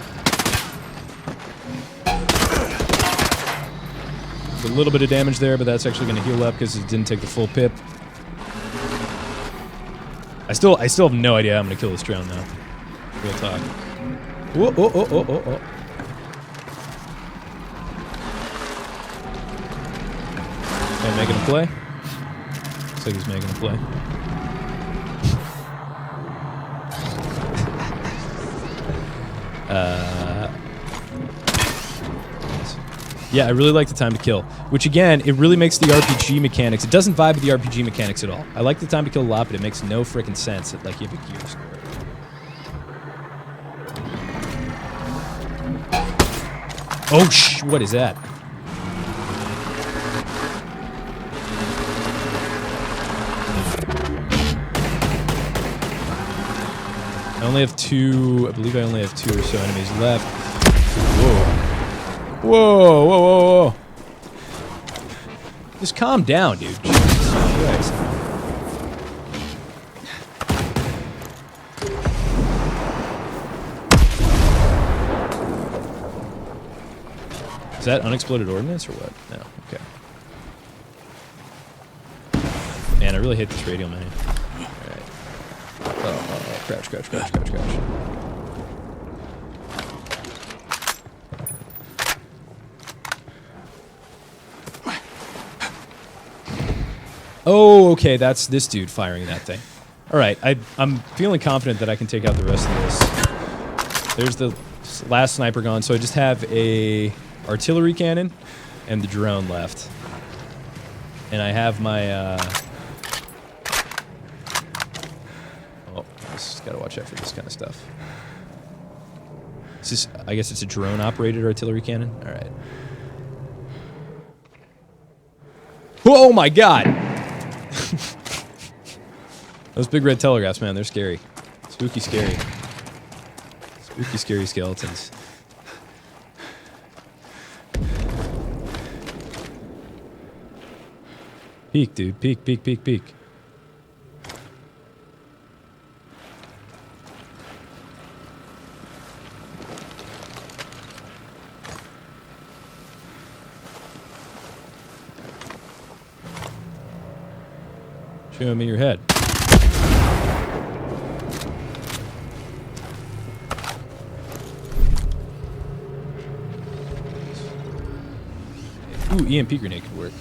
There's a little bit of damage there, but that's actually going to heal up because it didn't take the full pip. I still have no idea how I'm going to kill this drone, though. Real talk. Whoa, oh, oh, oh, oh, oh. Making a play? Looks like he's making a play. Yeah, I really like the time to kill. Which again, it really makes the RPG mechanics. It doesn't vibe with the RPG mechanics at all. I like the time to kill a lot, but it makes no freaking sense that like you have a gear score. Oh what is that? I only have two, I believe I only have 2 or so enemies left. Whoa. Whoa, whoa, whoa, whoa. Just calm down, dude. Jesus Christ. Is that unexploded ordnance or what? No, okay. Man, I really hate this radio menu. Alright. Oh. Crouch, crouch, crouch, crouch, crouch. Oh, okay, that's this dude firing that thing. All right, I'm feeling confident that I can take out the rest of this. There's the last sniper gone, so I just have a artillery cannon and the drone left. And I have my, oh, just gotta watch out for this kind of stuff. Is this, I guess it's a drone-operated artillery cannon? All right. Oh my god! Those big red telegraphs, man, they're scary. Spooky scary. Spooky scary skeletons. Peek, dude. Peek, peek, peek, peek. Show me your head. Ooh, EMP grenade could work.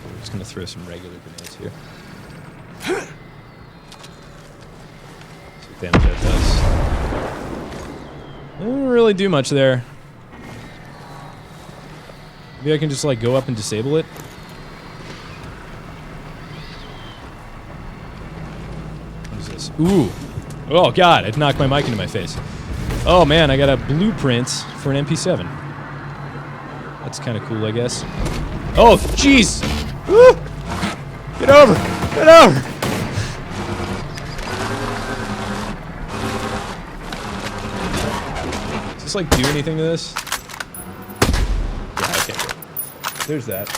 I'm just gonna throw some regular grenades here. See what damage that does. Doesn't really do much there. Maybe I can just like go up and disable it. What is this? Ooh. Oh god, it knocked my mic into my face. Oh man, I got a blueprint for an MP7. That's kind of cool, I guess. Oh, jeez! Woo! Get over! Get over! Does this, like, do anything to this? Yeah, okay. There's that.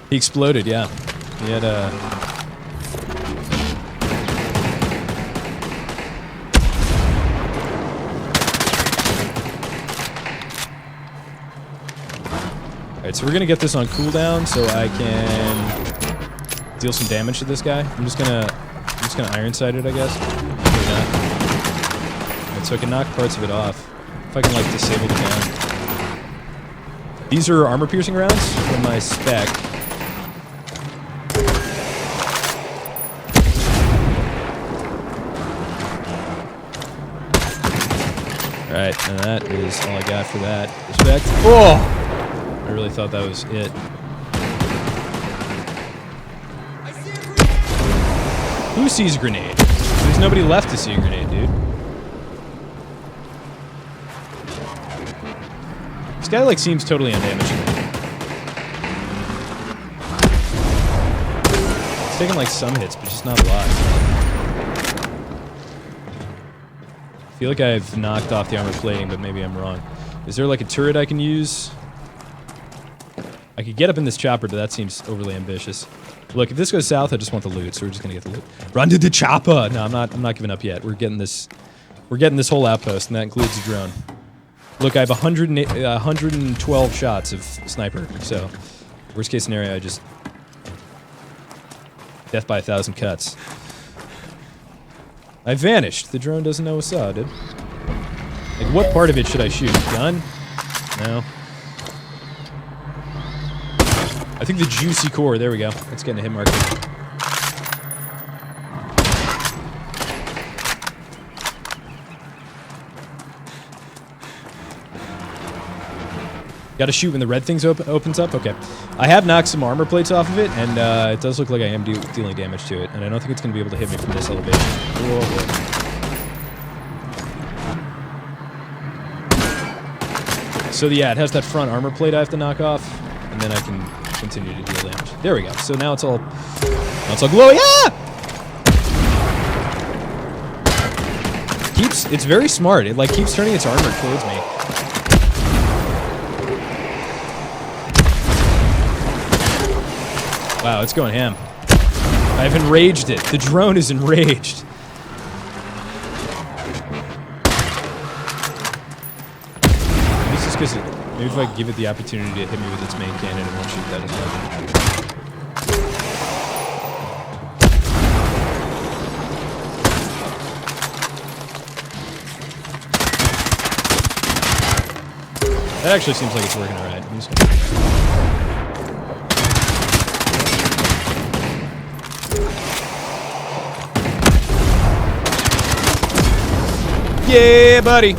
He exploded, yeah. He had a... Alright, so we're gonna get this on cooldown so I can deal some damage to this guy. I'm just gonna iron sight it, I guess. Maybe not. Alright, so I can knock parts of it off. If I can like disable the gun. These are armor piercing rounds from my spec. Alright, and that is all I got for that. Respect. Oh! I really thought that was it. Who sees a grenade? There's nobody left to see a grenade, dude. This guy, like, seems totally undamaged. It's taking, like, some hits, but just not a lot. I feel like I've knocked off the armor plating, but maybe I'm wrong. Is there, like, a turret I can use? I could get up in this chopper, but that seems overly ambitious. Look, if this goes south, I just want the loot, so we're just gonna get the loot. Run to the chopper! No, I'm not giving up yet. We're getting this whole outpost, and that includes the drone. Look, I have 112 shots of sniper, so worst case scenario, I just death by 1,000 cuts. I vanished. The drone doesn't know what's up, dude. Like, what part of it should I shoot? Gun? No. I think the juicy core. There we go. Let's get in a hit marker. Gotta shoot when the red thing opens up? Okay. I have knocked some armor plates off of it, and it does look like I am dealing damage to it, and I don't think it's going to be able to hit me from this elevation. Whoa, whoa. So yeah, it has that front armor plate I have to knock off, and then I can continue to deal damage. There we go. So now it's all glowy. Ah! It's very smart. It like keeps turning its armor towards me. Wow, it's going ham. I've enraged it. The drone is enraged. Maybe it's just because maybe if I give it the opportunity to hit me with its main cannon, it won't shoot that as much. That actually seems like it's working all right. I'm just gonna... Yeah, buddy.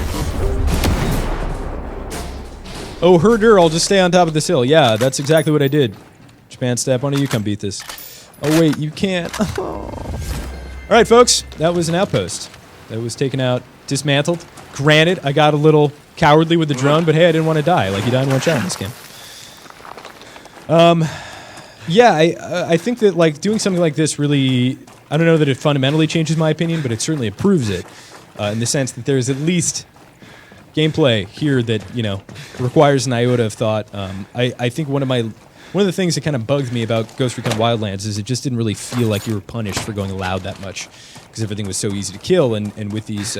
Oh, herder, I'll just stay on top of this hill. Yeah, that's exactly what I did. Japan step, why don't you come beat this? Oh, wait, you can't. Oh. All right, folks, that was an outpost. That was taken out, dismantled. Granted, I got a little cowardly with the drone, but hey, I didn't want to die. Like, you die in one shot in this game. Yeah, I think that, like, doing something like this really... I don't know that it fundamentally changes my opinion, but it certainly improves it. In the sense that there's at least gameplay here that, you know, requires an iota of thought. I think one of the things that kind of bugged me about Ghost Recon Wildlands is it just didn't really feel like you were punished for going loud that much, because everything was so easy to kill, and with these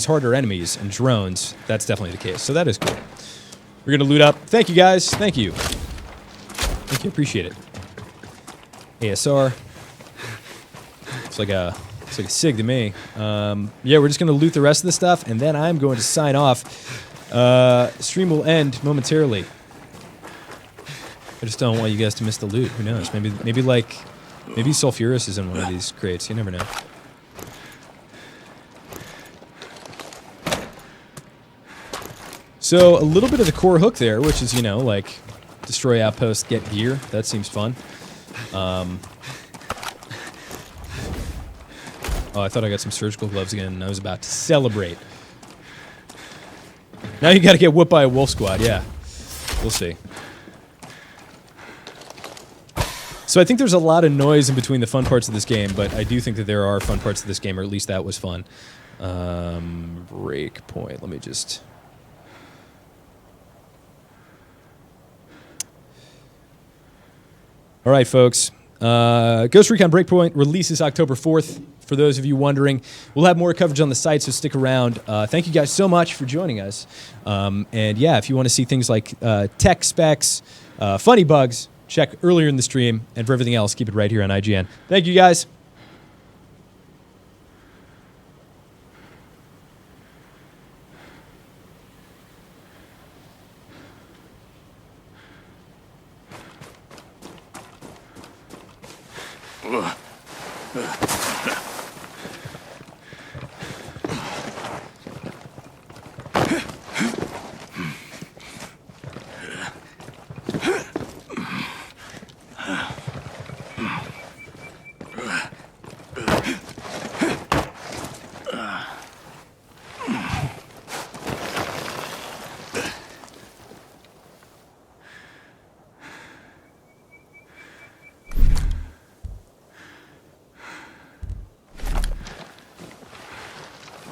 harder enemies and drones, that's definitely the case. So that is cool. We're gonna loot up. Thank you guys. Thank you. Thank you. Appreciate it. ASR. It's like a SIG to me. Yeah, we're just gonna loot the rest of the stuff, and then I'm going to sign off. Stream will end momentarily. I just don't want you guys to miss the loot. Who knows? Maybe Sulfurous is in one of these crates. You never know. So a little bit of the core hook there, which is, you know, like destroy outpost, get gear. That seems fun. Oh, I thought I got some surgical gloves again, and I was about to celebrate. Now you got to get whooped by a wolf squad. Yeah, we'll see. So I think there's a lot of noise in between the fun parts of this game, but I do think that there are fun parts of this game, or at least that was fun. Breakpoint. Let me just... All right, folks. Ghost Recon Breakpoint releases October 4th. For those of you wondering, we'll have more coverage on the site, so stick around. Thank you guys so much for joining us. And yeah, if you want to see things like tech specs, funny bugs, check earlier in the stream. And for everything else, keep it right here on IGN. Thank you, guys.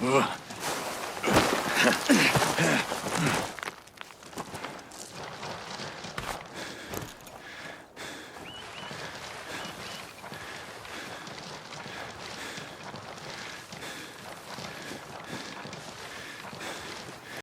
Ugh.